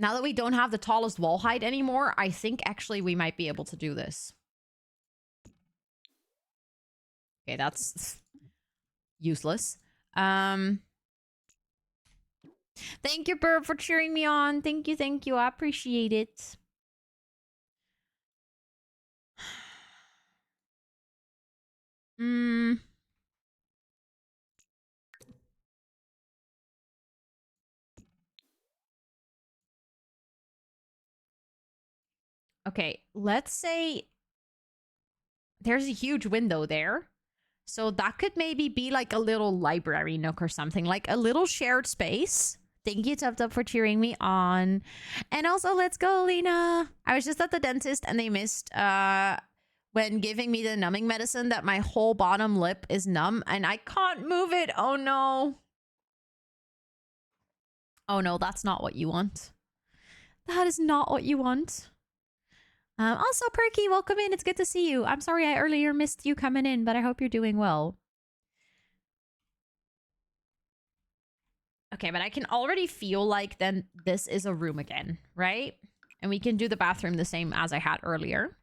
Now that we don't have the tallest wall height anymore, I think actually we might be able to do this. Okay, that's useless. Thank you, Burb, for cheering me on. Thank you, thank you. I appreciate it. Okay, let's say there's a huge window there. So that could maybe be like a little library nook or something, like a little shared space. Thank you, Tubbed Up, for cheering me on. And also, let's go, Lena. I was just at the dentist and they missed when giving me the numbing medicine that my whole bottom lip is numb and I can't move it. Oh no. Oh no, that's not what you want. That is not what you want. Also, Perky, welcome in. It's good to see you. I'm sorry I earlier missed you coming in, but I hope you're doing well. Okay, but I can already feel like then this is a room again, right? And we can do the bathroom the same as I had earlier.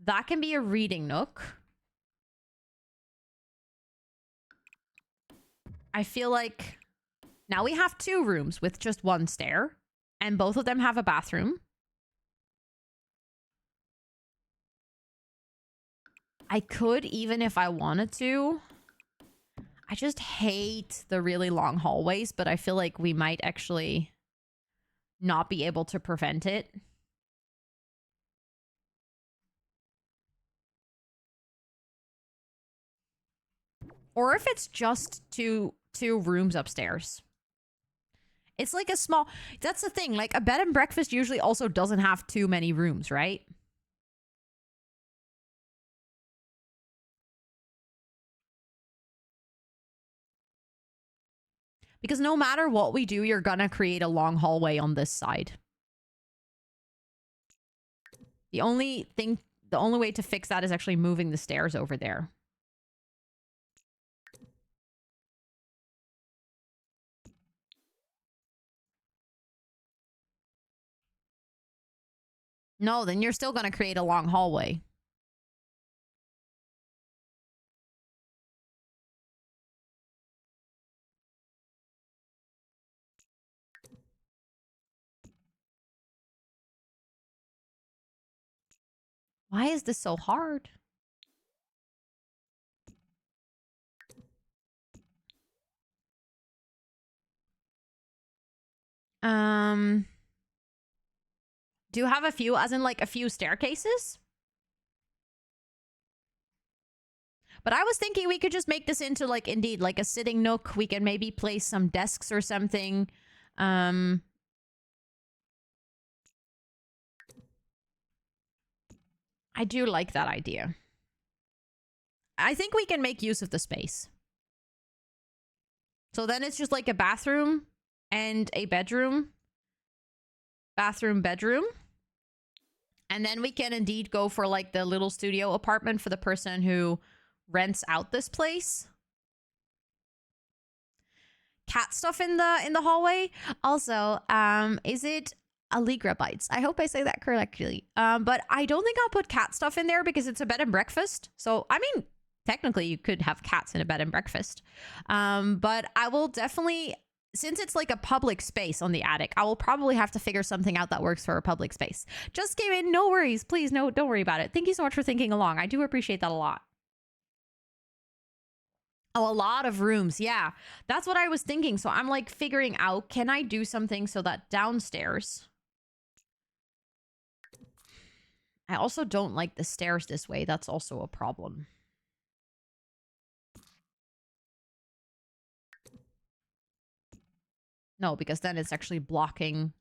That can be a reading nook. I feel like now we have 2 rooms with just 1 stair, and both of them have a bathroom. I could, even if I wanted to. I just hate the really long hallways, but I feel like we might actually not be able to prevent it. Or if it's just two rooms upstairs. It's like a small... That's the thing. Like, a bed and breakfast usually also doesn't have too many rooms, right? Because no matter what we do, you're gonna create a long hallway on this side. The only way to fix that is actually moving the stairs over there. No, then you're still gonna create a long hallway. Why is this so hard? Do you have a few, as in like a few staircases? But I was thinking we could just make this into like, indeed, like a sitting nook. We can maybe place some desks or something. I do like that idea. I think we can make use of the space. So then it's just like a bathroom and a bedroom. Bathroom, bedroom. And then we can indeed go for like the little studio apartment for the person who rents out this place. Cat stuff in the hallway. Also, is it Allegra Bites? I hope I say that correctly. But I don't think I'll put cat stuff in there because it's a bed and breakfast. So, I mean, technically you could have cats in a bed and breakfast. But I will definitely, since it's like a public space on the attic, I will probably have to figure something out that works for a public space. Just came in. No worries. Please, no, don't worry about it. Thank you so much for thinking along. I do appreciate that a lot. Oh, a lot of rooms. Yeah, that's what I was thinking. So I'm like figuring out, can I do something so that downstairs... I also don't like the stairs this way. That's also a problem. No, because then it's actually blocking...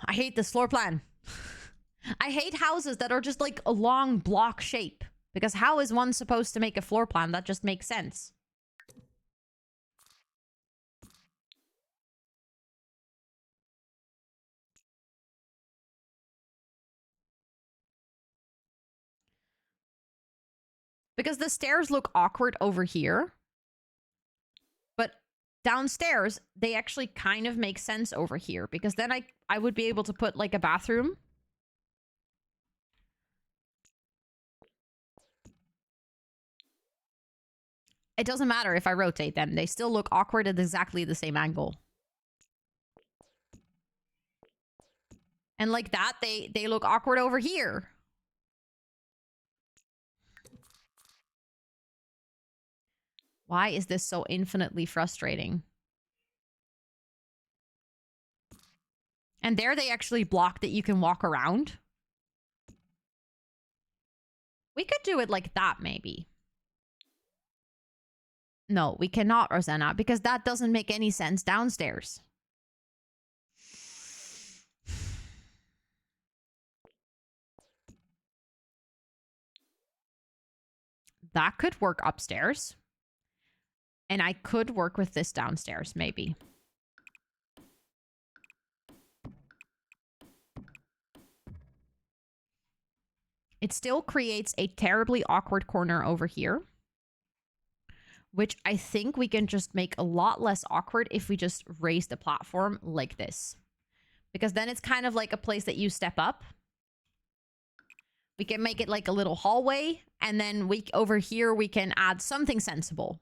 I hate this floor plan. I hate houses that are just like a long block shape. Because how is one supposed to make a floor plan that just makes sense? Because the stairs look awkward over here. But downstairs, they actually kind of make sense over here because then I would be able to put like a bathroom. It doesn't matter if I rotate them. They still look awkward at exactly the same angle. And like that, they look awkward over here. Why is this so infinitely frustrating? And there they actually block that you can walk around. We could do it like that, maybe. No, we cannot, Rosanna, because that doesn't make any sense downstairs. That could work upstairs. And I could work with this downstairs, maybe. It still creates a terribly awkward corner over here, which I think we can just make a lot less awkward if we just raise the platform like this. Because then it's kind of like a place that you step up. We can make it like a little hallway, and then over here we can add something sensible.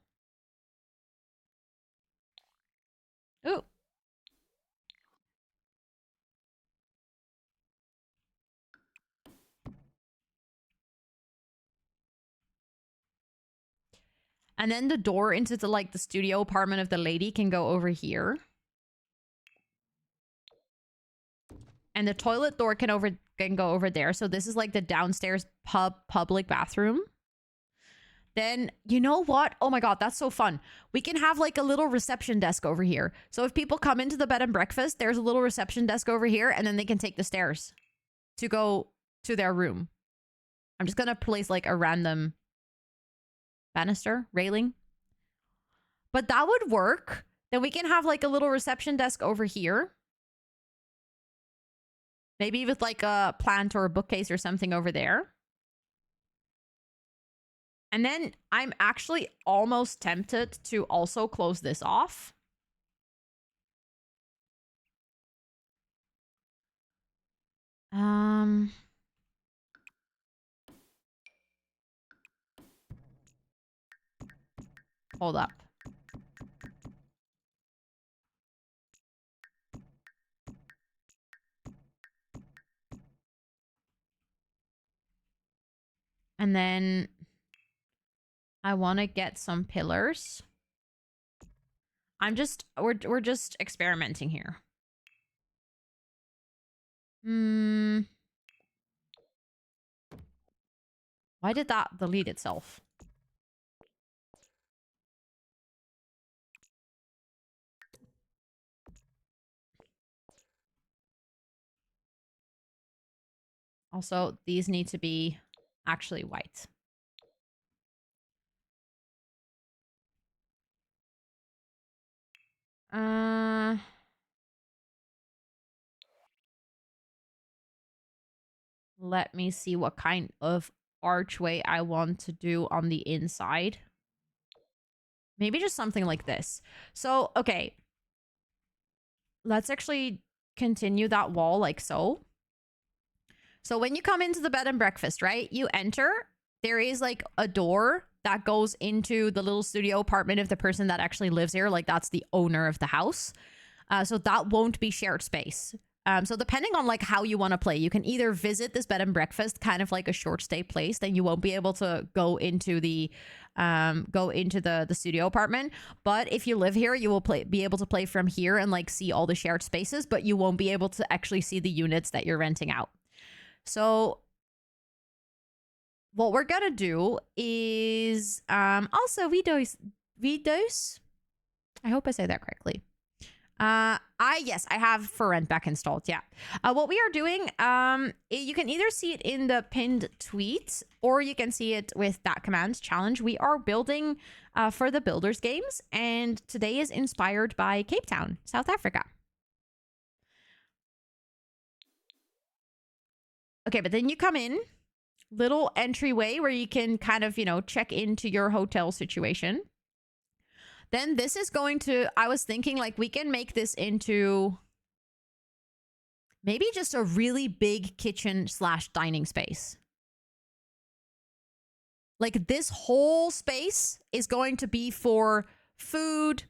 Ooh. And then the door into the studio apartment of the lady can go over here. And the toilet door can go over there. So this is like the downstairs public bathroom. Then, you know what? Oh my God, that's so fun. We can have like a little reception desk over here. So if people come into the bed and breakfast, there's a little reception desk over here, and then they can take the stairs to go to their room. I'm just going to place like a random banister, railing. But that would work. Then we can have like a little reception desk over here. Maybe with like a plant or a bookcase or something over there. And then I'm actually almost tempted to also close this off. Hold up. And then I want to get some pillars. We're just experimenting here. Why did that delete itself? Also, these need to be actually white. Let me see what kind of archway I want to do on the inside. Maybe just something like this. So, okay. Let's actually continue that wall like so. So when you come into the bed and breakfast, right? You enter. There is like a door that goes into the little studio apartment of the person that actually lives here. Like that's the owner of the house. So that won't be shared space. So depending on like how you want to play, you can either visit this bed and breakfast, kind of like a short stay place, then you won't be able to go into the studio apartment. But if you live here, you will be able to play from here and like see all the shared spaces, but you won't be able to actually see the units that you're renting out. So what we're gonna do is also videos. I hope I say that correctly. Yes, I have For Rent back installed. Yeah. What we are doing, you can either see it in the pinned tweet or you can see it with that command challenge. We are building for the Builders Games, and today is inspired by Cape Town, South Africa. Okay, but then you come in, little entryway where you can kind of, check into your hotel situation. Then this is going to, I was thinking like we can make this into maybe just a really big kitchen / dining space. Like this whole space is going to be for food,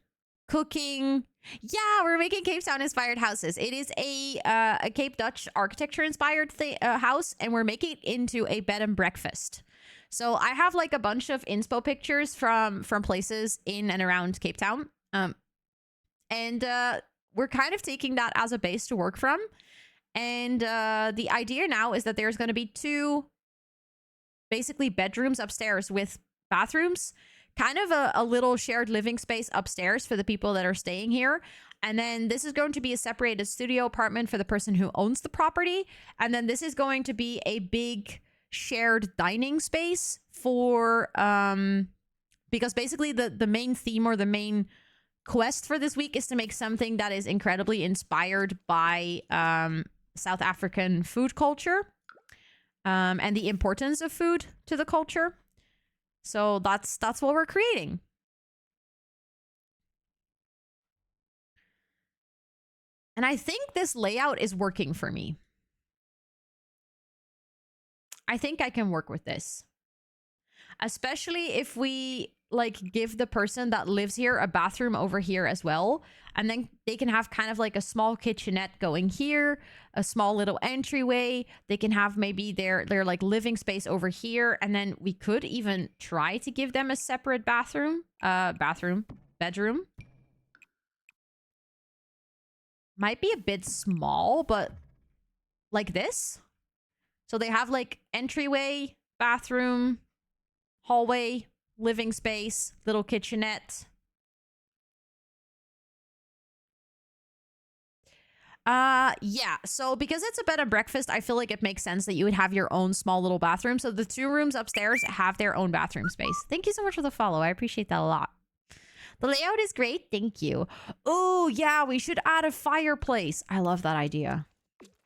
cooking. Yeah, we're making Cape Town inspired houses. It is a Cape Dutch architecture inspired house, and we're making it into a bed and breakfast. So I have like a bunch of inspo pictures from places in and around Cape Town. And we're kind of taking that as a base to work from. And the idea now is that there's going to be 2 basically bedrooms upstairs with bathrooms, kind of a little shared living space upstairs for the people that are staying here. And then this is going to be a separated studio apartment for the person who owns the property. And then this is going to be a big shared dining space for because basically the main theme or the main quest for this week is to make something that is incredibly inspired by South African food culture and the importance of food to the culture. So that's what we're creating. And I think this layout is working for me. I think I can work with this. Especially if we like give the person that lives here a bathroom over here as well. And then they can have kind of like a small kitchenette going here, a small little entryway. They can have maybe their like living space over here. And then we could even try to give them a separate bedroom. Might be a bit small, but like this. So they have like entryway, bathroom, hallway, living space, little kitchenette. Yeah, so because it's a bed and breakfast, I feel like it makes sense that you would have your own small little bathroom. So the 2 rooms upstairs have their own bathroom space. Thank you so much for the follow. I appreciate that a lot. The layout is great. Thank you. Oh, yeah, we should add a fireplace. I love that idea.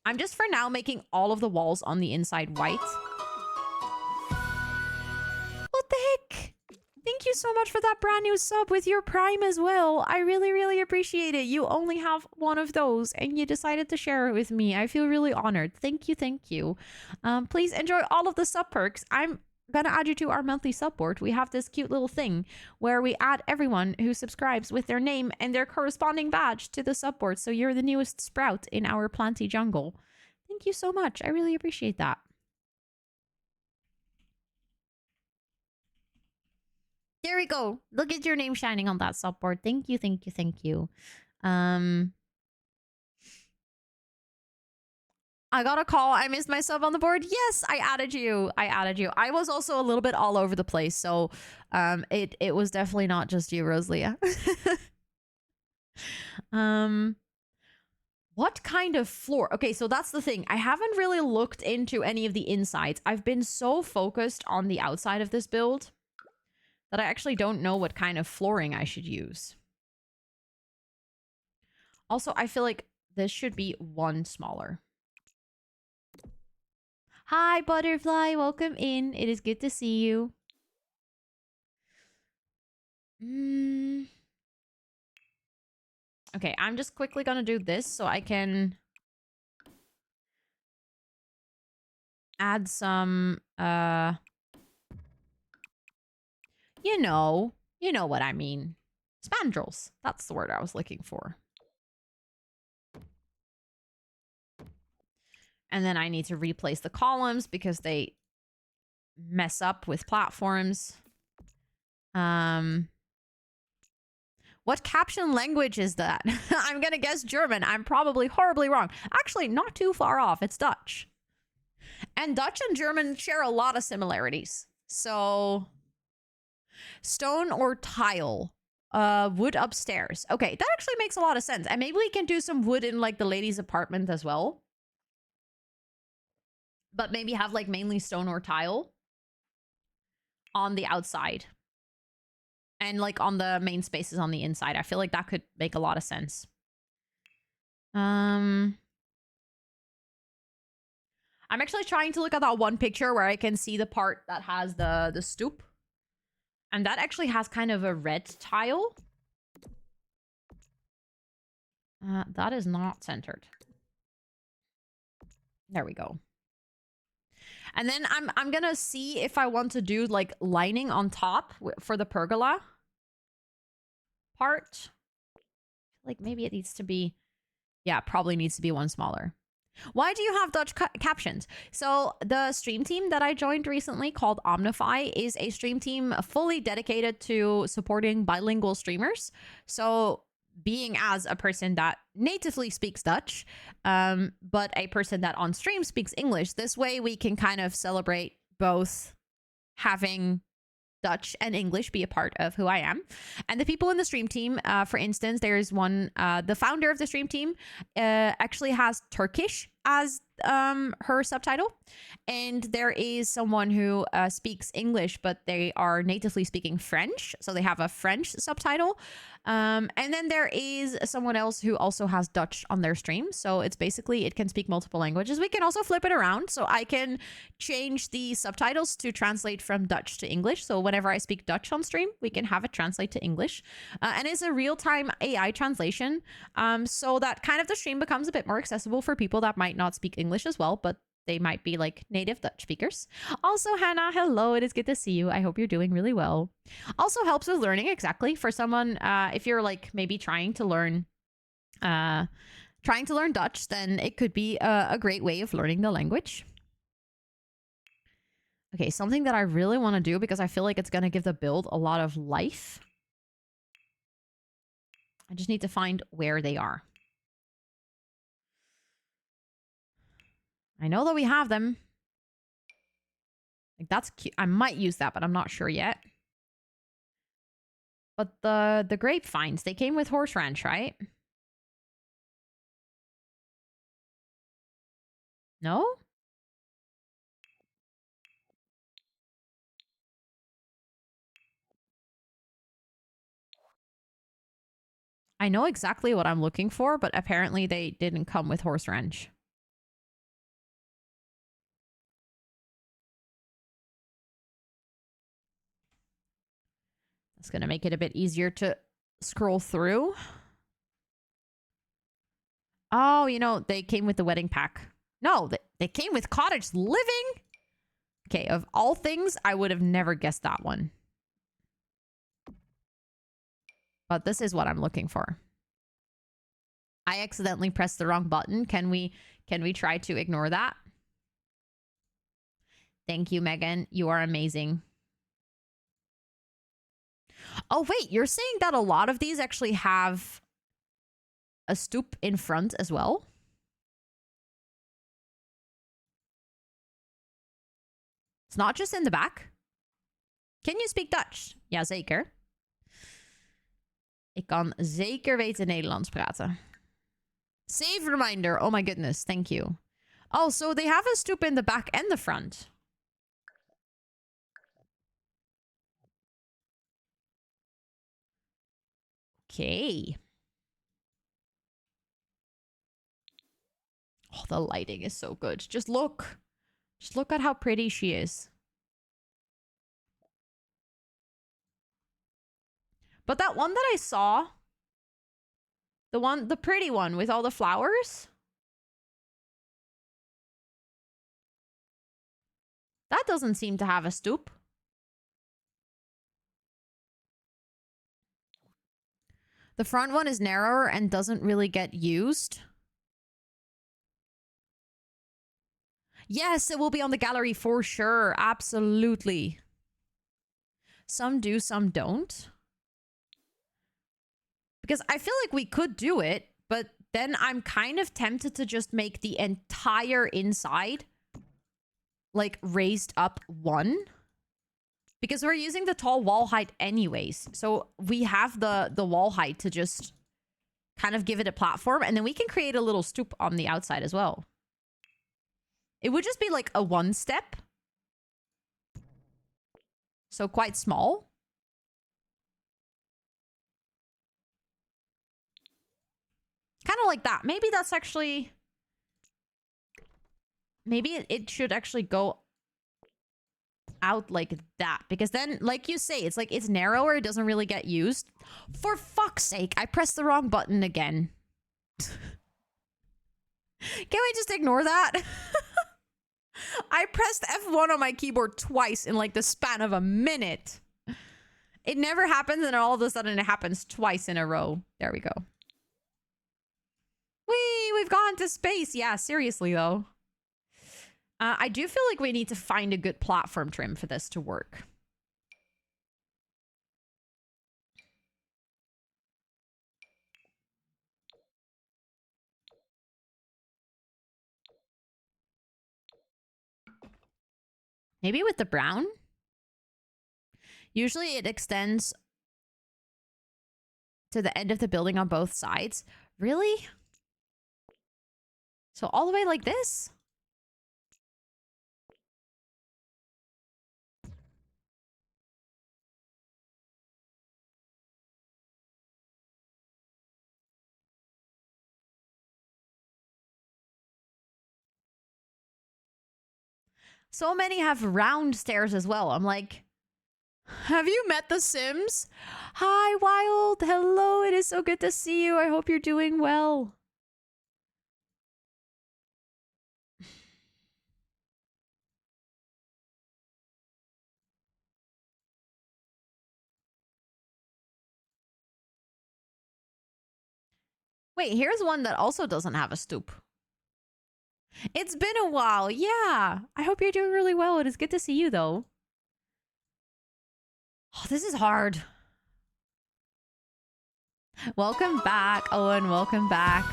I'm just for now making all of the walls on the inside white. What the heck? Thank you so much for that brand new sub with your Prime as well. I really, really appreciate it. You only have one of those and you decided to share it with me. I feel really honored. Thank you, thank you. Please enjoy all of the sub perks. I'm gonna add you to our monthly sub board. We have this cute little thing where we add everyone who subscribes with their name and their corresponding badge to the sub board. So you're the newest sprout in our planty jungle. Thank you so much. I really appreciate that. There we go. Look at your name shining on that sub board. Thank you, thank you, thank you. I got a call. I missed my sub on the board. Yes, I added you. I was also a little bit all over the place, so it was definitely not just you, Rosalia. What kind of floor? Okay, so that's the thing. I haven't really looked into any of the insides. I've been so focused on the outside of this build that I actually don't know what kind of flooring I should use. Also, I feel like this should be 1 smaller. Hi, Butterfly. Welcome in. It is good to see you. Okay, I'm just quickly gonna do this so I can add some, you know what I mean. Spandrels. That's the word I was looking for. And then I need to replace the columns because they mess up with platforms. What caption language is that? I'm gonna guess German. I'm probably horribly wrong. Actually, not too far off. It's Dutch. And Dutch and German share a lot of similarities. So, stone or tile? Wood upstairs. Okay, that actually makes a lot of sense. And maybe we can do some wood in like the lady's apartment as well. But maybe have like mainly stone or tile on the outside. And like on the main spaces on the inside. I feel like that could make a lot of sense. I'm actually trying to look at that one picture where I can see the part that has the stoop. And that actually has kind of a red tile. That is not centered. There we go. And then I'm gonna see if I want to do like lining on top for the pergola part. Like maybe it needs to be, yeah, probably needs to be one smaller. Why do you have Dutch captions? So the stream team that I joined recently called Omnify is a stream team fully dedicated to supporting bilingual streamers. So being as a person that natively speaks Dutch, but a person that on stream speaks English, this way we can kind of celebrate both having Dutch and English be a part of who I am. And the people in the stream team, for instance, there's one, the founder of the stream team actually has Turkish as her subtitle. And there is someone who speaks English, but they are natively speaking French. So they have a French subtitle. And then there is someone else who also has Dutch on their stream. So it's basically, it can speak multiple languages. We can also flip it around. So I can change the subtitles to translate from Dutch to English. So whenever I speak Dutch on stream, we can have it translate to English. And it's a real-time AI translation. So that kind of the stream becomes a bit more accessible for people that might not speak English as well, but they might be like native Dutch speakers. Also, Hannah, hello. It is good to see you. I hope you're doing really well. Also helps with learning, exactly. For someone, if you're like maybe trying to learn Dutch, then it could be a great way of learning the language. Okay, something that I really want to do because I feel like it's going to give the build a lot of life. I just need to find where they are. I know that we have them. Like that's cute. I might use that, but I'm not sure yet. But the grapevines, they came with horse ranch, right? No? I know exactly what I'm looking for, but apparently they didn't come with horse ranch. It's going to make it a bit easier to scroll through. Oh, you know, they came with the wedding pack. No, they came with cottage living. Okay, of all things, I would have never guessed that one. But this is what I'm looking for. I accidentally pressed the wrong button. Can we try to ignore that? Thank you, Megan. You are amazing. Oh, wait, you're saying that a lot of these actually have a stoop in front as well? It's not just in the back? Can you speak Dutch? Ja, zeker. Ik kan zeker weten Nederlands praten. Save reminder. Oh my goodness. Thank you. Oh, so they have a stoop in the back and the front. Okay. Oh, the lighting is so good. Just look. Just look at how pretty she is. But that one that I saw, the pretty one with all the flowers, that doesn't seem to have a stoop. The front one is narrower and doesn't really get used. Yes, it will be on the gallery for sure. Absolutely. Some do, some don't. Because I feel like we could do it, but then I'm kind of tempted to just make the entire inside like raised up one. Because we're using the tall wall height anyways. So we have the wall height to just kind of give it a platform. And then we can create a little stoop on the outside as well. It would just be like a one step. So quite small. Kind of like that. Maybe that's actually... Maybe it should actually go out like that. Because then, like you say, it's like it's narrower. It doesn't really get used. For fuck's sake, I pressed the wrong button again. Can we just ignore that? I pressed F1 on my keyboard twice in like the span of a minute. It never happens, and all of a sudden it happens twice in a row. There we go. We've gone to space. Yeah, seriously though. I do feel like we need to find a good platform trim for this to work. Maybe with the brown? Usually it extends to the end of the building on both sides. Really? So all the way like this? So many have round stairs as well. I'm like, have you met the Sims? Hi, Wild. Hello. It is so good to see you. I hope you're doing well. Wait, here's one that also doesn't have a stoop. It's been a while. Yeah. I hope you're doing really well. It is good to see you, though. Oh, this is hard. Welcome back, Owen. Welcome back.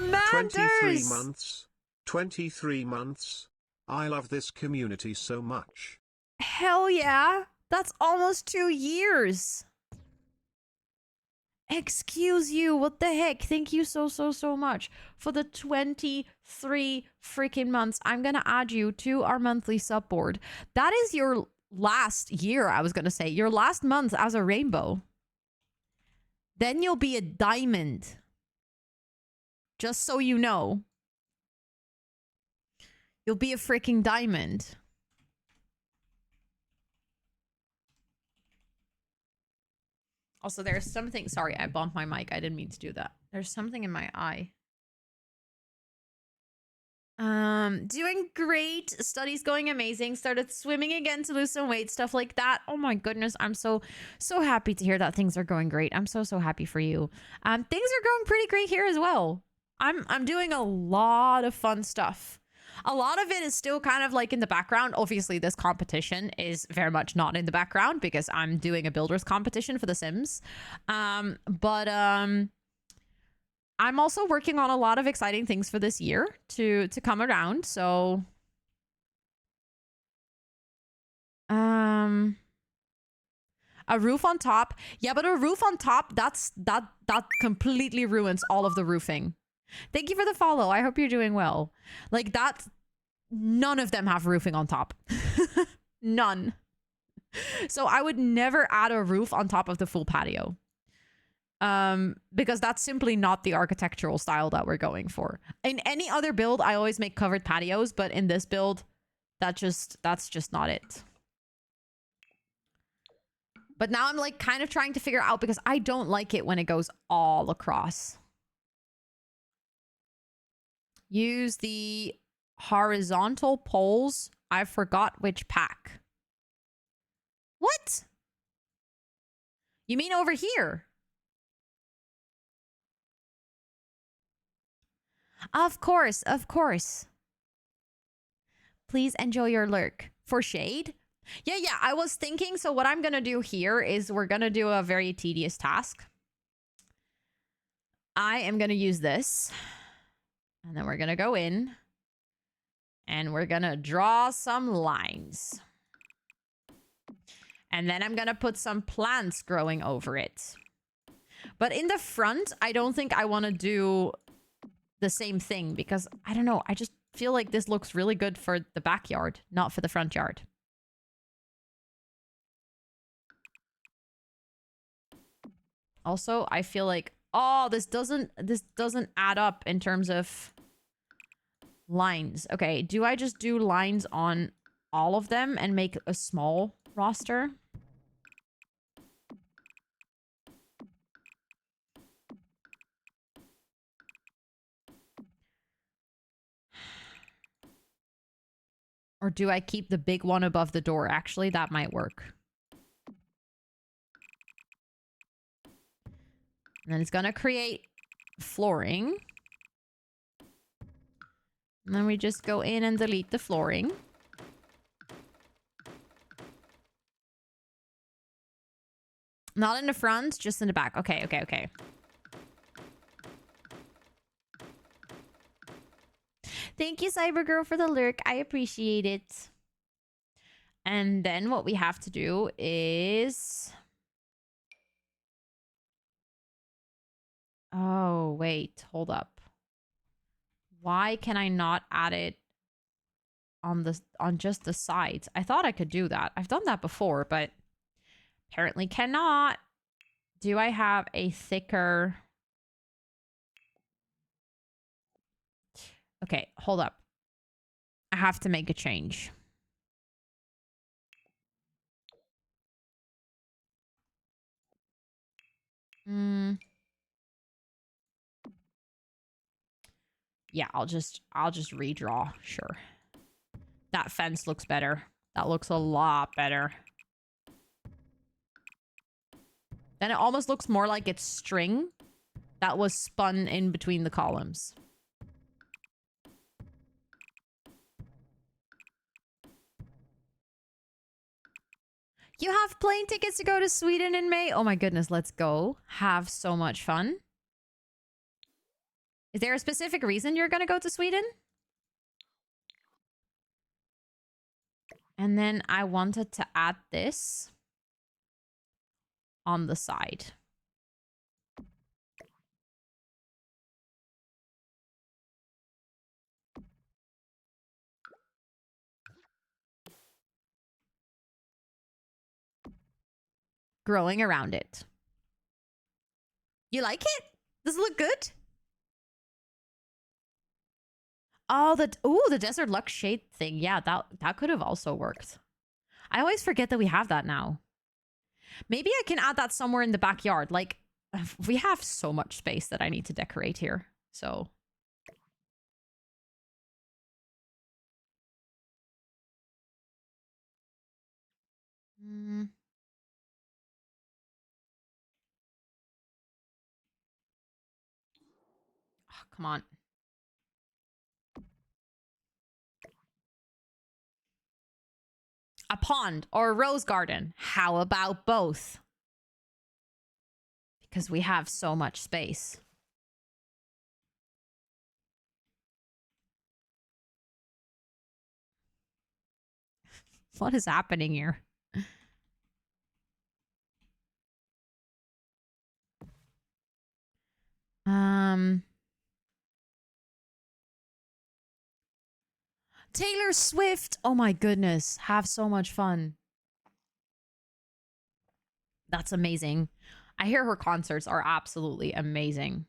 Manders! 23 months. 23 months. I love this community so much. Hell yeah. That's almost 2 years. Excuse you. What the heck? Thank you so much for the 23 freaking months. I'm going to add you to our monthly sub board. That is your last year, I was going to say. Your last month as a rainbow. Then you'll be a diamond. Just so you know. You'll be a freaking diamond. Also, there's something... Sorry, I bumped my mic. I didn't mean to do that. There's something in my eye. Doing great. Studies going amazing. Started swimming again to lose some weight. Stuff like that. Oh my goodness. I'm so happy to hear that things are going great. I'm so happy for you. Things are going pretty great here as well. I'm doing a lot of fun stuff. A lot of it is still kind of like in the background. Obviously, this competition is very much not in the background because I'm doing a builders competition for The Sims. I'm also working on a lot of exciting things for this year to come around. So, a roof on top. Yeah, but a roof on top, that completely ruins all of the roofing. Thank you for the follow. I hope you're doing well. Like that, none of them have roofing on top. None. So I would never add a roof on top of the full patio. Because that's simply not the architectural style that we're going for. In any other build, I always make covered patios, but in this build, that's just not it. But now I'm like kind of trying to figure out because I don't like it when it goes all across. Use the horizontal poles. I forgot which pack. What? You mean over here? Of course, of course. Please enjoy your lurk. For shade? Yeah, I was thinking, so what I'm gonna do here is we're gonna do a very tedious task. I am gonna use this. And then we're gonna go in. And we're gonna draw some lines. And then I'm gonna put some plants growing over it. But in the front, I don't think I want to do the same thing because, I don't know, I just feel like this looks really good for the backyard, not for the front yard. Also, I feel like, oh, this doesn't add up in terms of lines. Okay, do I just do lines on all of them and make a small roster? Or do I keep the big one above the door? Actually, that might work. And then it's gonna create flooring. And then we just go in and delete the flooring. Not in the front, just in the back. Okay, okay, okay. Thank you, Cybergirl, for the lurk. I appreciate it. And then what we have to do is... Oh, wait. Hold up. Why can I not add it on just the sides? I thought I could do that. I've done that before, but apparently cannot. Do I have a thicker... Okay, hold up. I have to make a change. Yeah, I'll just redraw. Sure. That fence looks better. That looks a lot better. Then it almost looks more like it's string that was spun in between the columns. You have plane tickets to go to Sweden in May? Oh my goodness, let's go. Have so much fun. Is there a specific reason you're going to go to Sweden? And then I wanted to add this on the side. Growing around it. You like it? Does it look good? Oh, the Desert Luxe shade thing. Yeah, that could have also worked. I always forget that we have that now. Maybe I can add that somewhere in the backyard. Like, we have so much space that I need to decorate here. So... Oh, come on. A pond or a rose garden. How about both? Because we have so much space. What is happening here? Taylor Swift. Oh my goodness. Have so much fun. That's amazing. I hear her concerts are absolutely amazing.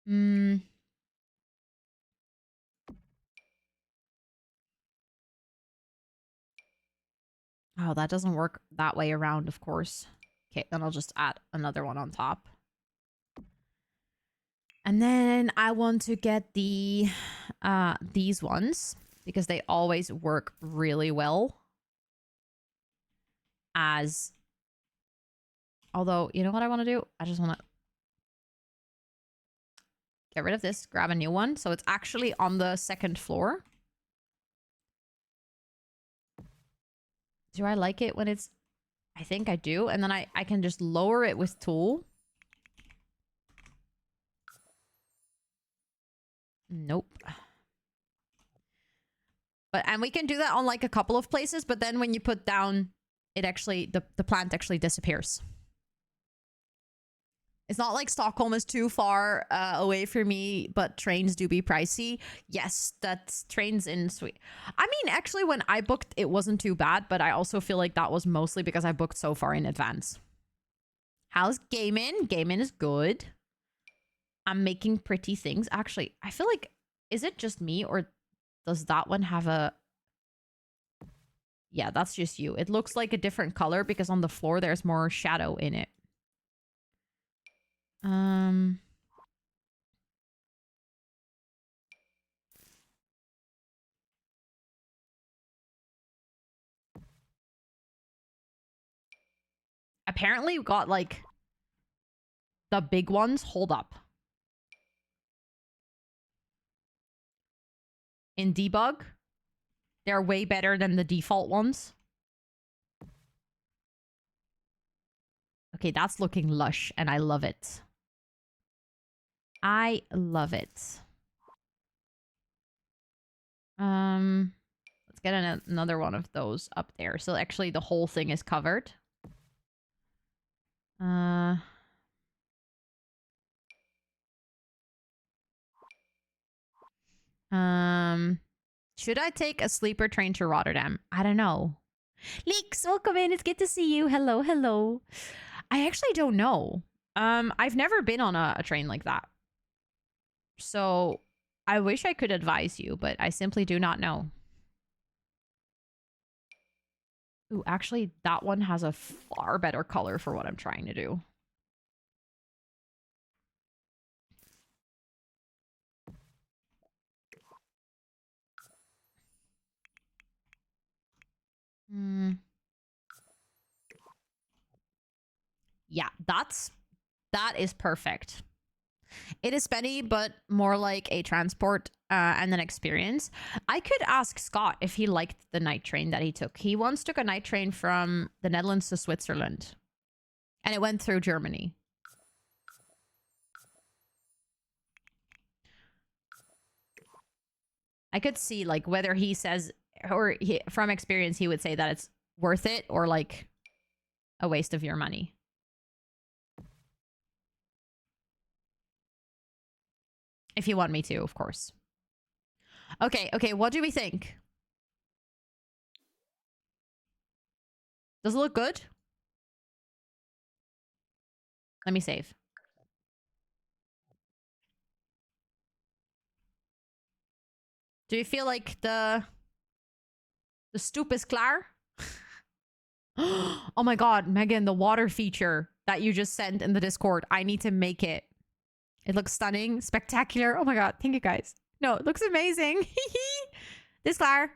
Oh, that doesn't work that way around, of course. Okay, then I'll just add another one on top. And then I want to get the these ones because they always work really well as... Although, you know what I want to do? I just want to get rid of this, grab a new one. So it's actually on the second floor. Do I like it when it's... I think I do. And then I can just lower it with tool. Nope. And we can do that on like a couple of places, but then when you put down, it actually, the plant actually disappears. It's not like Stockholm is too far away for me, but trains do be pricey. Yes, that's trains in Sweden. I mean, actually, when I booked, it wasn't too bad, but I also feel like that was mostly because I booked so far in advance. How's gaming? Gaming is good. I'm making pretty things. Actually, I feel like, is it just me or does that one have a... Yeah, that's just you. It looks like a different color because on the floor, there's more shadow in it. Apparently we got like the big ones. Hold up. In debug, they're way better than the default ones. Okay, that's looking lush and I love it. I love it. Let's get another one of those up there. So actually the whole thing is covered. Should I take a sleeper train to Rotterdam? I don't know. Leeks, welcome in. It's good to see you. Hello, hello. I actually don't know. I've never been on a train like that. So I wish I could advise you, but I simply do not know. Ooh, actually, that one has a far better color for what I'm trying to do. Yeah, that is perfect. It is Benny, but more like a transport and an experience. I could ask Scott if he liked the night train that he took. He once took a night train from the Netherlands to Switzerland. And it went through Germany. I could see like whether he says, or from experience, he would say that it's worth it or like a waste of your money. If you want me to, of course. Okay, what do we think? Does it look good? Let me save. Do you feel like the stoop is clear? Oh my god, Megan, the water feature that you just sent in the Discord. I need to make it. It looks stunning, spectacular. Oh my god, thank you guys. No, it looks amazing. Dit is klaar.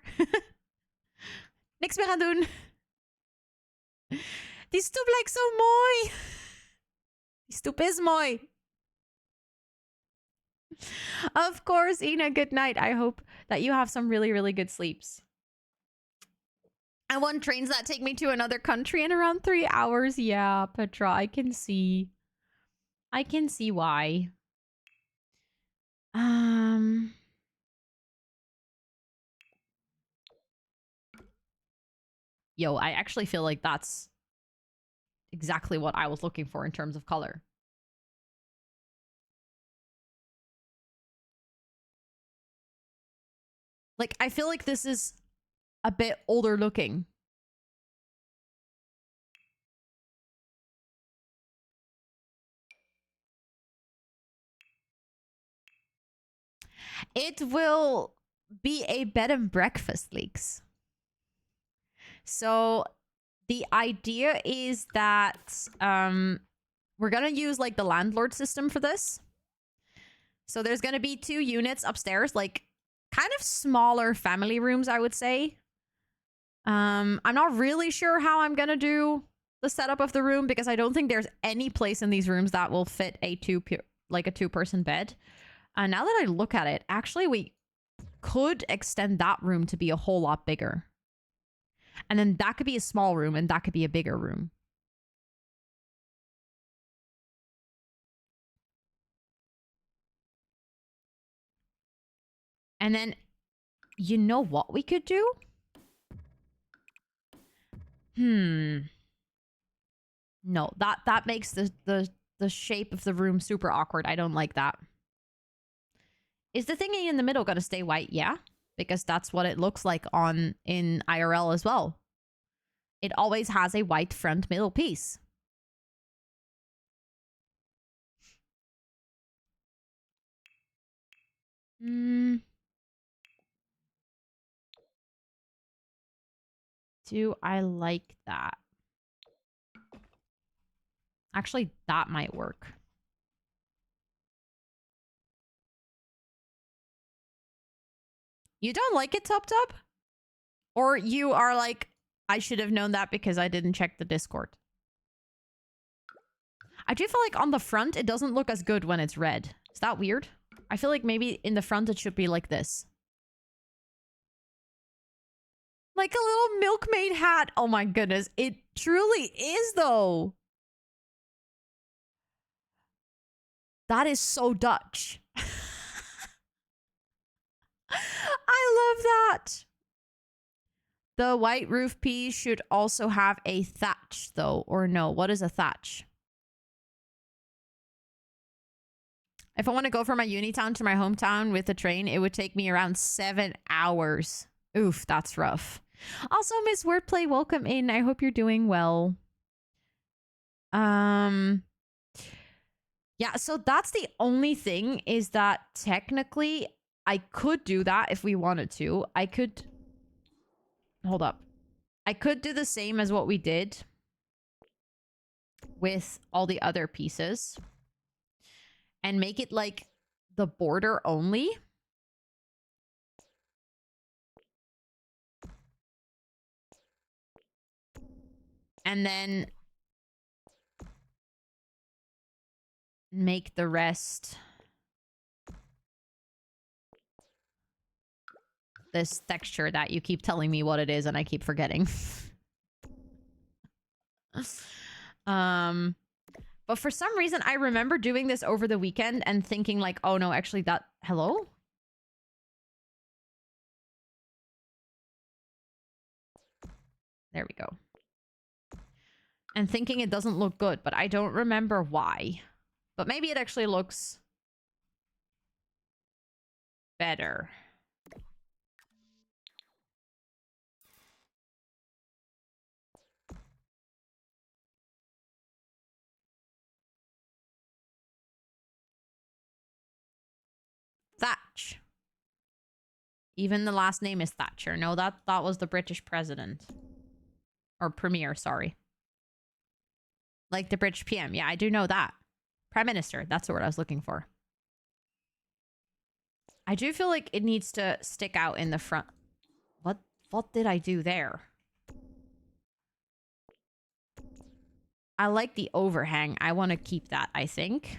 Niks meer aan doen. Die stoep lijkt zo mooi. Die stoep is mooi. Of course, Ina, good night. I hope that you have some really, really good sleeps. I want trains that take me to another country in around 3 hours. Yeah, Petra, I can see. I can see why. Yo, I actually feel like that's exactly what I was looking for in terms of color. Like, I feel like this is a bit older looking. It will be a bed and breakfast, Leaks. So the idea is that we're going to use like the landlord system for this. So there's going to be 2 units upstairs, like kind of smaller family rooms, I would say. I'm not really sure how I'm going to do the setup of the room because I don't think there's any place in these rooms that will fit a 2-person bed. Now that I look at it, actually we could extend that room to be a whole lot bigger. And then that could be a small room and that could be a bigger room. And then, you know what we could do? No, that makes the shape of the room super awkward. I don't like that. Is the thingy in the middle gonna stay white? Yeah, because that's what it looks like in IRL as well. It always has a white front middle piece. Do I like that? Actually, that might work. You don't like it, Top Top? Or you are like, I should have known that because I didn't check the Discord. I do feel like on the front, it doesn't look as good when it's red. Is that weird? I feel like maybe in the front, it should be like this. Like a little milkmaid hat. Oh my goodness. It truly is, though. That is so Dutch. I love that. The white roof piece should also have a thatch, though. Or no, what is a thatch? If I want to go from my uni town to my hometown with the train, it would take me around 7 hours. Oof, that's rough. Also, Miss Wordplay, welcome in. I hope you're doing well. Yeah, so that's the only thing, is that technically I could do that if we wanted to. I could... Hold up. I could do the same as what we did with all the other pieces and make it like the border only. And then make the rest this texture that you keep telling me what it is and I keep forgetting. But for some reason, I remember doing this over the weekend and thinking like, oh no, actually that... Hello? There we go. And thinking it doesn't look good, but I don't remember why. But maybe it actually looks better. Thatch. Even the last name is Thatcher. No, that was the British president. Or premier, sorry. Like the British PM. Yeah, I do know that. Prime Minister. That's the word I was looking for. I do feel like it needs to stick out in the front. What did I do there? I like the overhang. I want to keep that, I think.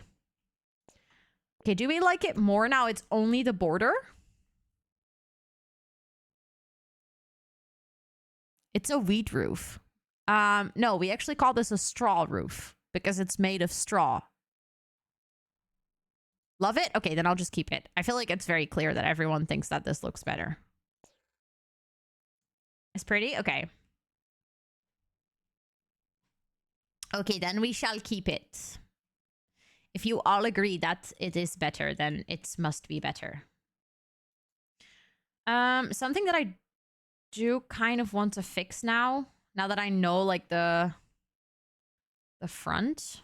Okay, do we like it more now? It's only the border? It's a wheat roof. No, we actually call this a straw roof because it's made of straw. Love it? Okay, then I'll just keep it. I feel like it's very clear that everyone thinks that this looks better. It's pretty? Okay. Okay, then we shall keep it. If you all agree that it is better, then it must be better. Something that I do kind of want to fix now that I know like the front.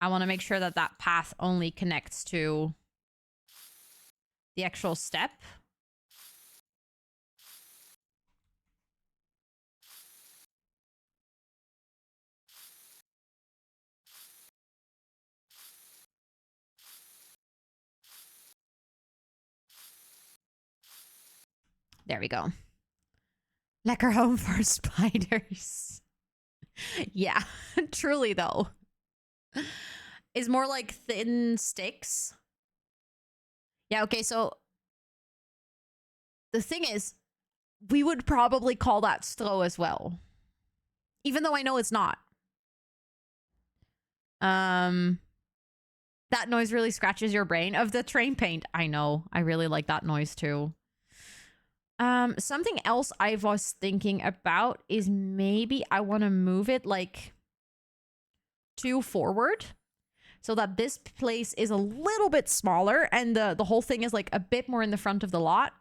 I want to make sure that that path only connects to the actual step. There we go. Lekker home for spiders. Yeah, truly though. Is more like thin sticks. Yeah, okay, so the thing is, we would probably call that straw as well. Even though I know it's not. That noise really scratches your brain. Of the train paint, I know. I really like that noise too. Something else I was thinking about is maybe I want to move it like 2 forward so that this place is a little bit smaller and the whole thing is like a bit more in the front of the lot.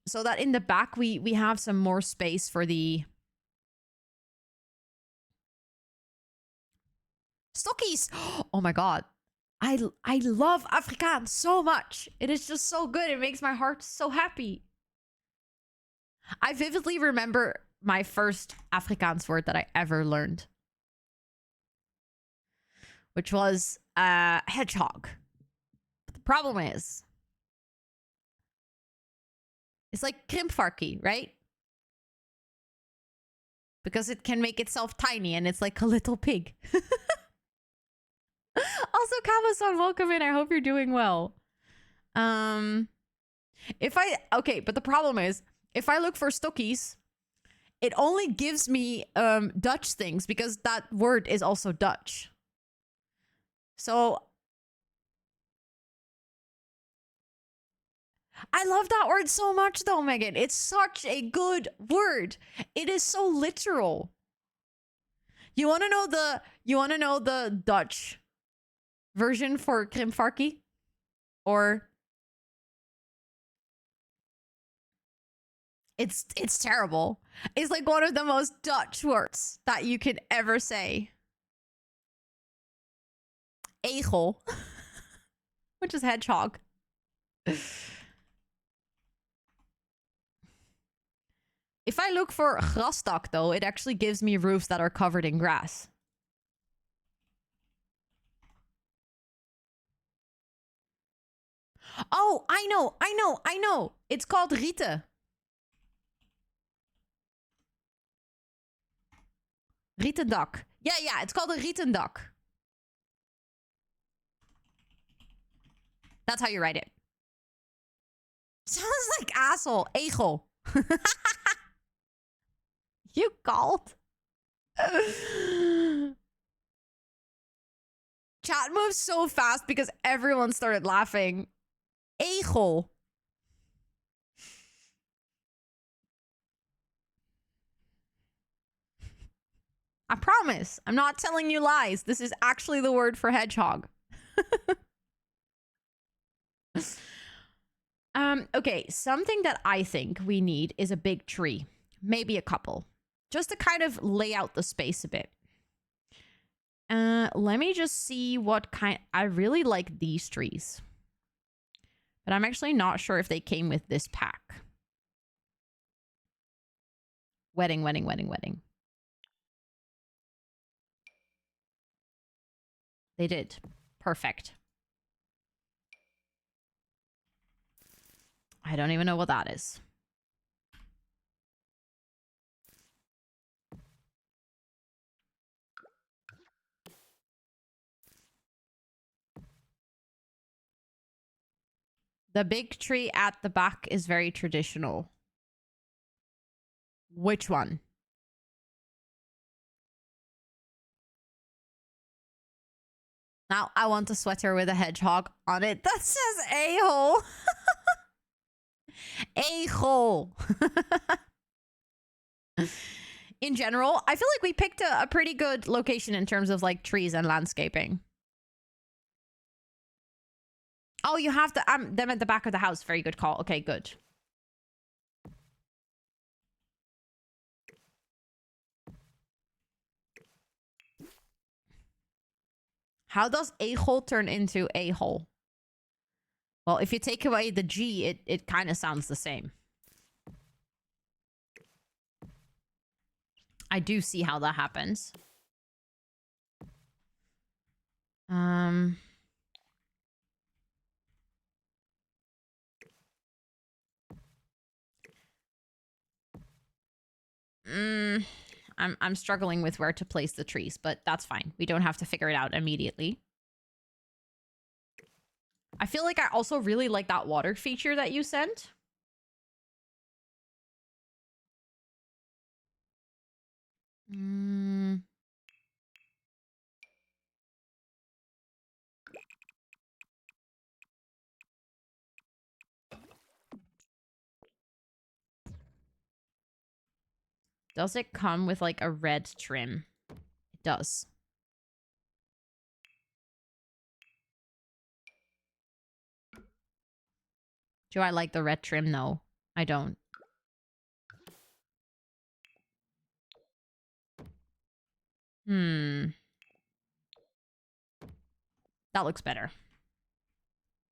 So that in the back we have some more space for the stokkies. Oh my god. I love Afrikaans so much. It is just so good. It makes my heart so happy. I vividly remember my first Afrikaans word that I ever learned, which was hedgehog. But the problem is, it's like krimpvarkie, right? because it can make itself tiny and it's like a little pig. Also, Kama-san, welcome in. I hope you're doing well. Okay, but the problem is, if I look for stokkies, it only gives me Dutch things because that word is also Dutch. So I love that word so much though, Megan. It's such a good word. It is so literal. You want to know the Dutch version for krimfarkie? Or it's terrible. It's like one of the most Dutch words that you could ever say. Egel, which is hedgehog. If I look for grasdak, though, it actually gives me roofs that are covered in grass. Oh, I know. It's called rieten. Rietendak. Yeah, it's called a rietendak. That's how you write it. Sounds like asshole. Egel. You called? Chat moves so fast because everyone started laughing. Egel. I promise. I'm not telling you lies. This is actually the word for hedgehog. Okay, something that I think we need is a big tree. Maybe a couple. Just to kind of lay out the space a bit. Let me just see what kind... I really like these trees. But I'm actually not sure if they came with this pack. Wedding. They did. Perfect. I don't even know what that is. The big tree at the back is very traditional. Which one? Now I want a sweater with a hedgehog on it that says a-hole. A-hole. In general, I feel like we picked a pretty good location in terms of like trees and landscaping. Oh, you have them at the back of the house. Very good call. Okay, good. How does a-hole turn into a-hole? Well, if you take away the G, it kind of sounds the same. I do see how that happens. I'm struggling with where to place the trees, but that's fine. We don't have to figure it out immediately. I feel like I also really like that water feature that you sent. Does it come with like a red trim? It does. Do I like the red trim? No, I don't. That looks better.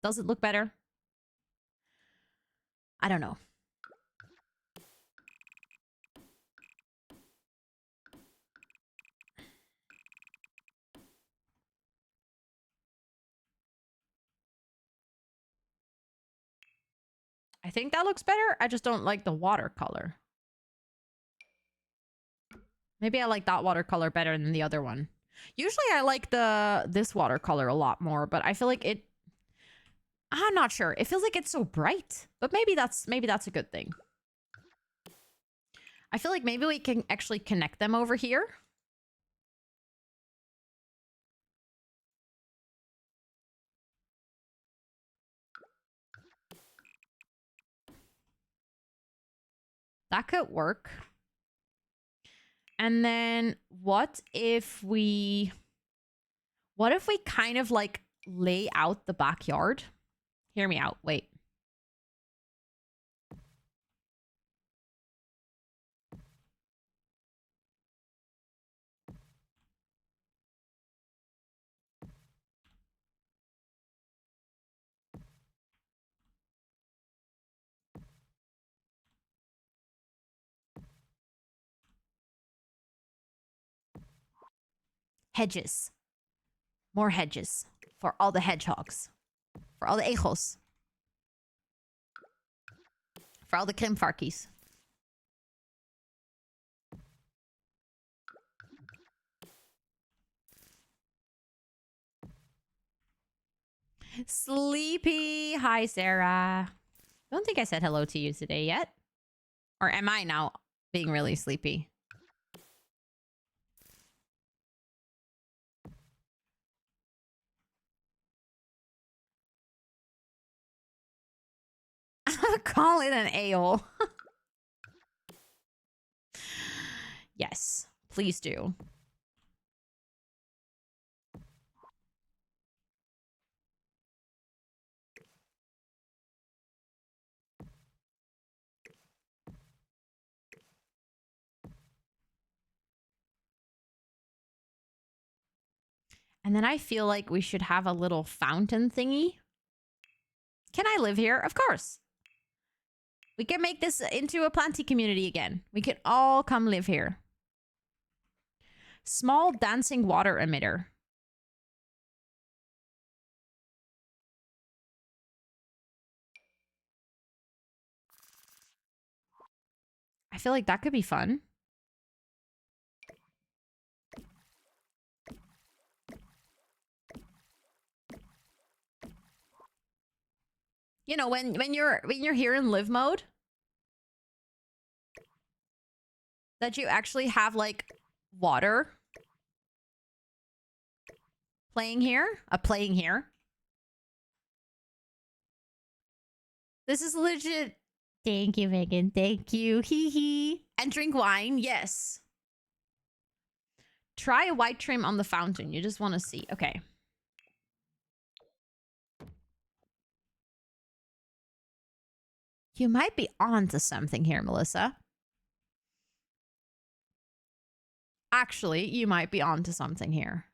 Does it look better? I don't know. I think that looks better. I just don't like the watercolor. Maybe I like that watercolor better than the other one. Usually I like this watercolor a lot more, but I feel like I'm not sure. It feels like it's so bright, but maybe that's a good thing. I feel like maybe we can actually connect them over here. That could work. And then what if we kind of like lay out the backyard? Hear me out. Wait. Hedges. More hedges. For all the hedgehogs. For all the echos. For all the krimfarkies. Sleepy. Hi, Sarah. Don't think I said hello to you today yet. Or am I now being really sleepy? Call it an ale. Yes, please do. And then I feel like we should have a little fountain thingy. Can I live here? Of course. We can make this into a planty community again. We can all come live here. Small dancing water emitter. I feel like that could be fun. You know, when you're here in live mode, that you actually have like water playing here. This is legit. Thank you, Megan. Thank you. Hee hee. And drink wine. Yes. Try a white trim on the fountain. You just want to see. Okay. You might be onto something here, Melissa. Actually, you might be onto something here.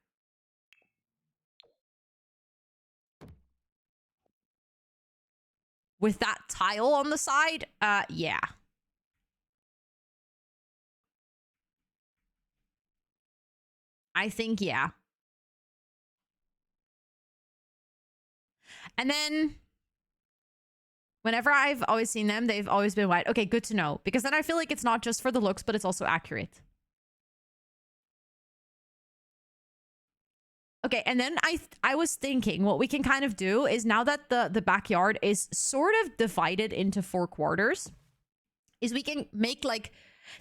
With that tile on the side, yeah. I think, yeah. And then whenever I've always seen them, they've always been white. Okay, good to know. Because then I feel like it's not just for the looks, but it's also accurate. Okay, and then I was thinking what we can kind of do is now that the backyard is sort of divided into 4 quarters, is we can make like...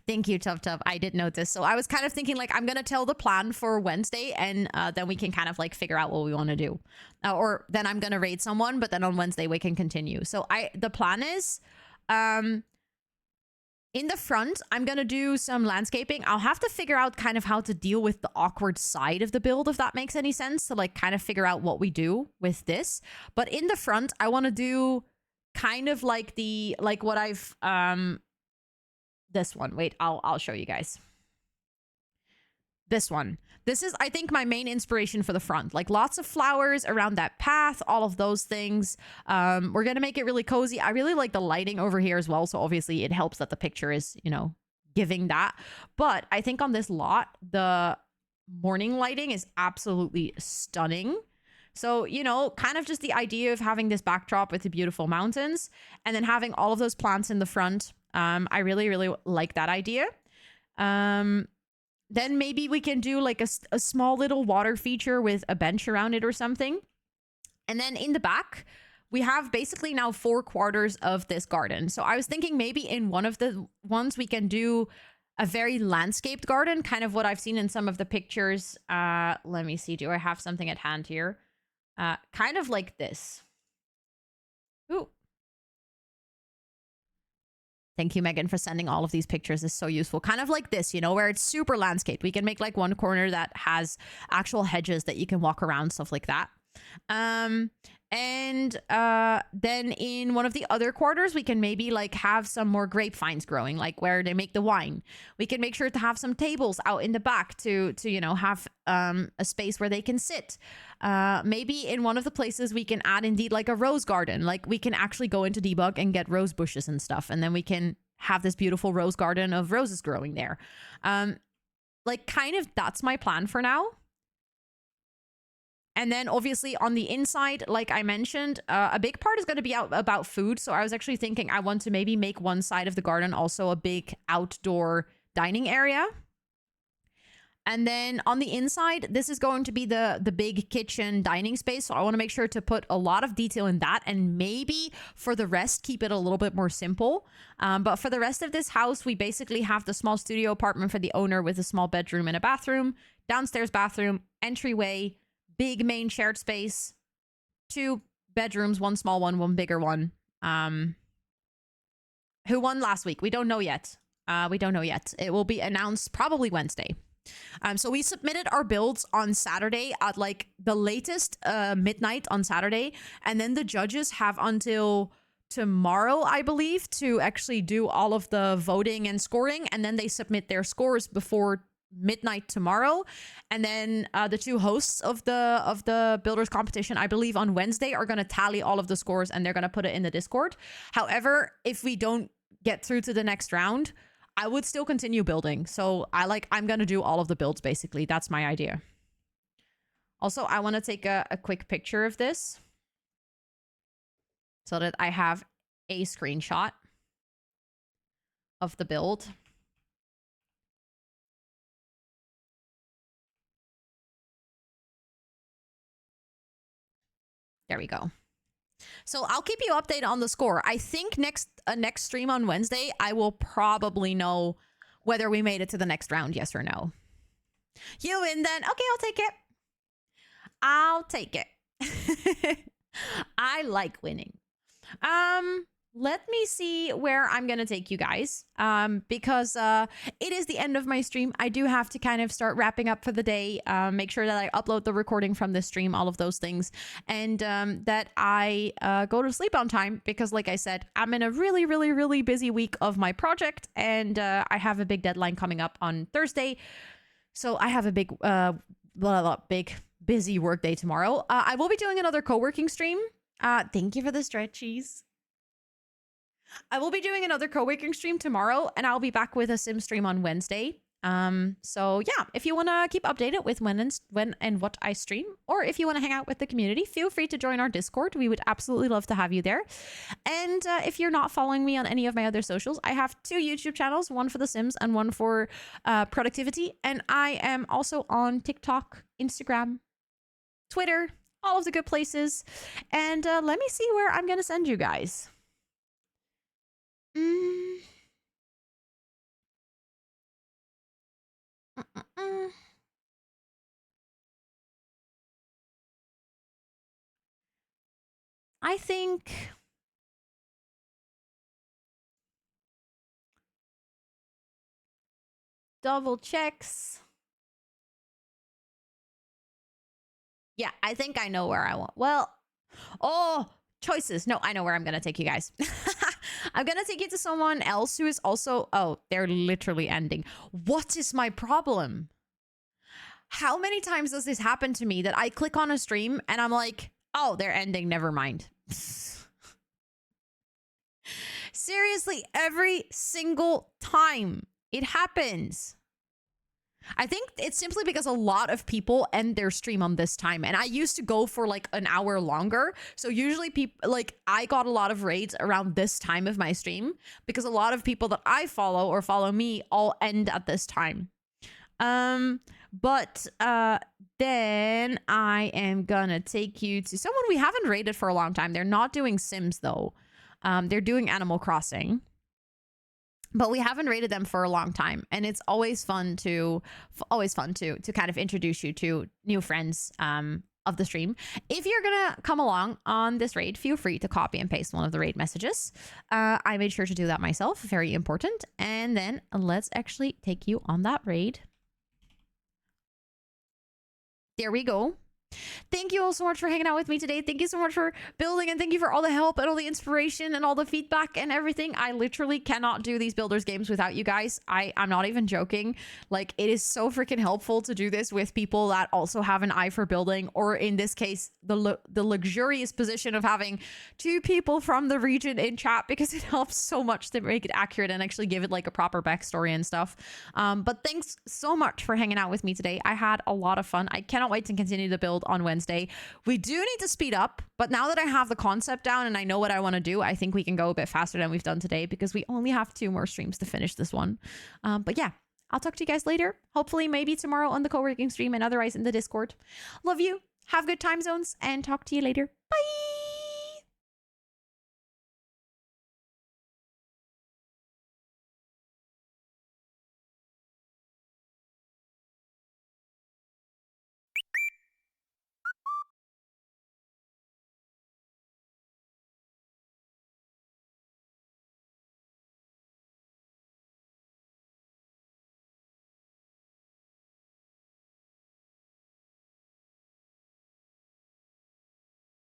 Thank you, Tuff Tuff. I did notice. So I was kind of thinking like I'm going to tell the plan for Wednesday and then we can kind of like figure out what we want to do. Or then I'm going to raid someone, but then on Wednesday we can continue. So the plan is in the front, I'm going to do some landscaping. I'll have to figure out kind of how to deal with the awkward side of the build, if that makes any sense, to like kind of figure out what we do with this. But in the front, I want to do kind of like what I've... this one. Wait, I'll show you guys. This one. This is, I think, my main inspiration for the front. Like lots of flowers around that path, all of those things. We're going to make it really cozy. I really like the lighting over here as well. So obviously it helps that the picture is, you know, giving that. But I think on this lot, the morning lighting is absolutely stunning. So, you know, kind of just the idea of having this backdrop with the beautiful mountains and then having all of those plants in the front. I really, really like that idea. then maybe we can do like a small little water feature with a bench around it or something. And then in the back, we have basically now 4 quarters of this garden. So I was thinking maybe in one of the ones we can do a very landscaped garden, kind of what I've seen in some of the pictures. Let me see. Do I have something at hand here? Kind of like this. Ooh. Thank you, Megan, for sending all of these pictures. It's so useful. Kind of like this, you know, where it's super landscaped. We can make like one corner that has actual hedges that you can walk around, stuff like that. Then in one of the other quarters, we can maybe like have some more grapevines growing, like where they make the wine. We can make sure to have some tables out in the back to you know, have a space where they can sit. Maybe in one of the places we can add indeed like a rose garden. Like we can actually go into debug and get rose bushes and stuff, and then we can have this beautiful rose garden of roses growing there. Like kind of that's my plan for now. And then obviously on the inside, like I mentioned, a big part is going to be about food. So I was actually thinking I want to maybe make one side of the garden also a big outdoor dining area. And then on the inside, this is going to be the big kitchen dining space. So I want to make sure to put a lot of detail in that, and maybe for the rest, keep it a little bit more simple. But for the rest of this house, we basically have the small studio apartment for the owner with a small bedroom and a bathroom, downstairs bathroom, entryway, big main shared space, 2 bedrooms, 1 small one, 1 bigger one. Who won last week? We don't know yet. It will be announced probably Wednesday. So we submitted our builds on Saturday at like the latest midnight on Saturday. And then the judges have until tomorrow, I believe, to actually do all of the voting and scoring. And then they submit their scores before midnight tomorrow. And then the 2 hosts of the builders competition, I believe on Wednesday, are going to tally all of the scores and they're going to put it in the Discord. However, if we don't get through to the next round, I would still continue building. So I'm going to do all of the builds basically. That's my idea. Also, I want to take a quick picture of this so that I have a screenshot of the build. There we go. So I'll keep you updated on the score. I think next stream on Wednesday, I will probably know whether we made it to the next round, yes or no. You win then. Okay, I'll take it. I like winning. Let me see where I'm going to take you guys. Because it is the end of my stream. I do have to kind of start wrapping up for the day. Make sure that I upload the recording from this stream, all of those things. And that I go to sleep on time. Because like I said, I'm in a really, really, really busy week of my project. And I have a big deadline coming up on Thursday. So I have a big, busy work day tomorrow. I will be doing another co-working stream. Thank you for the stretchies. I will be doing another co-working stream tomorrow, and I'll be back with a sim stream on Wednesday. So yeah, if you want to keep updated with when and what I stream, or if you want to hang out with the community, feel free to join our Discord. We would absolutely love to have you there. And if you're not following me on any of my other socials, I have 2 YouTube channels, one for the Sims and one for productivity. And I am also on TikTok, Instagram, Twitter, all of the good places. And let me see where I'm going to send you guys. I think double checks. Yeah, I think I know where I want. Well, choices. No, I know where I'm going to take you guys. I'm going to take you to someone else who is also... Oh, they're literally ending. What is my problem? How many times does this happen to me that I click on a stream and I'm like, oh, they're ending. Never mind. Seriously, every single time it happens. I think it's simply because a lot of people end their stream on this time. And I used to go for like an hour longer. So usually people, like, I got a lot of raids around this time of my stream because a lot of people that I follow or follow me all end at this time. But then I am gonna take you to someone we haven't rated for a long time. They're not doing Sims though. They're doing Animal Crossing. But we haven't rated them for a long time, and it's always fun to kind of introduce you to new friends of the stream. If you're gonna come along on this raid, feel free to copy and paste one of the raid messages. I made sure to do that myself, very important. And then let's actually take you on that raid. There we go. Thank you all so much for hanging out with me today. Thank you so much for building, and thank you for all the help and all the inspiration and all the feedback and everything. I literally cannot do these builders games without you guys. I'm not even joking. Like, it is so freaking helpful to do this with people that also have an eye for building, or in this case, the luxurious position of having 2 people from the region in chat, because it helps so much to make it accurate and actually give it like a proper backstory and stuff. But thanks so much for hanging out with me today. I had a lot of fun. I cannot wait to continue to build on Wednesday. We do need to speed up, but now that I have the concept down and I know what I want to do, I think we can go a bit faster than we've done today, because we only have 2 more streams to finish this one. But yeah, I'll talk to you guys later. Hopefully maybe tomorrow on the co-working stream, and otherwise in the Discord. Love you. Have good time zones, and talk to you later. Bye.